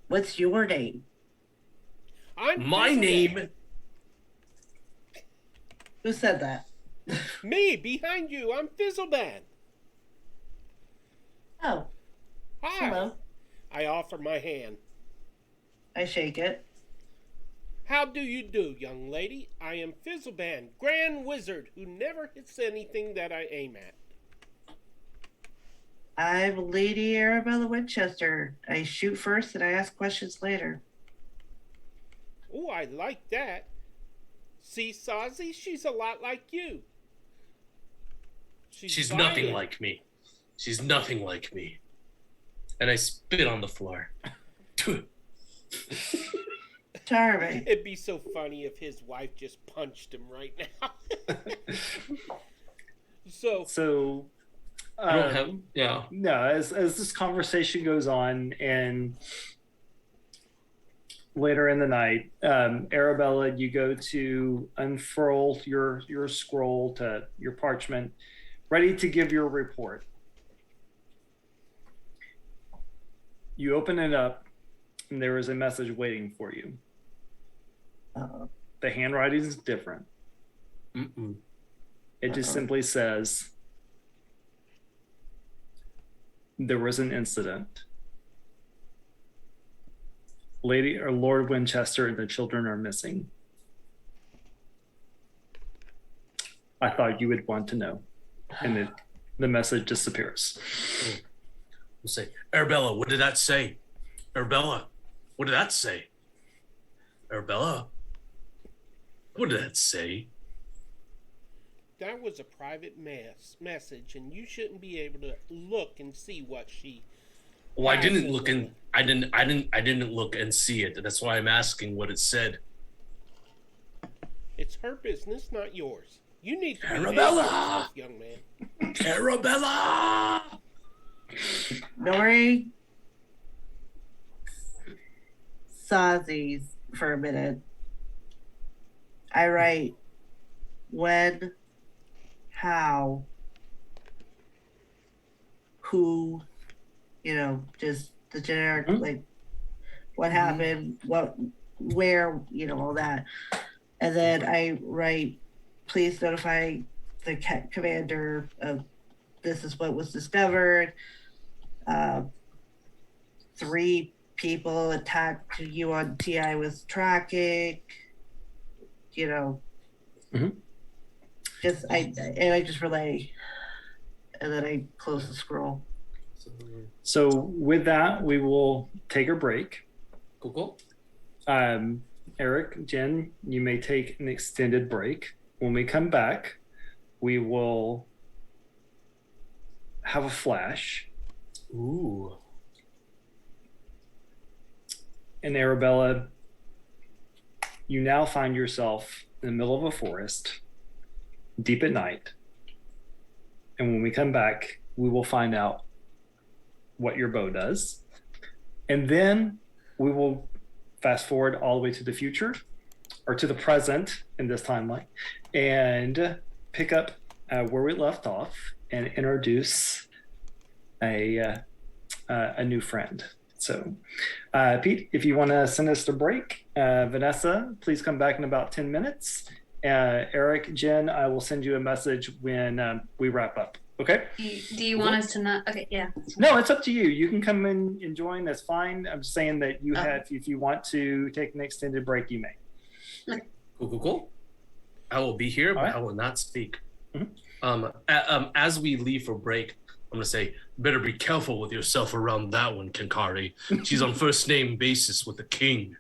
What's your name? My name... Who said that? Me, behind you. I'm Fizzleman. Oh, Hi. hello. I offer my hand. I shake it. How do you do, young lady? I am Fizzleman, Grand Wizard, who never hits anything that I aim at. I'm Lady Arabella Winchester. I shoot first and I ask questions later. Oh, I like that. See, Sozzy, she's a lot like you. She's nothing violent. like me. She's nothing like me. And I spit on the floor. Charming. It'd be so funny if his wife just punched him right now. So, I don't have... Yeah. No, as this conversation goes on, and later in the night, Arabella, you go to unfurl your scroll, to your parchment, ready to give your report. You open it up, and there is a message waiting for you. The handwriting is different. Mm-mm. It just simply says, there was an incident. Lady or Lord Winchester and the children are missing. I thought you would want to know. And the message disappears. We'll say, Arabella, what did that say? Arabella, what did that say? Arabella, what did that say? that was a private message, and you shouldn't be able to look and see what she... Well, I has didn't in look there. and I didn't look and see it. That's why I'm asking what it said. It's her business, not yours. You need to behave Arabella! yourself, young man. Arabella! Nori Sozzy's for a minute. I write when, how, who, just the generic, like what happened, where, all that. And then I write, please notify the commander of this is what was discovered. 3 people attacked you on TI with tracking. I just relay, and then I close the scroll. So with that, we will take a break. Cool. Eric, Jen, you may take an extended break. When we come back, we will have a flash. Ooh. And Arabella, you now find yourself in the middle of a forest, deep at night. And when we come back, we will find out what your bow does. And then we will fast forward all the way to the future, or to the present in this timeline, and pick up where we left off and introduce a new friend. So, Pete, if you want to send us to break, Vanessa, please come back in about 10 minutes. Eric, Jen, I will send you a message when we wrap up. Okay? Do you want us to not? Okay, yeah. No, it's up to you. You can come in and join. That's fine. I'm just saying that you have, if you want to take an extended break, you may. Cool. I will be here, but right. I will not speak. Mhm. As we leave for break, I'm gonna say, better be careful with yourself around that one, Kenkari. She's on first name basis with the king.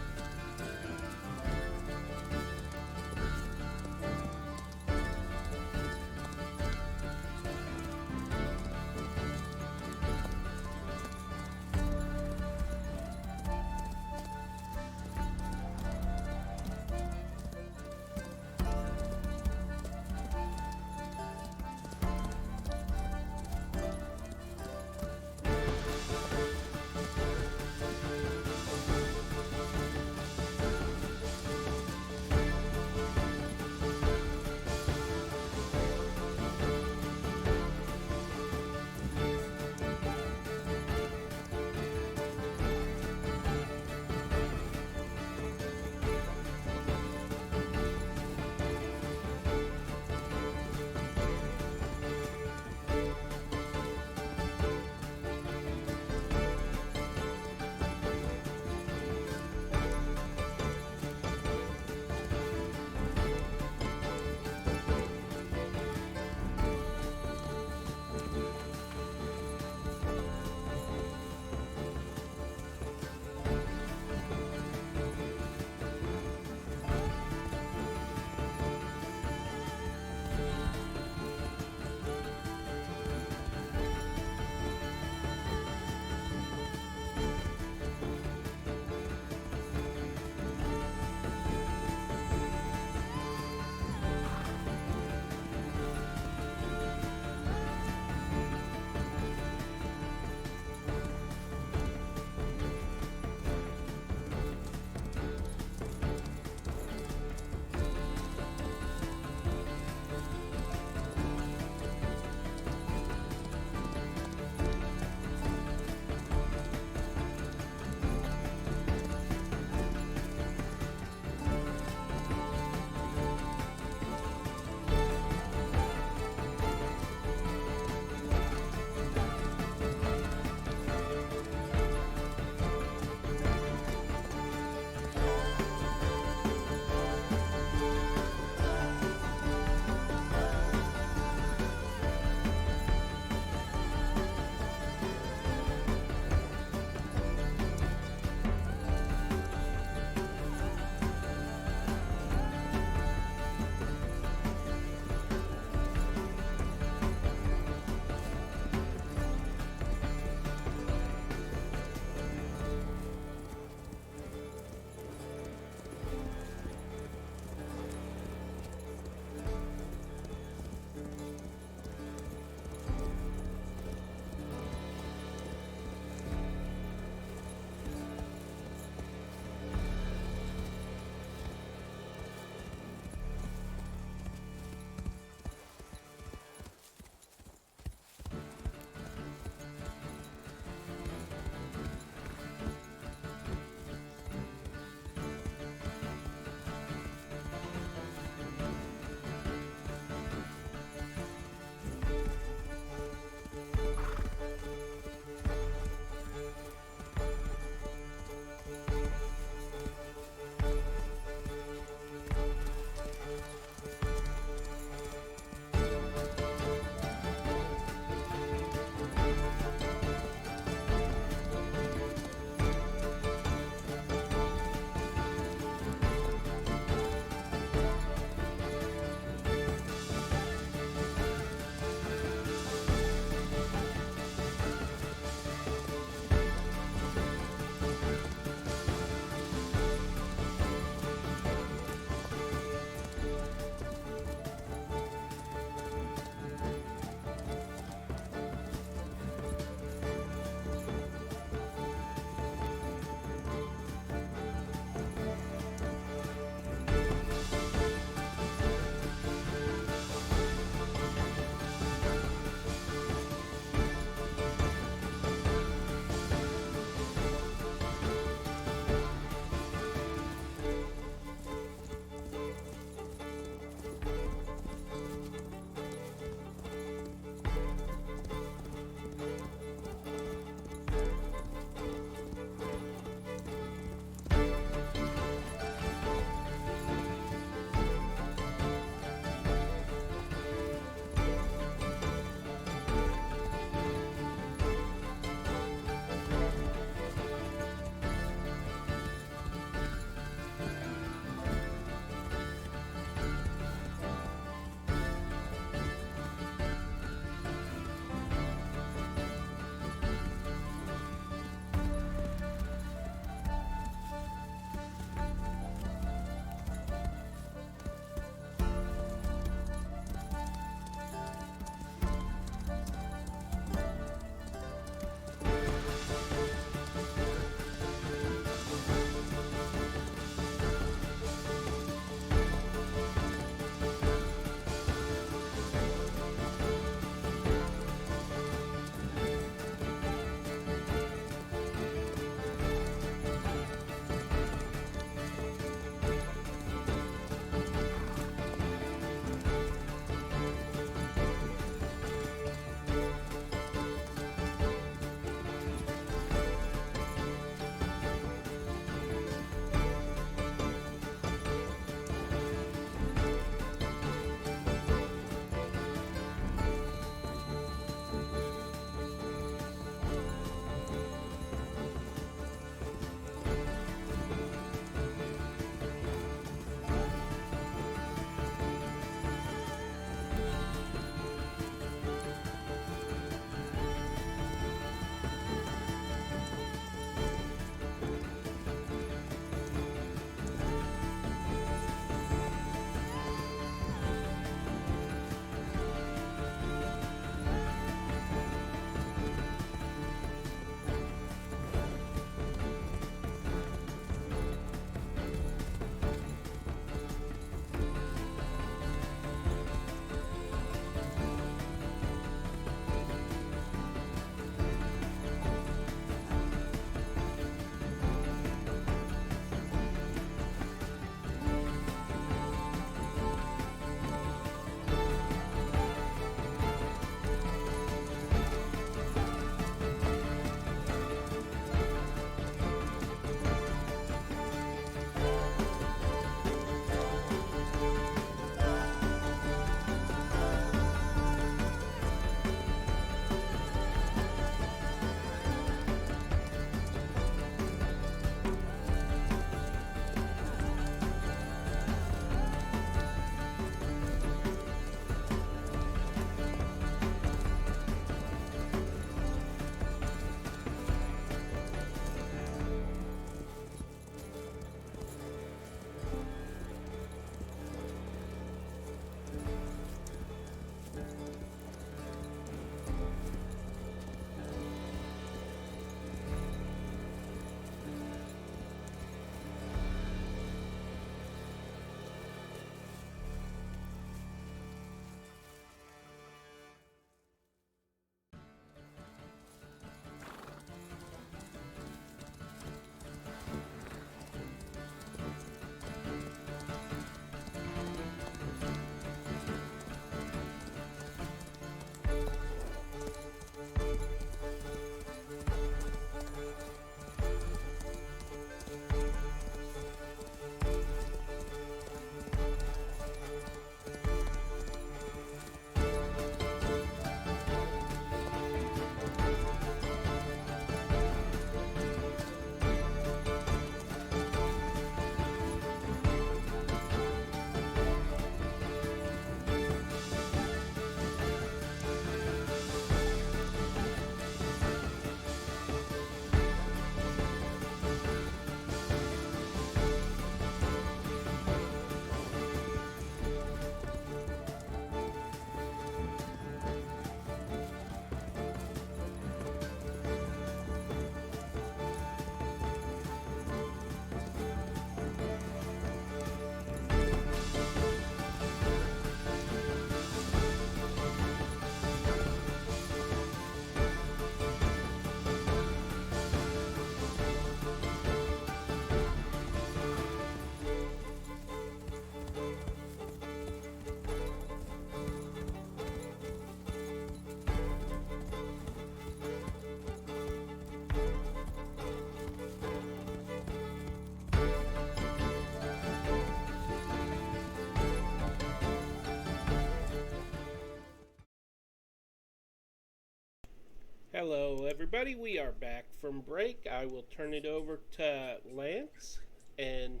Hello, everybody. We are back from break. I will turn it over to Lance and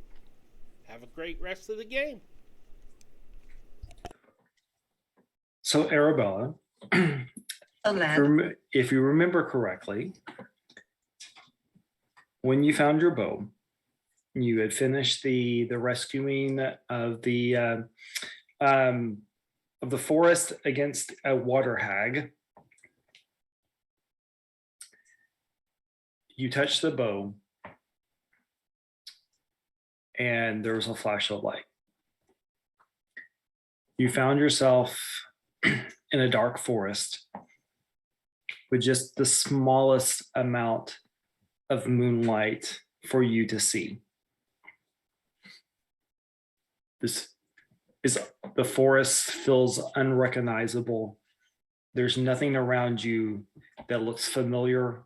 have a great rest of the game. So, Arabella, if you remember correctly, when you found your bow, you had finished the rescuing of the forest against a water hag. You touched the bow, and there was a flash of light. You found yourself in a dark forest with just the smallest amount of moonlight for you to see. The forest feels unrecognizable. There's nothing around you that looks familiar.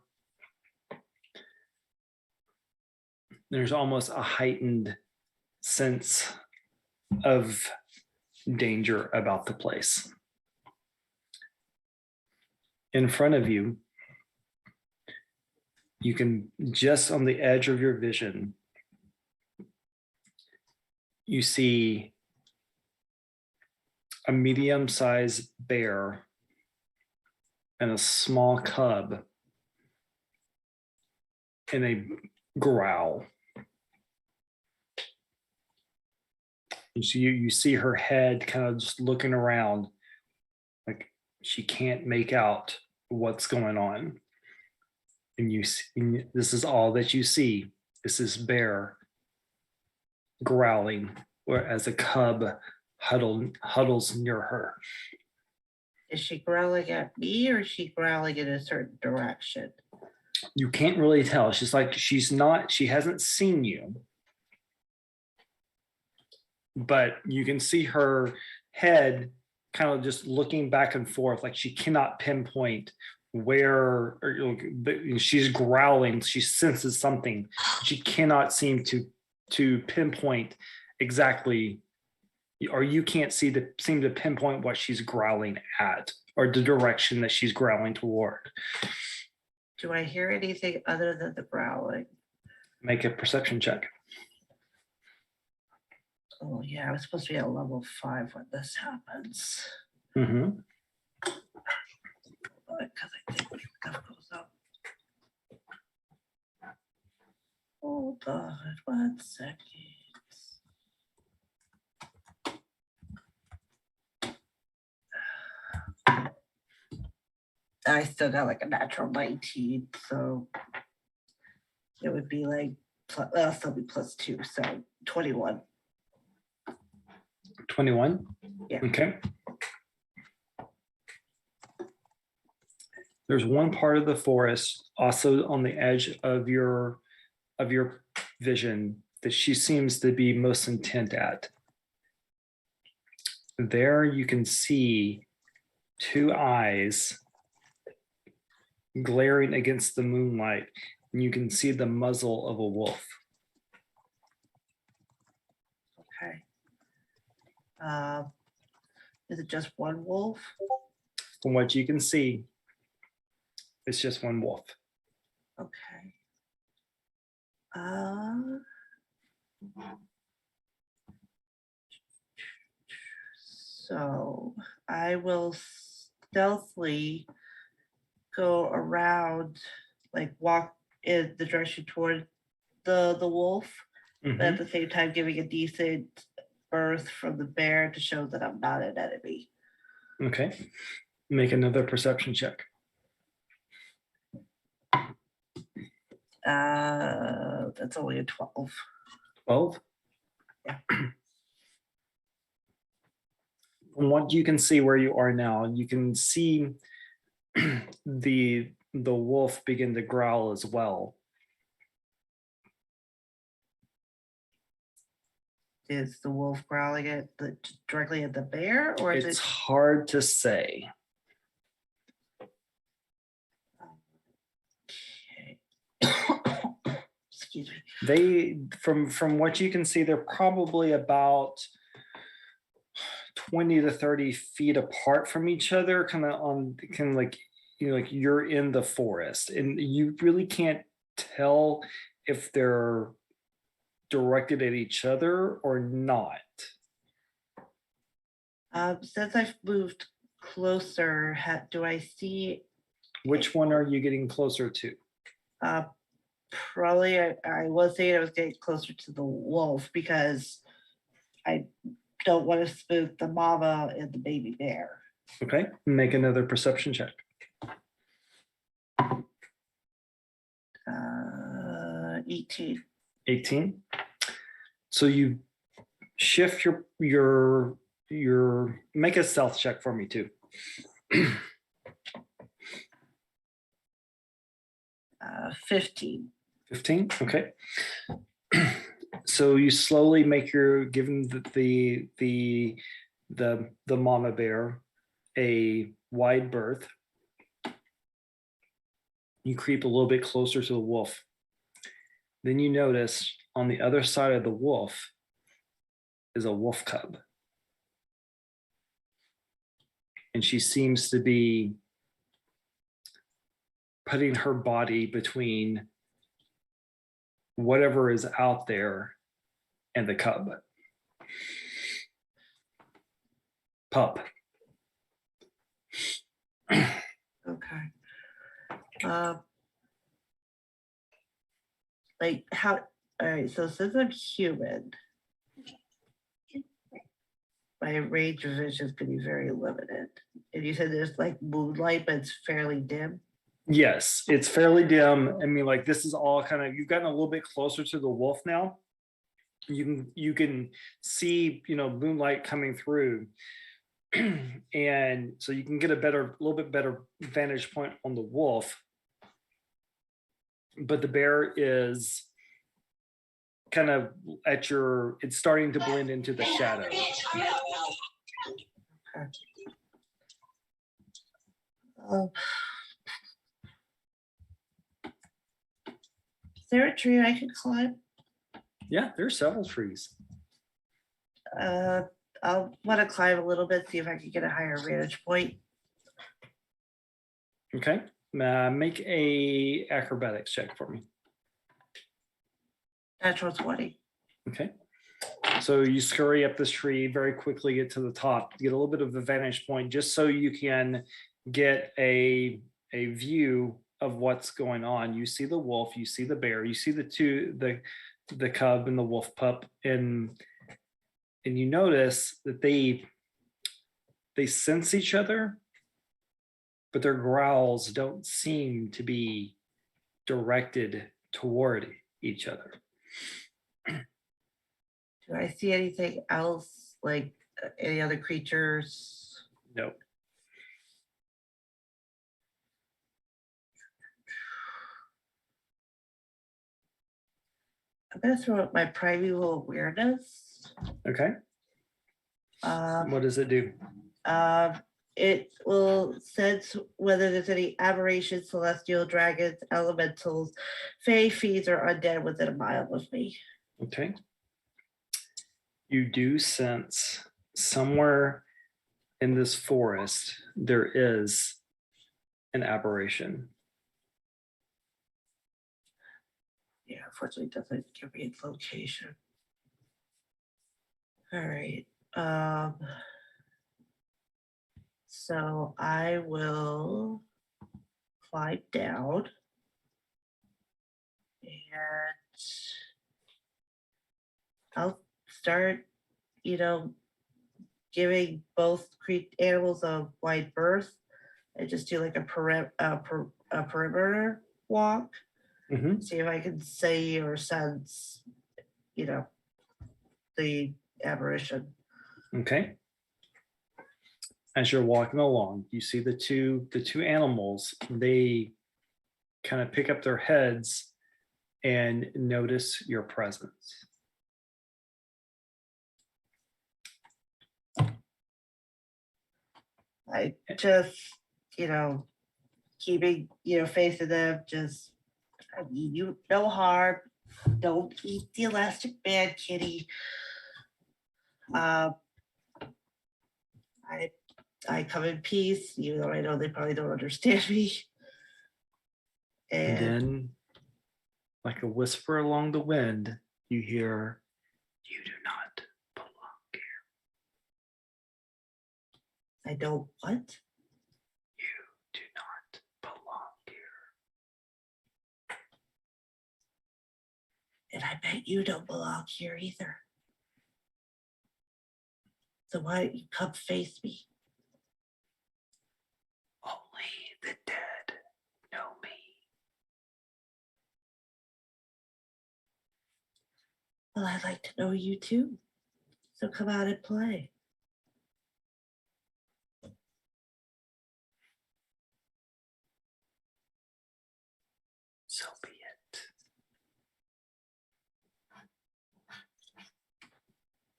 There's almost a heightened sense of danger about the place. In front of you, you can, just on the edge of your vision, you see a medium-sized bear and a small cub in a growl. You see her head kind of just looking around, like she can't make out what's going on. And this is all that you see. This is bear growling, as a cub huddles near her. Is she growling at me or is she growling in a certain direction? You can't really tell. She hasn't seen you, but you can see her head kind of just looking back and forth, like she cannot pinpoint where, or she's growling. She senses something. She cannot seem to pinpoint exactly, or you can't seem to pinpoint what she's growling at or the direction that she's growling toward. Do I hear anything other than the growling? Make a perception check. Oh yeah, I was supposed to be at level 5 when this happens. Mm-hmm. Because I think when stuff goes up. Hold on 1 second. I still got like a natural 19, so it would be like, still be +2, so 21. 21? Yeah. Okay. There's one part of the forest also on the edge of your vision that she seems to be most intent at. There you can see 2 eyes glaring against the moonlight, and you can see the muzzle of a wolf. Okay. Is it just one wolf? From what you can see, it's just one wolf. Okay. So I will stealthily go around, like walk in the direction toward the wolf, but at the same time giving a decent berth from the bear to show that I'm not an enemy. Okay. Make another perception check. That's only a 12. 12? Yeah. From what you can see where you are now, you can see the wolf begin to growl as well. Is the wolf growling directly at the bear, or is It's it? hard to say. Okay. Excuse me. They, from what you can see, they're probably about 20 to 30 feet apart from each other, kind of like like you're in the forest and you really can't tell if they're directed at each other or not. Since I've moved closer, do I see? Which one are you getting closer to? Probably I was saying I was getting closer to the wolf because I don't want to spook the mama and the baby bear. Okay, make another perception check. 18. 18. So you shift your make a stealth check for me too. 15. 15. Okay. So you slowly make given the mama bear a wide berth. You creep a little bit closer to the wolf. Then you notice on the other side of the wolf is a wolf cub. And she seems to be putting her body between whatever is out there and the cub. Pup. Okay. Like how, all right, so since I'm human, my range of vision is going to be very limited. And you said there's like moonlight, but it's fairly dim. Yes, it's fairly dim. I mean, like this is all kind of, you've gotten a little bit closer to the wolf now. You can see, moonlight coming through. And so you can get a little bit better vantage point on the wolf. But the bear is kind of it's starting to blend into the shadow. Is there a tree I can climb? Yeah, there's several trees. I'll want to climb a little bit, see if I can get a higher vantage point. Okay, make a acrobatics check for me. Natural 20. Okay, so you scurry up this tree, very quickly get to the top, get a little bit of a vantage point, just so you can get a view of what's going on. You see the wolf, you see the bear, you see the cub and the wolf pup, and you notice that they sense each other, but their growls don't seem to be directed toward each other. Do I see anything else, like any other creatures? No. I'm going to throw up my primeval awareness. Okay. What does it do? It will sense whether there's any aberrations, celestial dragons, elementals, fey, fiends, or undead within a mile of me. Okay. You do sense somewhere in this forest there is an aberration. Yeah, unfortunately, it doesn't give me its location. All right. So I will climb down and I'll start, giving both animals a wide berth and just do like a perimeter walk. Mm-hmm. See if I can see or sense, the aberration. Okay. As you're walking along, you see the two animals. They kind of pick up their heads and notice your presence. I just, keeping, facing them, just, I mean, you no harm. Don't eat the elastic band, kitty. I I come in peace, even though I know they probably don't understand me. And And then, like a whisper along the wind, you hear, "You do not belong here. I don't what? You do not belong here." And I bet you don't belong here either. So why don't you come face me? Only the dead know me. Well, I'd like to know you too. So come out and play. So be it.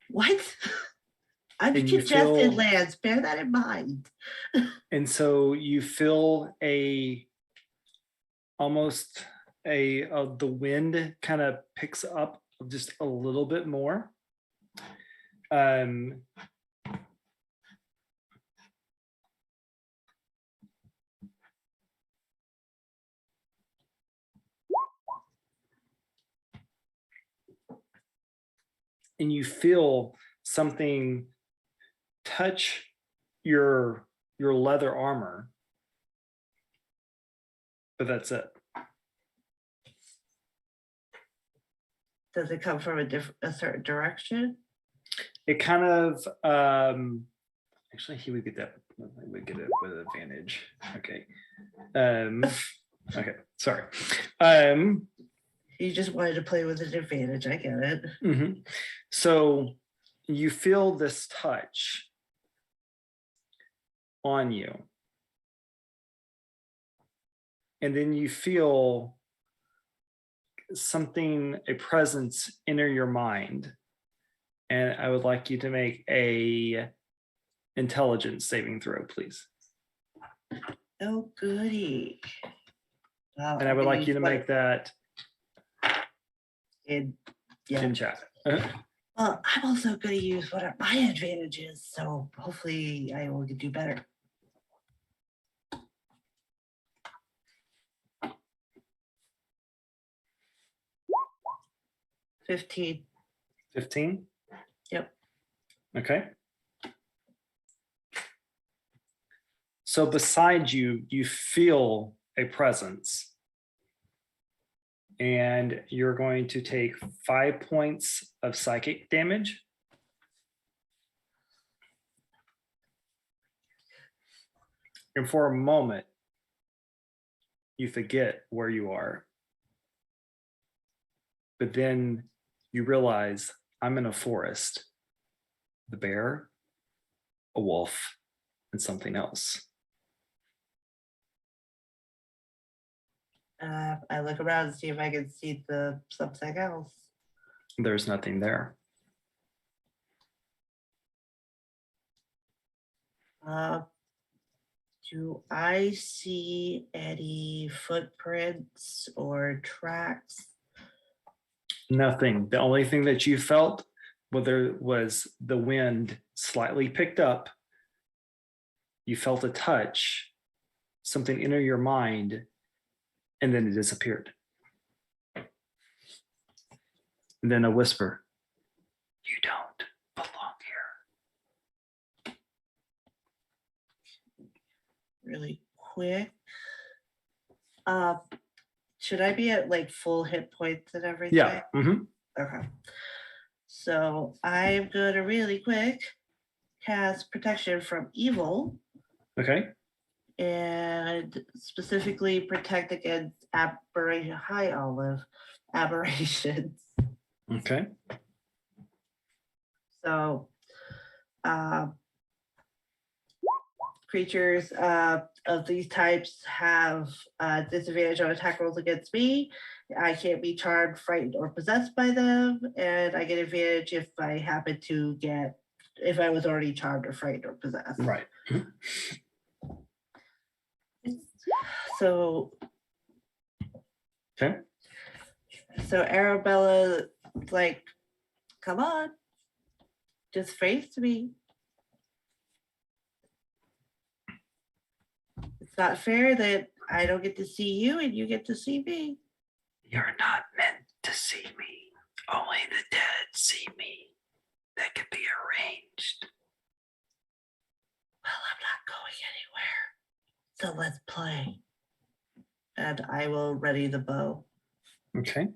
What? I'm And you congested, feel- Lance. Bear that in mind. And so you feel almost the wind kind of picks up just a little bit more. And you feel something touch your leather armor, but that's it. Does it come from a certain direction? It kind of actually he would get that. He would get it with advantage. Okay. Okay. Sorry. You just wanted to play with an advantage. I get it. Mhm. So you feel this touch on you. And then you feel something, a presence enter your mind. And I would like you to make a intelligence saving throw, please. Oh, goody. Well, And I would like you to make that in, yeah. in chat. Well, I'm also going to use what are my advantages, so hopefully I will do better. $15. 15? Yep. Okay. So beside you, you feel a presence. And you're going to take 5 points of psychic damage. And for a moment, you forget where you are. But then you realize I'm in a forest. The bear, a wolf, and something else. I look around and see if I can see something else. There's nothing there. Do I see any footprints or tracks? Nothing. The only thing that you felt was the wind slightly picked up. You felt a touch, something enter your mind, and then it disappeared. And then a whisper, "You don't belong here." Really quick. Should I be at like full hit points and everything? Yeah. Mhm. Okay. So I'm gonna really quick cast protection from evil Okay. and specifically protect against aberration. Hi, Olive. Aberrations. Okay. So creatures of these types have disadvantage on attack rolls against me. I can't be charmed, frightened, or possessed by them, and I get advantage if I happen to if I was already charmed or frightened or possessed. Right. So, Okay. so Arabella, like, come on, just face me. It's not fair that I don't get to see you and you get to see me. You're not meant to see me. Only the dead see me. That can be arranged. Well, I'm not going anywhere. So let's play. And I will ready the bow. Okay.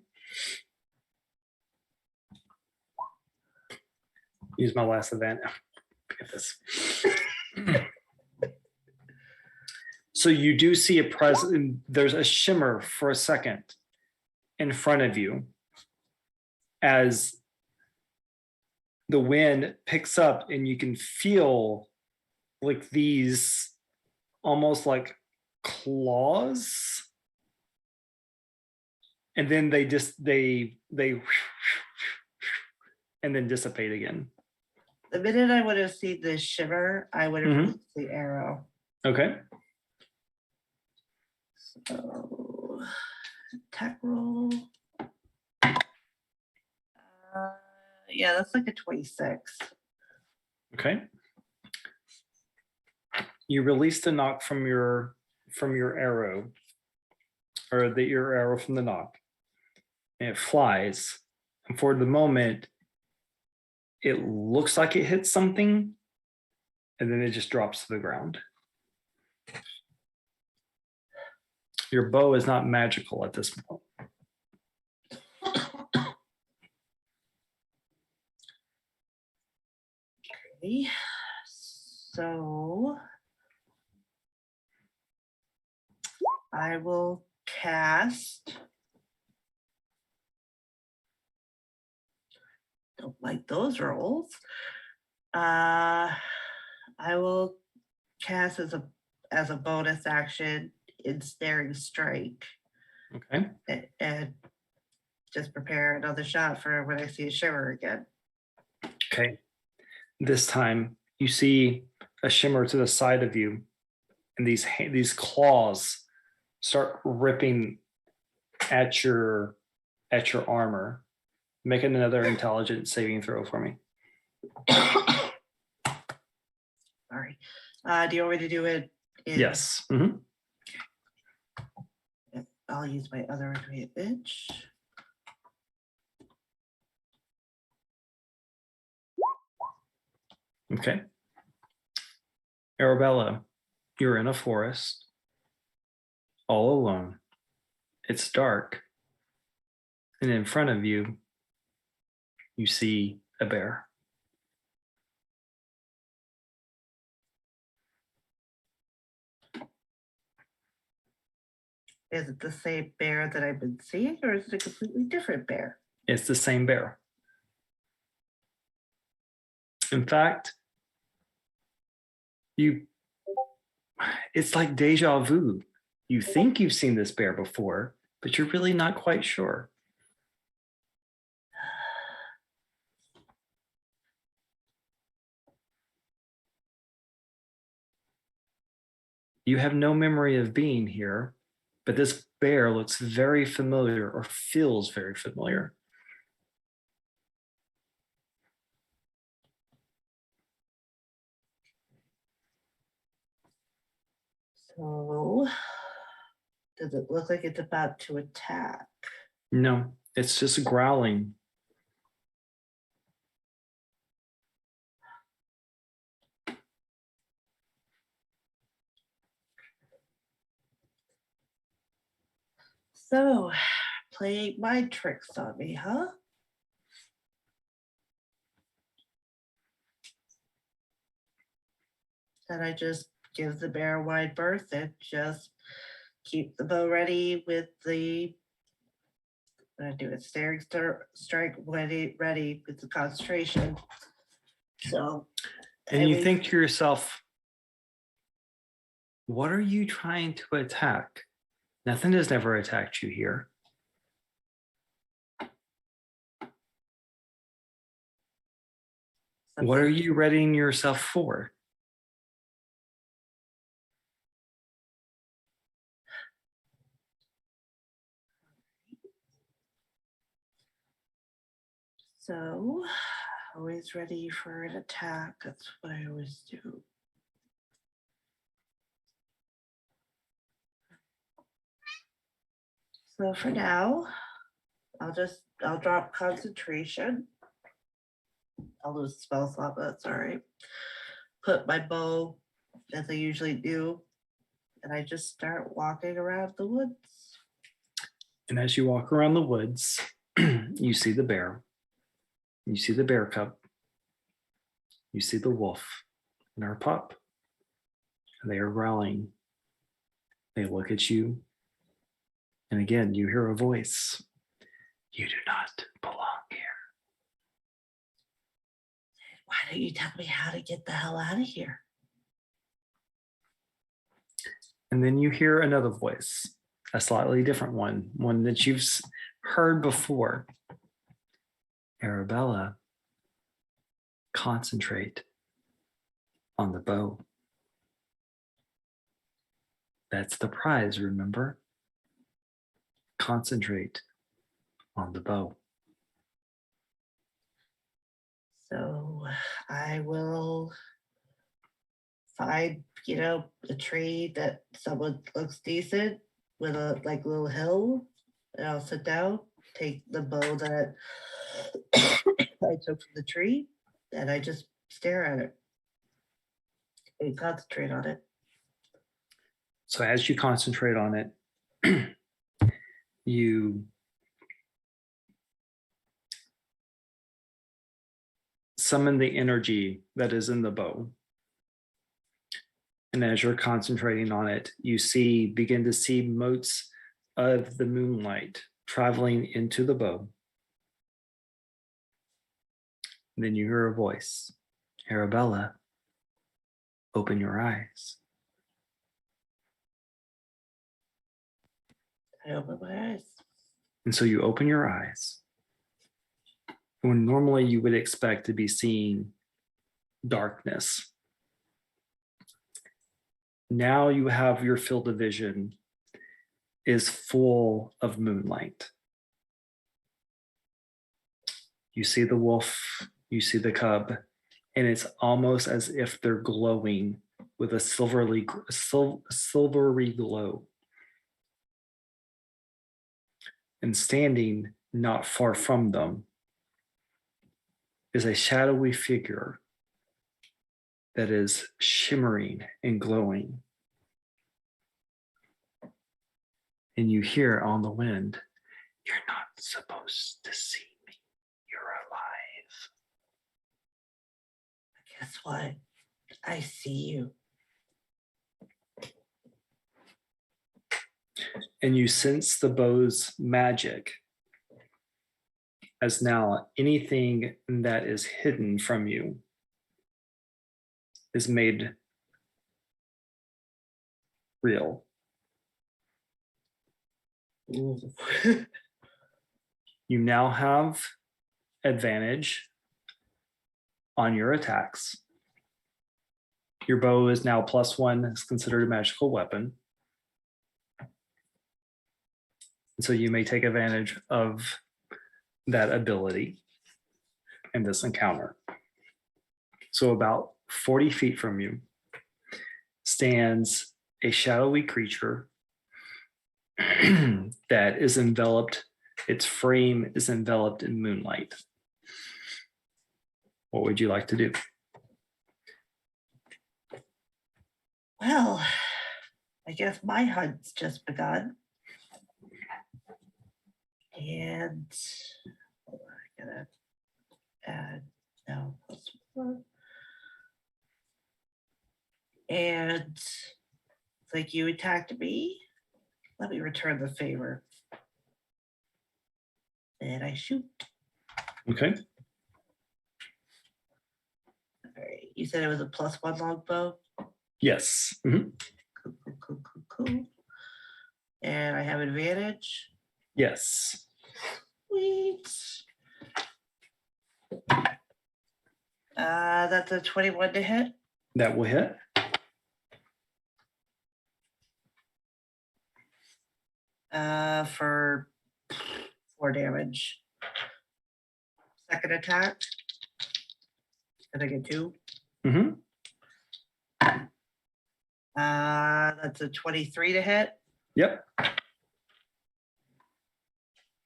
Use my last event. Get this. So you do see a present. There's a shimmer for a second in front of you as the wind picks up, and you can feel like these almost like claws, and then they and then dissipate again. The minute I would have seen the shimmer, I would have Mhm. released the arrow. Okay. So, attack roll. Yeah, that's like a 26. Okay. You release the knock from your arrow, or your arrow from the knock, and it flies. And for the moment, it looks like it hits something, and then it just drops to the ground. Your bow is not magical at this point. Okay. So I will cast. Don't like those rolls. I will cast as a bonus action Ensnaring Strike Okay. and just prepare another shot for when I see a shimmer again. Okay. This time you see a shimmer to the side of you, and these claws start ripping at your armor. Make another intelligence saving throw for me. Sorry. Do you want me to do it? Yes. Mhm. I'll use my other advantage. Okay. Arabella, you're in a forest, all alone. It's dark. And in front of you, you see a bear. Is it the same bear that I've been seeing, or is it a completely different bear? It's the same bear. In fact, it's like deja vu. You think you've seen this bear before, but you're really not quite sure. You have no memory of being here, but this bear looks very familiar, or feels very familiar. So, does it look like it's about to attack? No, it's just growling. So, play mind tricks on me, huh? Then I just give the bear a wide berth and just keep the bow ready with the. I do it staring strike ready with the concentration. So, And you think to yourself, what are you trying to attack? Nothing has never attacked you here. What are you readying yourself for? So, always ready for an attack. That's what I always do. So for now, I'll drop concentration. I'll lose spell slot, but that's all right. Put my bow as I usually do, and I just start walking around the woods. And as you walk around the woods, you see the bear. You see the bear cub. You see the wolf and her pup. And they are growling. They look at you. And again, you hear a voice. You do not belong here. Why don't you tell me how to get the hell out of here? And then you hear another voice, a slightly different one that you've heard before. Arabella, concentrate on the bow. That's the prize, remember? Concentrate on the bow. So I will find, a tree that someone looks decent with a little hill, and I'll sit down, take the bow that I took from the tree, and I just stare at it and concentrate on it. So as you concentrate on it, you summon the energy that is in the bow. And as you're concentrating on it, you begin to see motes of the moonlight traveling into the bow. And then you hear a voice, Arabella, open your eyes. I open my eyes. And so you open your eyes. When normally you would expect to be seeing darkness. Now you have your field of vision is full of moonlight. You see the wolf, you see the cub, and it's almost as if they're glowing with a silvery glow. And standing not far from them is a shadowy figure that is shimmering and glowing. And you hear on the wind, you're not supposed to see me. You're alive. Guess what? I see you. And you sense the bow's magic, as now anything that is hidden from you is made real. You now have advantage on your attacks. Your bow is now +1, is considered a magical weapon. And so you may take advantage of that ability in this encounter. So about 40 feet from you stands a shadowy creature that is enveloped, its frame is enveloped in moonlight. What would you like to do? Well, I guess my hunt's just begun. And hold on, I gotta add no +1. And it's like you attacked me. Let me return the favor. And I shoot. Okay. All right. You said it was a +1 longbow? Yes. Mhm. Cool. And I have advantage. Yes. Sweet. That's a 21 to hit. That will hit. For 4 damage. Second attack. Did I get 2? Mhm. That's a 23 to hit. Yep.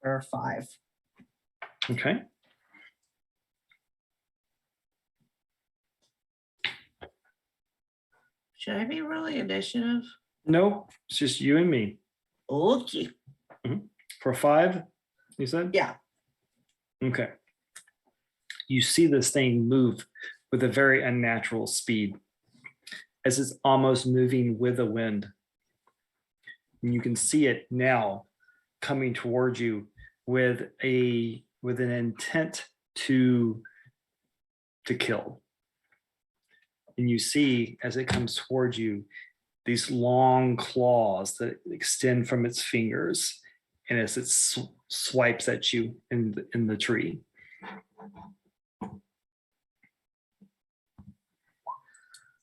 for 5. Okay. Should I be rolling initiative? No, it's just you and me. Okay. For 5, you said? Yeah. Okay. You see this thing move with a very unnatural speed as it's almost moving with the wind. And you can see it now coming towards you with an intent to kill. And you see as it comes towards you these long claws that extend from its fingers, and as it swipes at you in the tree.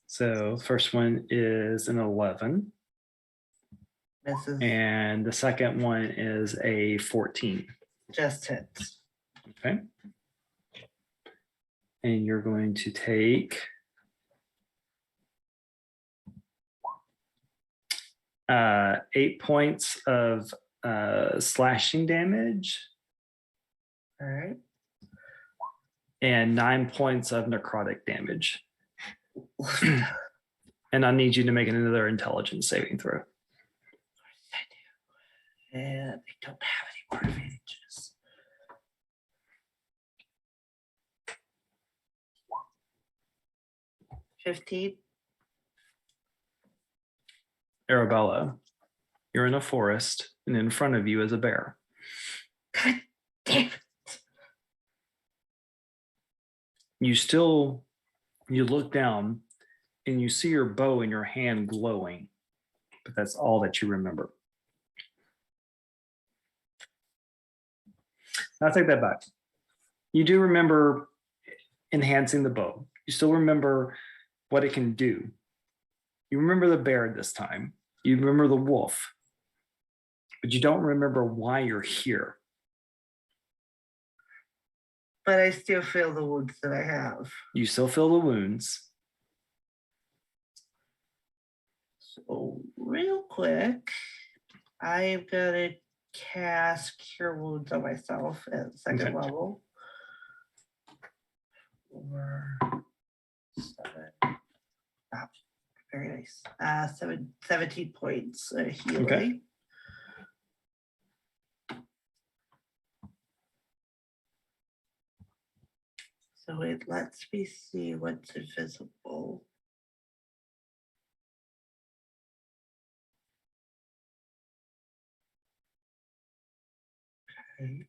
So first one is an 11. Misses. And the second one is a 14. Just hits. Okay. And you're going to take 8 points of slashing damage All right. and 9 points of necrotic damage. And I need you to make another intelligence saving throw. And I don't have any more advantages. $15. Arabella, you're in a forest, and in front of you is a bear. God damn it. You look down and you see your bow in your hand glowing, but that's all that you remember. I'll take that back. You do remember enhancing the bow. You still remember what it can do. You remember the bear this time. You remember the wolf, but you don't remember why you're here. But I still feel the wounds that I have. You still feel the wounds. So real quick, I'm gonna cast Cure Wounds on myself at second Okay. level. 4, 7. Ah, very nice. 17 points healing. Okay. So it lets me see what's invisible. Okay.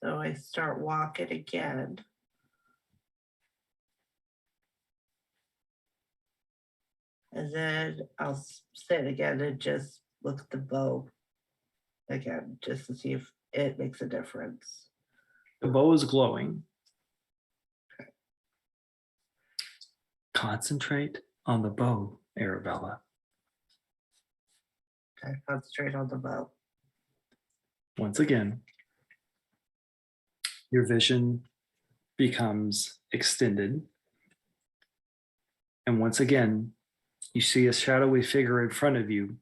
So I start walking again. And then I'll sit again and just look at the bow again, just to see if it makes a difference. The bow is glowing. Concentrate on the bow, Arabella. I concentrate on the bow. Once again, your vision becomes extended. And once again, you see a shadowy figure in front of you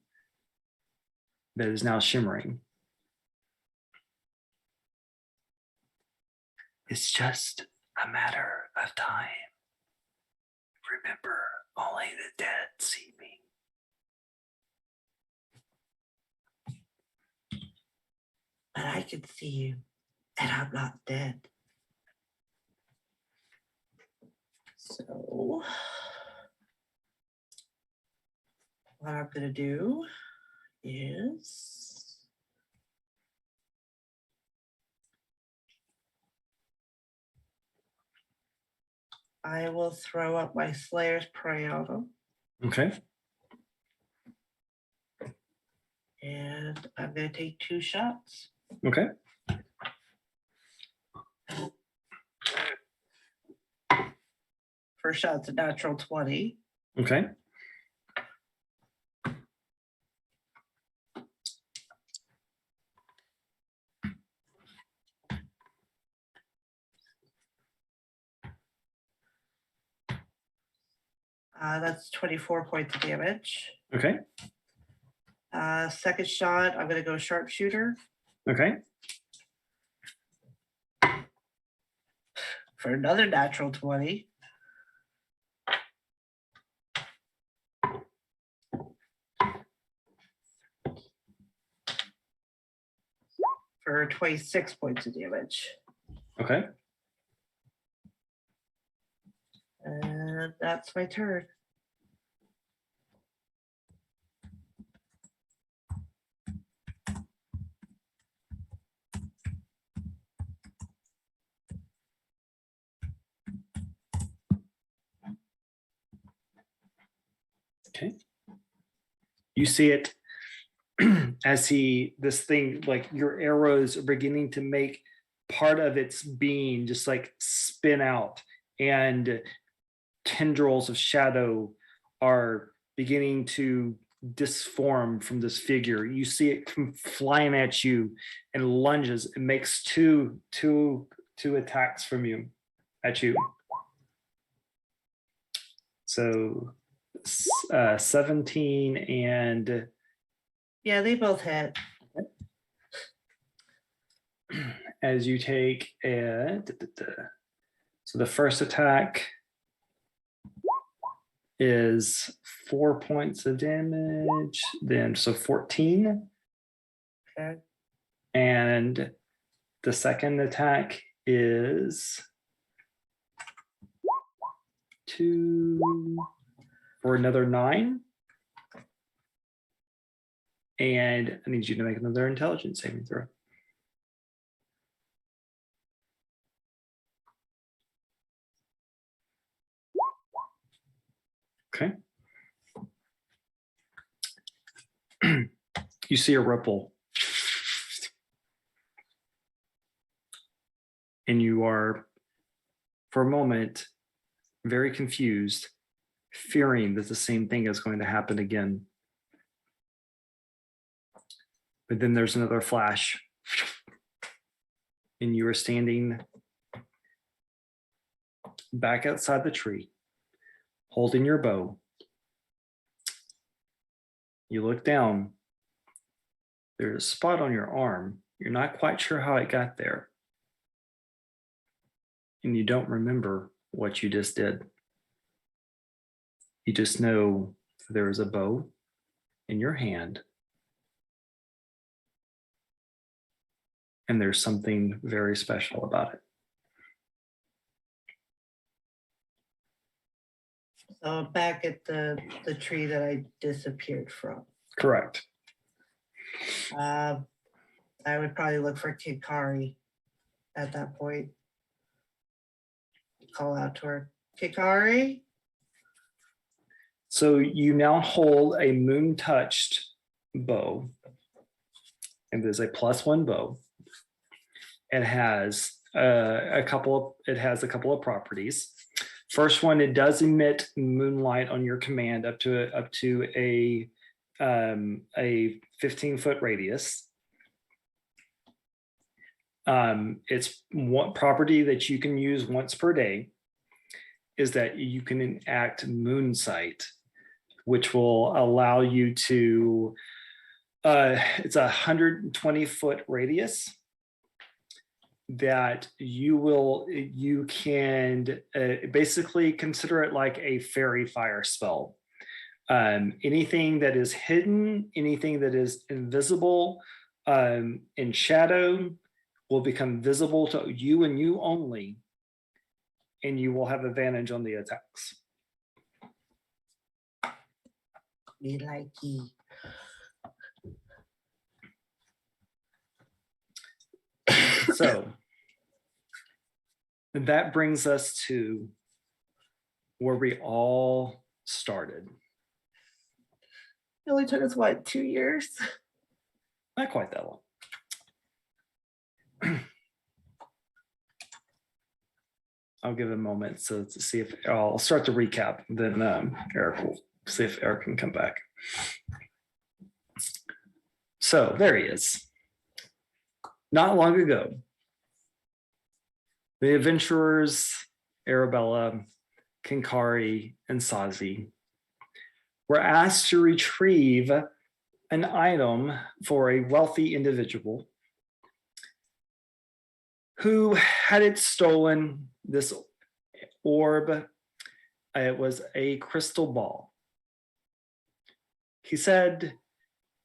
that is now shimmering. It's just a matter of time. Remember, only the dead see me. But I can see you, and I'm not dead. So what I'm gonna do is I will throw up my Slayer's Prey on him, Okay. and I'm gonna take 2 shots. Okay. First shot's a natural 20. Okay. That's 24 points of damage. Okay. Second shot, I'm gonna go sharpshooter Okay. for another natural 20. For 26 points of damage. Okay. And that's my turn. Okay. You see it as this thing, like your arrows are beginning to make part of its being just like spin out, and tendrils of shadow are beginning to disform from this figure. You see it come flying at you and lunges. It makes two attacks from you at you. So 17 and Yeah, they both hit. as you take so the first attack is 4 points of damage, then so 14. Okay. And the second attack is 2 for another 9. And I need you to make another intelligence saving throw. Okay. You see a ripple. And you are, for a moment, very confused, fearing that the same thing is going to happen again. But then there's another flash, and you are standing back outside the tree, holding your bow. You look down. There's a spot on your arm. You're not quite sure how it got there. And you don't remember what you just did. You just know there is a bow in your hand. And there's something very special about it. So back at the tree that I disappeared from. Correct. I would probably look for Kenkari at that point. Call out to her, Kenkari. So you now hold a moon-touched bow, and there's a +1 bow. It has a couple of properties. First one, it does emit moonlight on your command up to a 15-foot radius. It's one property that you can use once per day is that you can enact moonsight, which will allow you to, it's a 120-foot radius that you can basically consider it like a fairy fire spell. Anything that is hidden, anything that is invisible, in shadow will become visible to you and you only, and you will have advantage on the attacks. Me like ye. So that brings us to where we all started. It only took us, what, 2 years? Not quite that long. I'll give it a moment to see if I'll start the recap. Then Eric will see if Eric can come back. So there he is. Not long ago, the adventurers Arabella, Kenkari, and Sozzy were asked to retrieve an item for a wealthy individual who had it stolen, this orb. It was a crystal ball. He said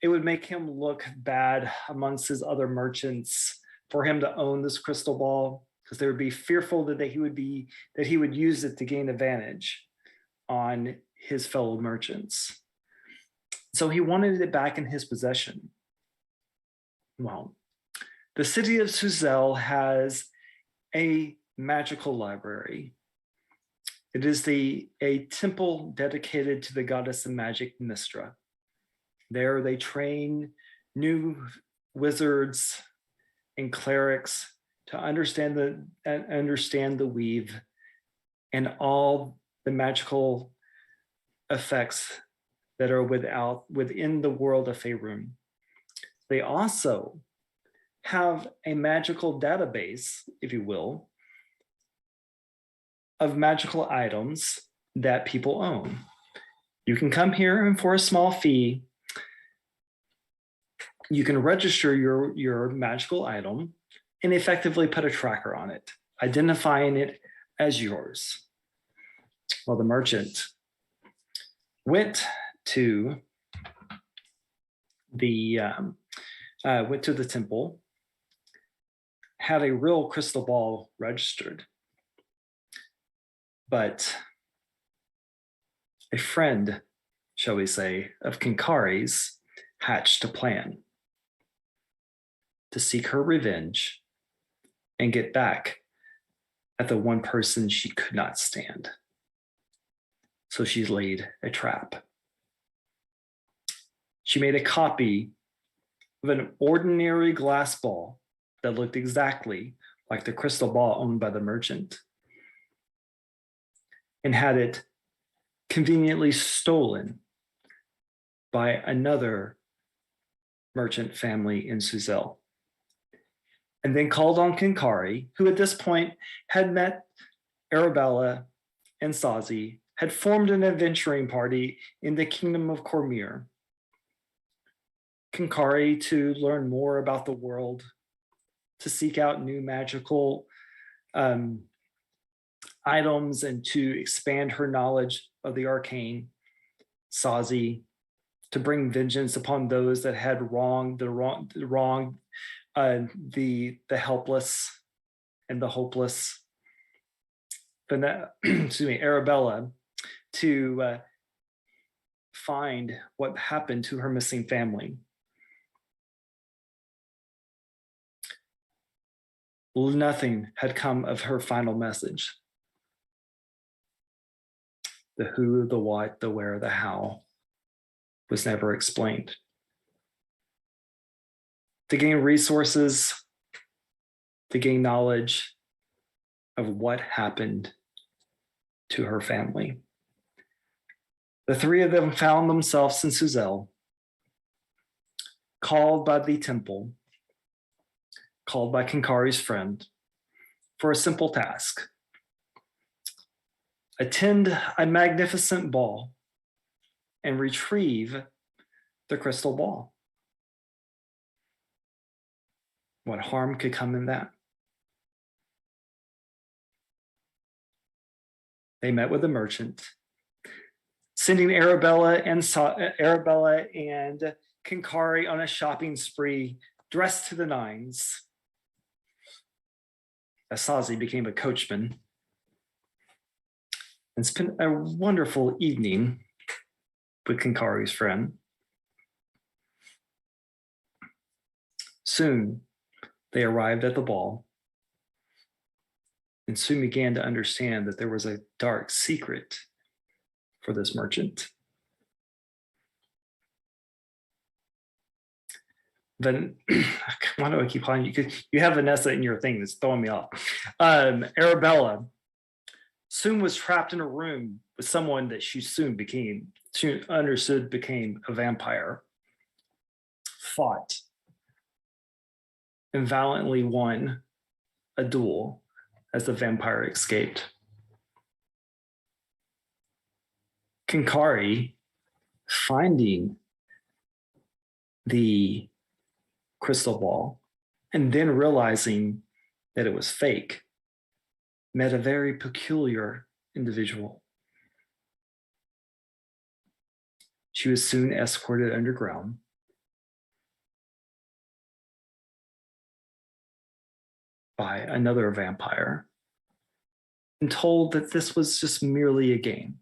it would make him look bad amongst his other merchants for him to own this crystal ball, because they would be fearful that he would use it to gain advantage on his fellow merchants. So he wanted it back in his possession. Well, the city of Suzelle has a magical library. It is a temple dedicated to the goddess of magic, Mystra. There they train new wizards and clerics to understand the weave and all the magical effects that are within the world of Faerun. They also have a magical database, if you will, of magical items that people own. You can come here, and for a small fee, you can register your magical item and effectively put a tracker on it, identifying it as yours. Well, the merchant went to the temple, had a real crystal ball registered, but a friend, shall we say, of Kenkari's hatched a plan to seek her revenge and get back at the one person she could not stand. So she laid a trap. She made a copy of an ordinary glass ball that looked exactly like the crystal ball owned by the merchant, and had it conveniently stolen by another merchant family in Suzelle. And then called on Kenkari, who at this point had met Arabella and Sozzy, had formed an adventuring party in the kingdom of Cormyr. Kenkari to learn more about the world, to seek out new magical items, and to expand her knowledge of the arcane. Sozzy to bring vengeance upon those that had wronged the helpless and the hopeless. But Arabella to find what happened to her missing family. Nothing had come of her final message. The who, the what, the where, the how was never explained. To gain resources, to gain knowledge of what happened to her family. The three of them found themselves in Suzelle, called by the temple, called by Kenkari's friend, for a simple task. Attend a magnificent ball and retrieve the crystal ball. What harm could come in that? They met with the merchant, sending Arabella and Kenkari on a shopping spree, dressed to the nines. Sozzy became a coachman and spent a wonderful evening with Kenkari's friend. Soon, they arrived at the ball and soon began to understand that there was a dark secret for this merchant. Then, why do I keep calling you? Because you have Vanessa in your thing that's throwing me off. Arabella soon was trapped in a room with someone that she understood became a vampire, fought and valiantly won a duel as the vampire escaped. Kenkari, finding the crystal ball, and then realizing that it was fake, met a very peculiar individual. She was soon escorted underground. By another vampire and told that this was just merely a game.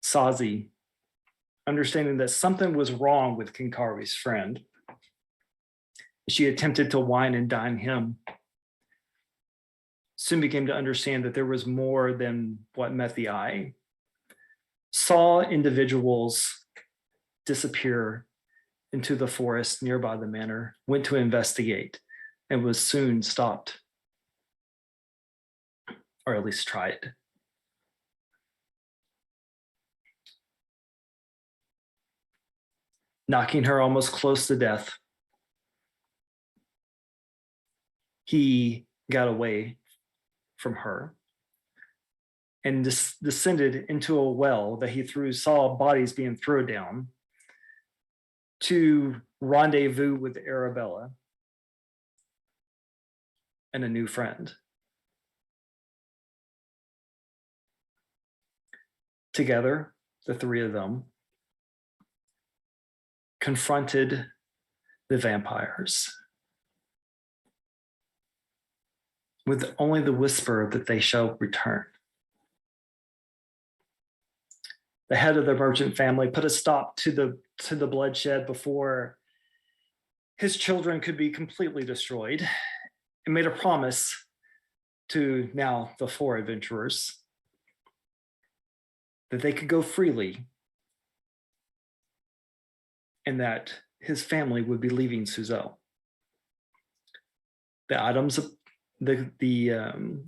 Sozzy, understanding that something was wrong with Kenkari's friend, she attempted to wine and dine him, soon became to understand that there was more than what met the eye, saw individuals disappear into the forest nearby the manor, went to investigate, and was soon stopped, or at least tried. Knocking her almost close to death, he got away from her and descended into a well that he saw bodies being thrown down to rendezvous with Arabella and a new friend. Together, the three of them confronted the vampires with only the whisper that they shall return. The head of the merchant family put a stop to the bloodshed before his children could be completely destroyed, and made a promise to now the four adventurers that they could go freely and that his family would be leaving Suzhou. The items of the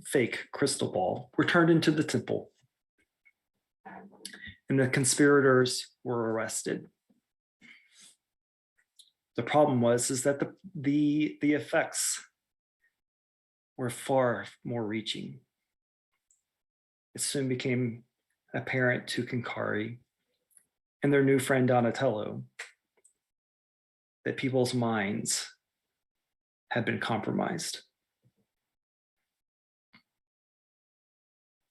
fake crystal ball were turned into the temple, and the conspirators were arrested. The problem is that the effects were far more reaching. It soon became apparent to Kenkari and their new friend Donatello that people's minds had been compromised.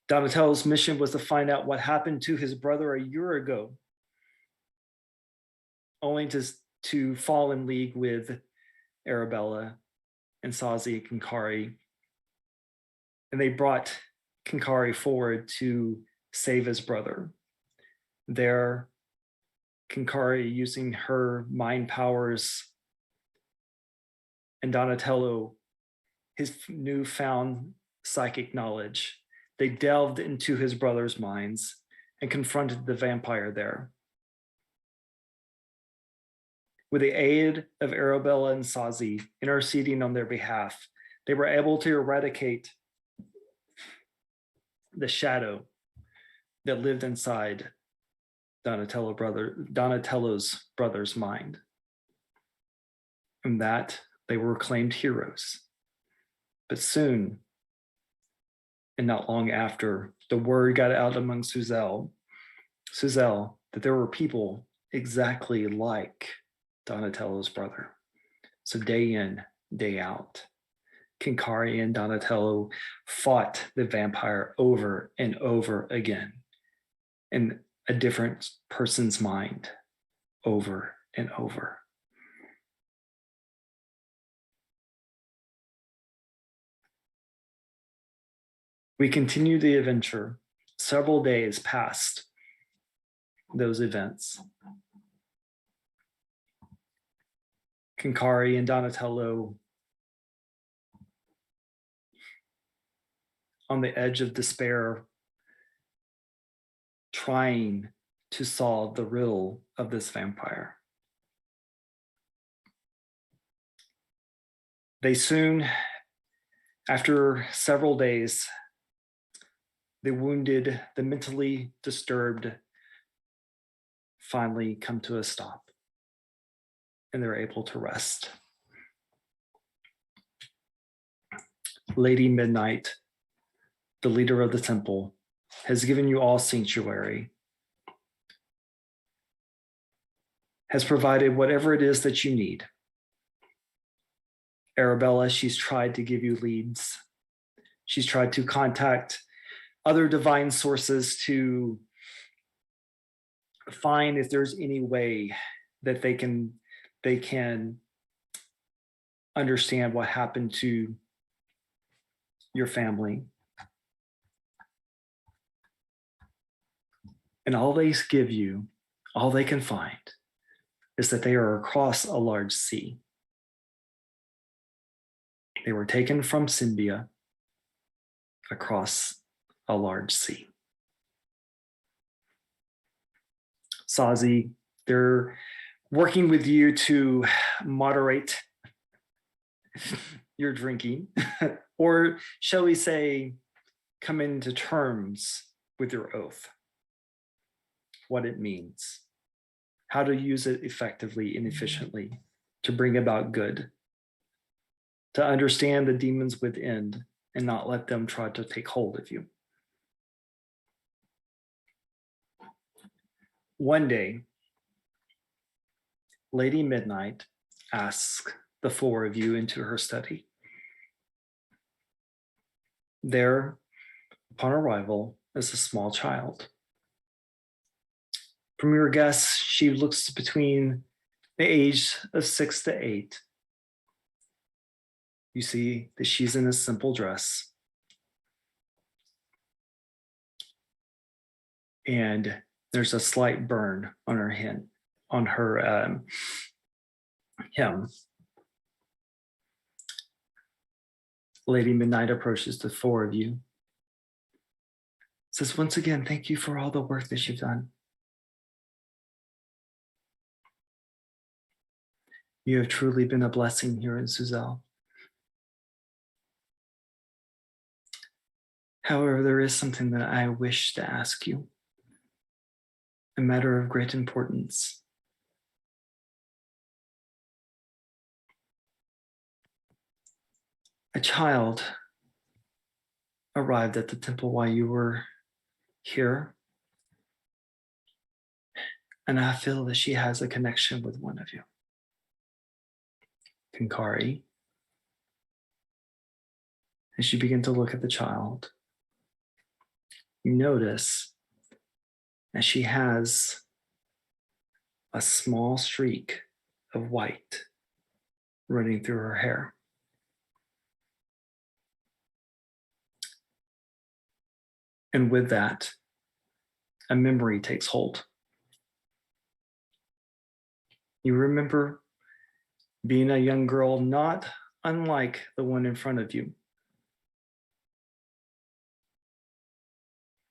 Donatello's mission was to find out what happened to his brother a year ago, only to fall in league with Arabella and Sozzy and Kenkari. And they brought Kenkari forward to save his brother. There, Kenkari, using her mind powers, and Donatello, his newfound psychic knowledge, they delved into his brother's minds and confronted the vampire there. With the aid of Arabella and Sozzy interceding on their behalf, they were able to eradicate the shadow that lived inside Donatello's brother's mind. From that, they were acclaimed heroes. But soon, and not long after, the word got out among Suzhou that there were people exactly like Donatello's brother. So day in, day out, Kenkari and Donatello fought the vampire over and over again in a different person's mind, over and over. We continued the adventure. Several days past those events. Kenkari and Donatello, on the edge of despair, trying to solve the riddle of this vampire. They soon, after several days, the wounded, the mentally disturbed finally come to a stop, and they're able to rest. Lady Midnight, the leader of the temple, has given you all sanctuary. has provided whatever it is that you need. Arabella, she's tried to give you leads. She's tried to contact other divine sources to find if there's any way that they can understand what happened to your family. And all they give you, all they can find, is that they are across a large sea. They were taken from Symbia across a large sea. Sozzy, they're working with you to moderate your drinking, or shall we say, come into terms with your oath, what it means, how to use it effectively and efficiently to bring about good, to understand the demons within and not let them try to take hold of you. One day, Lady Midnight asks the four of you into her study. There, upon arrival, is a small child. From your guess, she looks between the age of 6 to 8. You see that she's in a simple dress. And there's a slight burn on her hand, on her hem. Lady Midnight approaches the four of you. Says, once again, thank you for all the work that you've done. You have truly been a blessing here in Suzel. However, there is something that I wish to ask you, a matter of great importance. A child arrived at the temple while you were here, and I feel that she has a connection with one of you. Kenkari. As you begin to look at the child, you notice that she has a small streak of white running through her hair. And with that, a memory takes hold. You remember being a young girl, not unlike the one in front of you,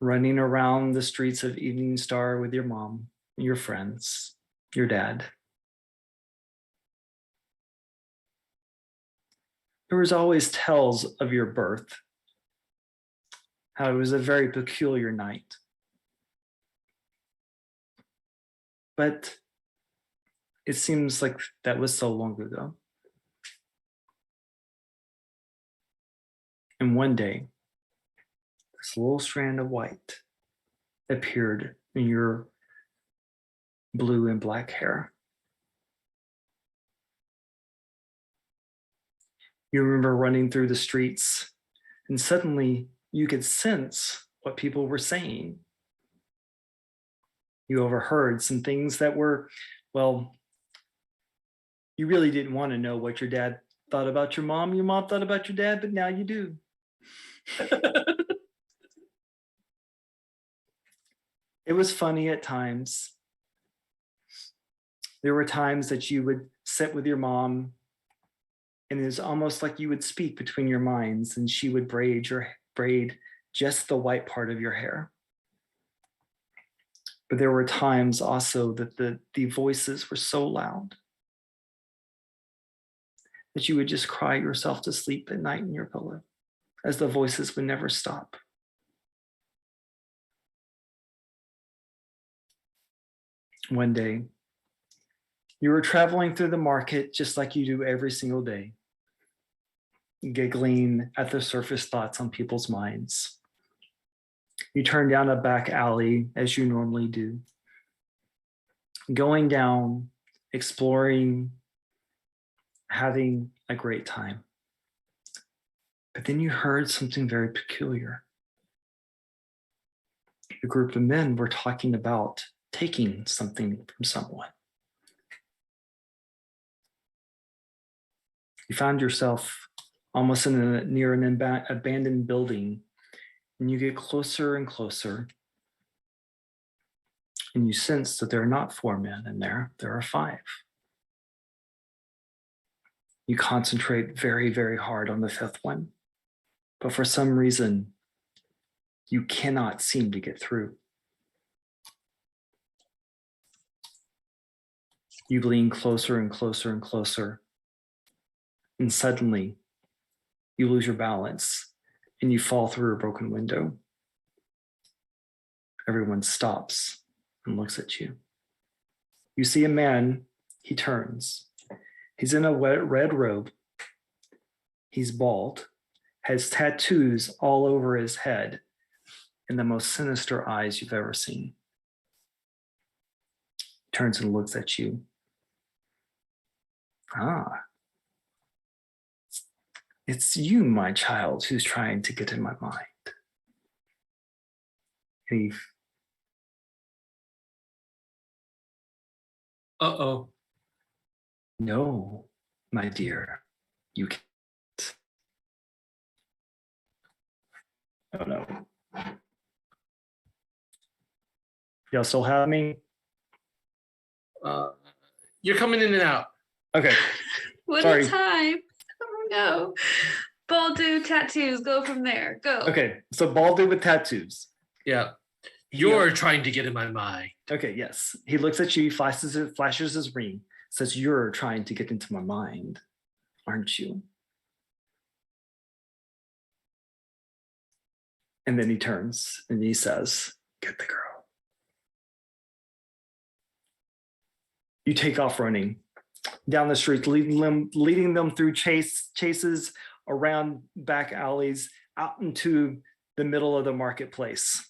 running around the streets of Evening Star with your mom, your friends, your dad. There was always tales of your birth, how it was a very peculiar night. But it seems like that was so long ago. And one day, this little strand of white appeared in your blue and black hair. You remember running through the streets, and suddenly you could sense what people were saying. You overheard some things that were, well, you really didn't want to know what your dad thought about your mom thought about your dad, but now you do. It was funny at times. There were times that you would sit with your mom, and it was almost like you would speak between your minds, and she would braid just the white part of your hair. But there were times also that the voices were so loud that you would just cry yourself to sleep at night in your pillow, as the voices would never stop. One day, you were traveling through the market just like you do every single day, giggling at the surface thoughts on people's minds. You turn down a back alley as you normally do. Going down, exploring, having a great time. But then you heard something very peculiar. A group of men were talking about taking something from someone. You found yourself almost near an abandoned building, and you get closer and closer, and you sense that there are not 4 men in there, there are 5. You concentrate very, very hard on the 5th one, but for some reason, you cannot seem to get through. You lean closer and closer and closer, and suddenly you lose your balance and you fall through a broken window. Everyone stops and looks at you. You see a man, he turns. He's in a red robe. He's bald, has tattoos all over his head, and the most sinister eyes you've ever seen. Turns and looks at you. Ah, it's you, my child, who's trying to get in my mind. And he, Uh-oh. no, my dear, you can't. Oh no. Y'all still have me? You're coming in and out. Okay. What Sorry. a time. Oh no. Bald dude, tattoos, go from there. Go. Okay. So bald dude with tattoos. Yeah. You're trying to get in my mind. Okay, yes. He looks at you, flashes his ring, says, "You're trying to get into my mind, aren't you?" And then he turns and he says, "Get the girl." You take off running down the streets, leading them through chases, around back alleys, out into the middle of the marketplace.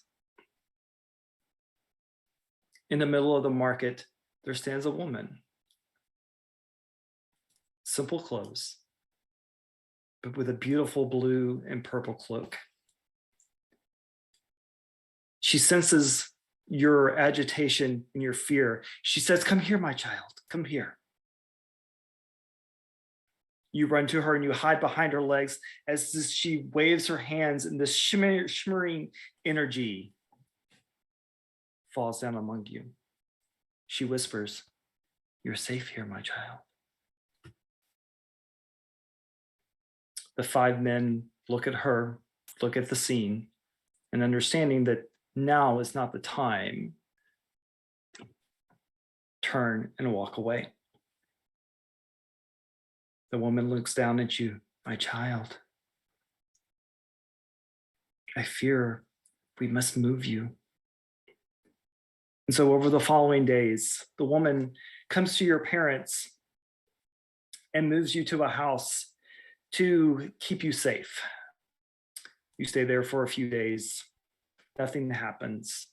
In the middle of the market, there stands a woman. Simple clothes, but with a beautiful blue and purple cloak. She senses your agitation and your fear. She says, "Come here, my child, come here." You run to her and you hide behind her legs as she waves her hands and this shimmering energy falls down among you. She whispers, "You're safe here, my child." The 5 men look at her, look at the scene, and understanding that now is not the time, turn and walk away. The woman looks down at you, "My child, I fear we must move you." And so over the following days, the woman comes to your parents and moves you to a house to keep you safe. You stay there for a few days. Nothing happens.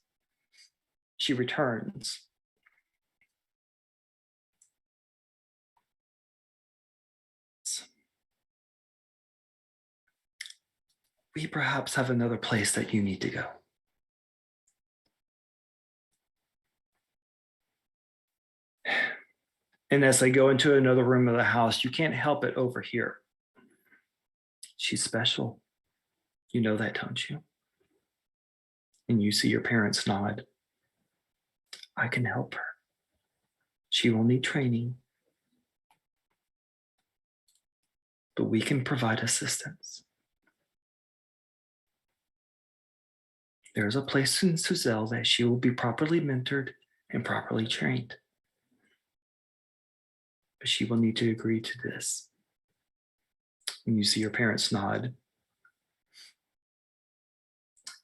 She returns. "We perhaps have another place that you need to go." And as they go into another room of the house, you can't help it overhear. "She's special. You know that, don't you?" And you see your parents nod. "I can help her. She will need training, but we can provide assistance. There's a place in Suzelle that she will be properly mentored and properly trained. But she will need to agree to this." And you see your parents nod.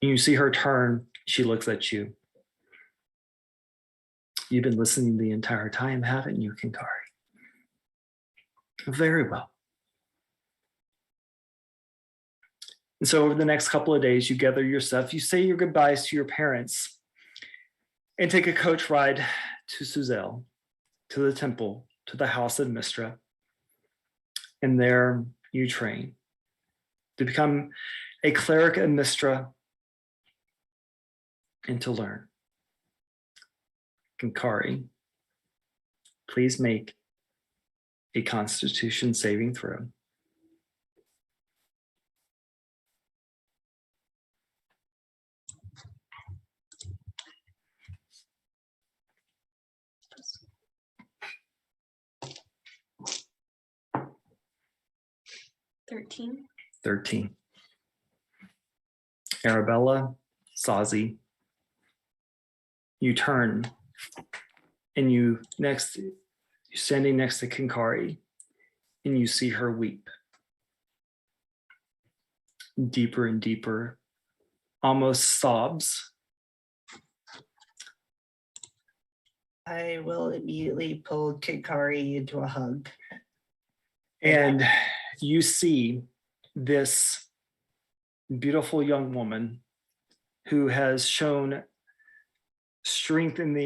And you see her turn. She looks at you. "You've been listening the entire time, haven't you, Kenkari?" "Very well." And so over the next couple of days, you gather your stuff, you say your goodbyes to your parents, and take a coach ride to Suzelle to the temple, to the house of Mistra. And there you train to become a cleric of Mistra and to learn. Kenkari, please make a Constitution saving throw. $13. 13. Arabella, Sozzy, you turn and you're standing next to Kenkari and you see her weep. Deeper and deeper, almost sobs. I will immediately pull Kenkari into a hug. And you see this beautiful young woman who has shown strength and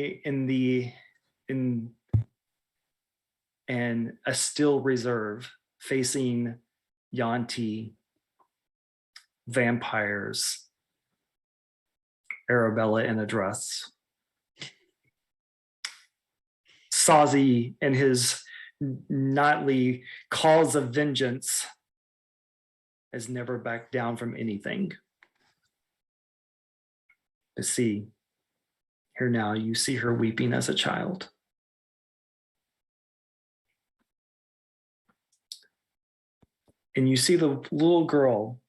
a still reserve facing Yanti, vampires, Arabella in a dress. Sozzy and his nightly calls of vengeance has never backed down from anything. To see here now, you see her weeping as a child. And you see the little girl,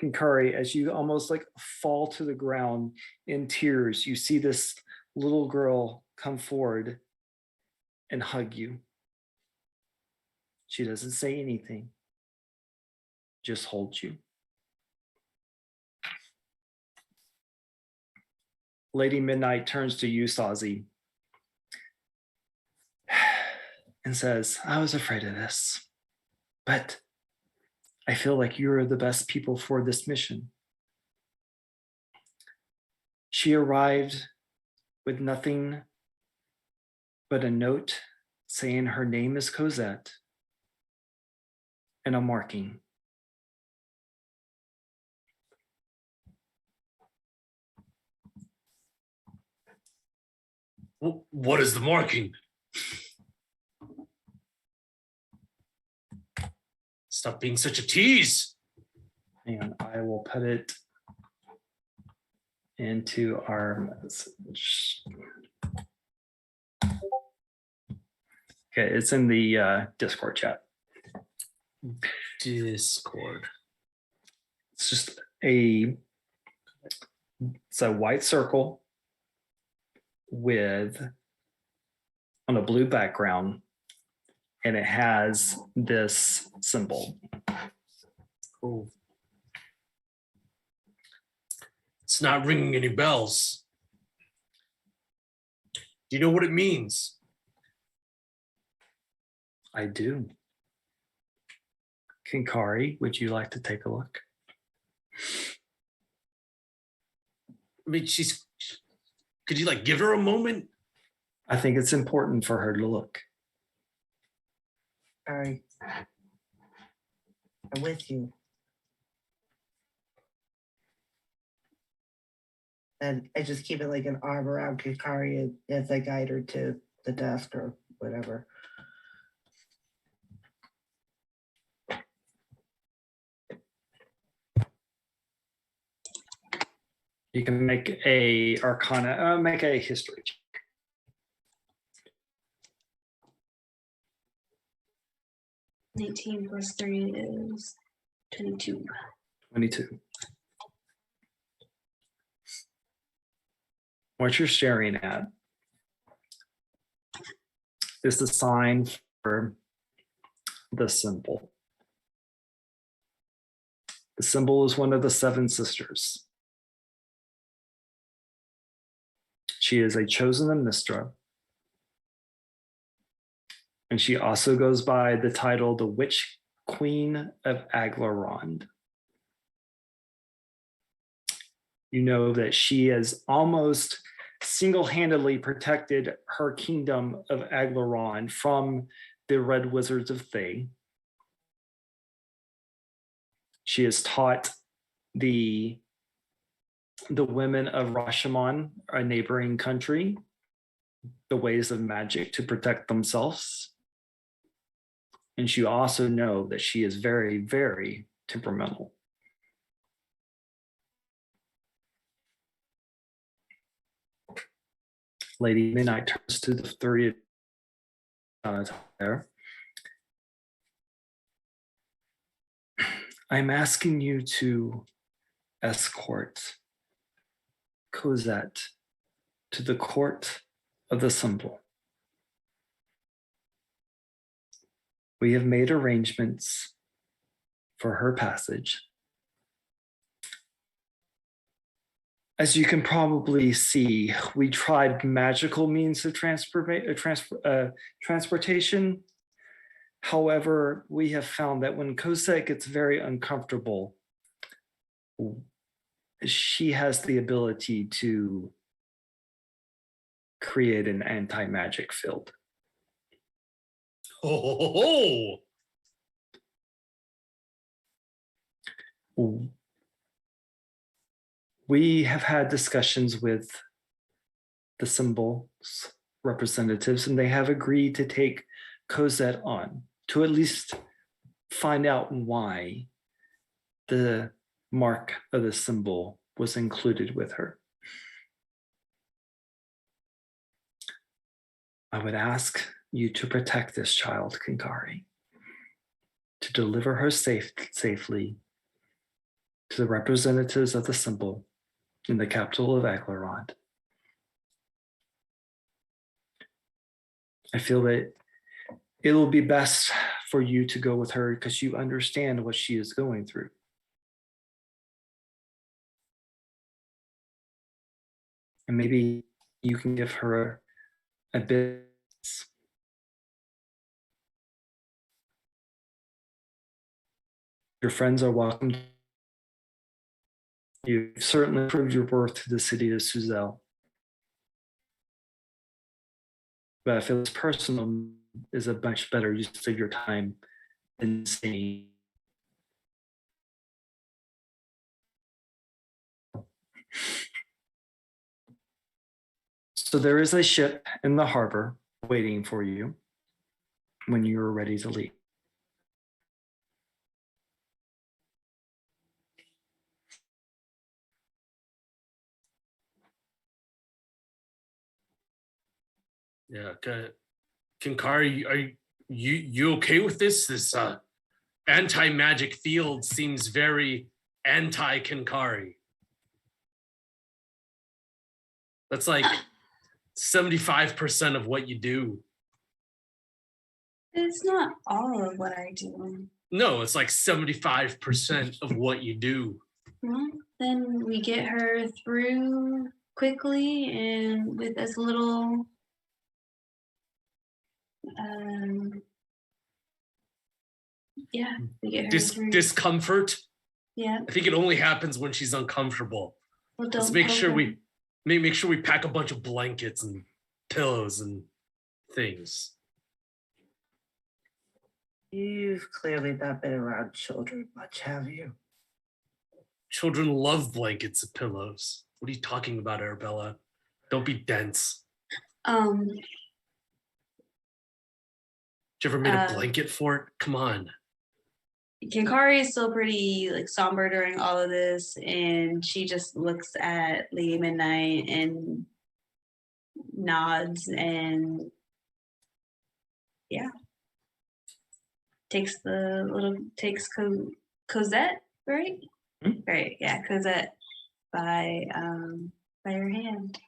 Kenkari, as you almost like fall to the ground in tears. You see this little girl come forward and hug you. She doesn't say anything, just holds you. Lady Midnight turns to you, Sozzy, and says, I was afraid of this, but I feel like you're the best people for this mission. She arrived with nothing but a note saying her name is Cosette and a marking. What is the marking? Stop being such a tease. And I will put it into our message. Okay, it's in the Discord chat. Discord. It's just it's a white circle with on a blue background, and it has this symbol. Cool. It's not ringing any bells. Do you know what it means? I do. Kenkari, would you like to take a look? I mean, could you like give her a moment? I think it's important for her to look. All right. I'm with you. And I just keep it like an arm around Kenkari as I guide her to the desk or whatever. You can make a Arcana, make a history check. $19 plus 3 is $22. 22. What you're staring at is the sign for the symbol. The symbol is one of the 7 sisters. She is a chosen of Mistra. And she also goes by the title, the Witch Queen of Aglarond. You know that she is almost single-handedly protected her kingdom of Aglaron from the Red Wizards of Thay. She has taught the women of Rashomon, a neighboring country, the ways of magic to protect themselves. And you also know that she is very, very temperamental. Lady Midnight turns to the three there. I'm asking you to escort Cosette to the court of the symbol. We have made arrangements for her passage. As you can probably see, we tried magical means of transportation. However, we have found that when Cosette gets very uncomfortable, she has the ability to create an anti-magic field. Oh. We have had discussions with the symbol's representatives, and they have agreed to take Cosette on to at least find out why the mark of the symbol was included with her. I would ask you to protect this child, Kenkari, to deliver her safely to the representatives of the symbol in the capital of Aglarond. I feel that it will be best for you to go with her because you understand what she is going through. And maybe you can give her a bit. Your friends are welcome. You've certainly proved your worth to the city of Suzel. But I feel this personal is a much better use of your time than saying. So there is a ship in the harbor waiting for you when you are ready to leave. Yeah, Kenkari, are you okay with this? This anti-magic field seems very anti-Kenkari. That's like 75% of what you do. It's not all of what I do. No, it's like 75% of what you do. Well, then we get her through quickly and with as little we get her through. Discomfort. Yeah. I think it only happens when she's uncomfortable. Well, Let's make sure we pack a bunch of blankets and pillows and things. You've clearly not been around children much, have you? Children love blankets and pillows. What are you talking about, Arabella? Don't be dense. Um. Did you ever made a blanket for it? Come on. Kenkari is still pretty like somber during all of this, and she just looks at Lady Midnight and nods and takes Cosette, right? Mm-hmm. Right, yeah, Cosette by her hand.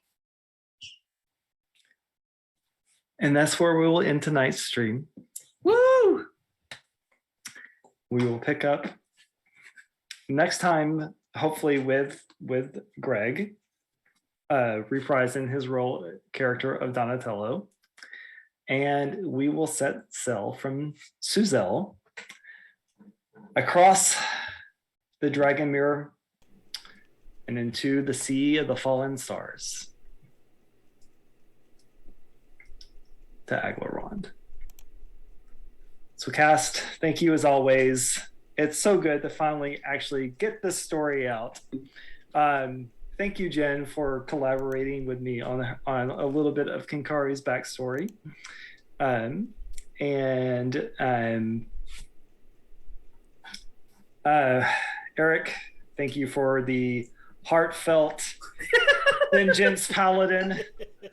And that's where we will end tonight's stream. Woo! We will pick up next time, hopefully with Greg, reprising his character of Donatello. And we will set sail from Suzel across the Dragon Mirror and into the Sea of the Fallen Stars. to Aglarond. So cast, thank you as always. It's so good to finally actually get this story out. Thank you, Jen, for collaborating with me on a little bit of Kenkari's backstory. Eric, thank you for the heartfelt vengeance paladin.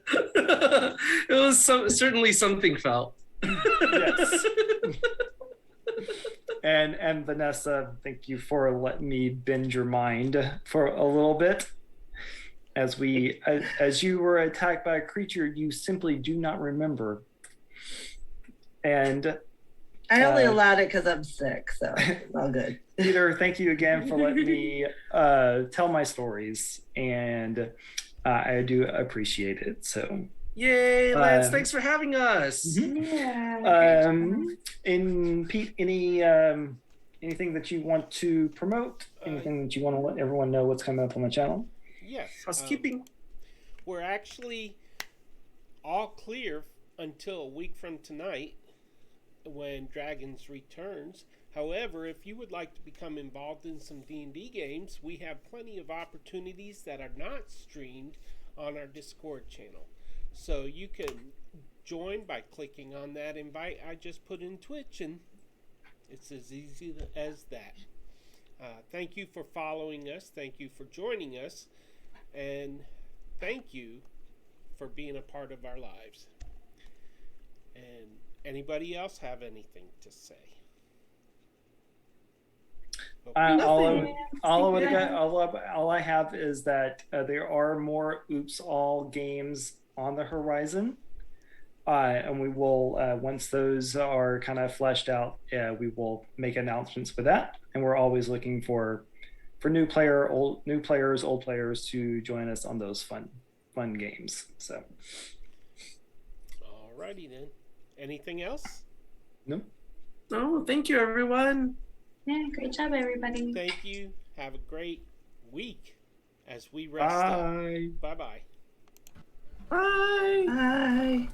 It was certainly something felt. Yes. And Vanessa, thank you for letting me bend your mind for a little bit. As you were attacked by a creature you simply do not remember. And I only allowed it because I'm sick, so it's all good. Peter, thank you again for letting me tell my stories, and I do appreciate it. So, yay, Lance! Thanks for having us. Yeah. And Pete, anything that you want to promote? Anything that you want to let everyone know what's coming up on the channel? Yes. Housekeeping. We're actually all clear until a week from tonight, when Dragons returns. However, if you would like to become involved in some D&D games, we have plenty of opportunities that are not streamed on our Discord channel. So you can join by clicking on that invite I just put in Twitch, and it's as easy as that. Thank you for following us. Thank you for joining us. And thank you for being a part of our lives. And anybody else have anything to say? All I have is that there are more Oops All games on the horizon, and we will once those are kind of fleshed out, we will make announcements for that. And we're always looking for new players, old players to join us on those fun games. So, alrighty then. Anything else? No. Oh, thank you, everyone. Yeah, great job, everybody. Thank you. Have a great week as we rest up. Bye. Bye-bye. Bye. Bye.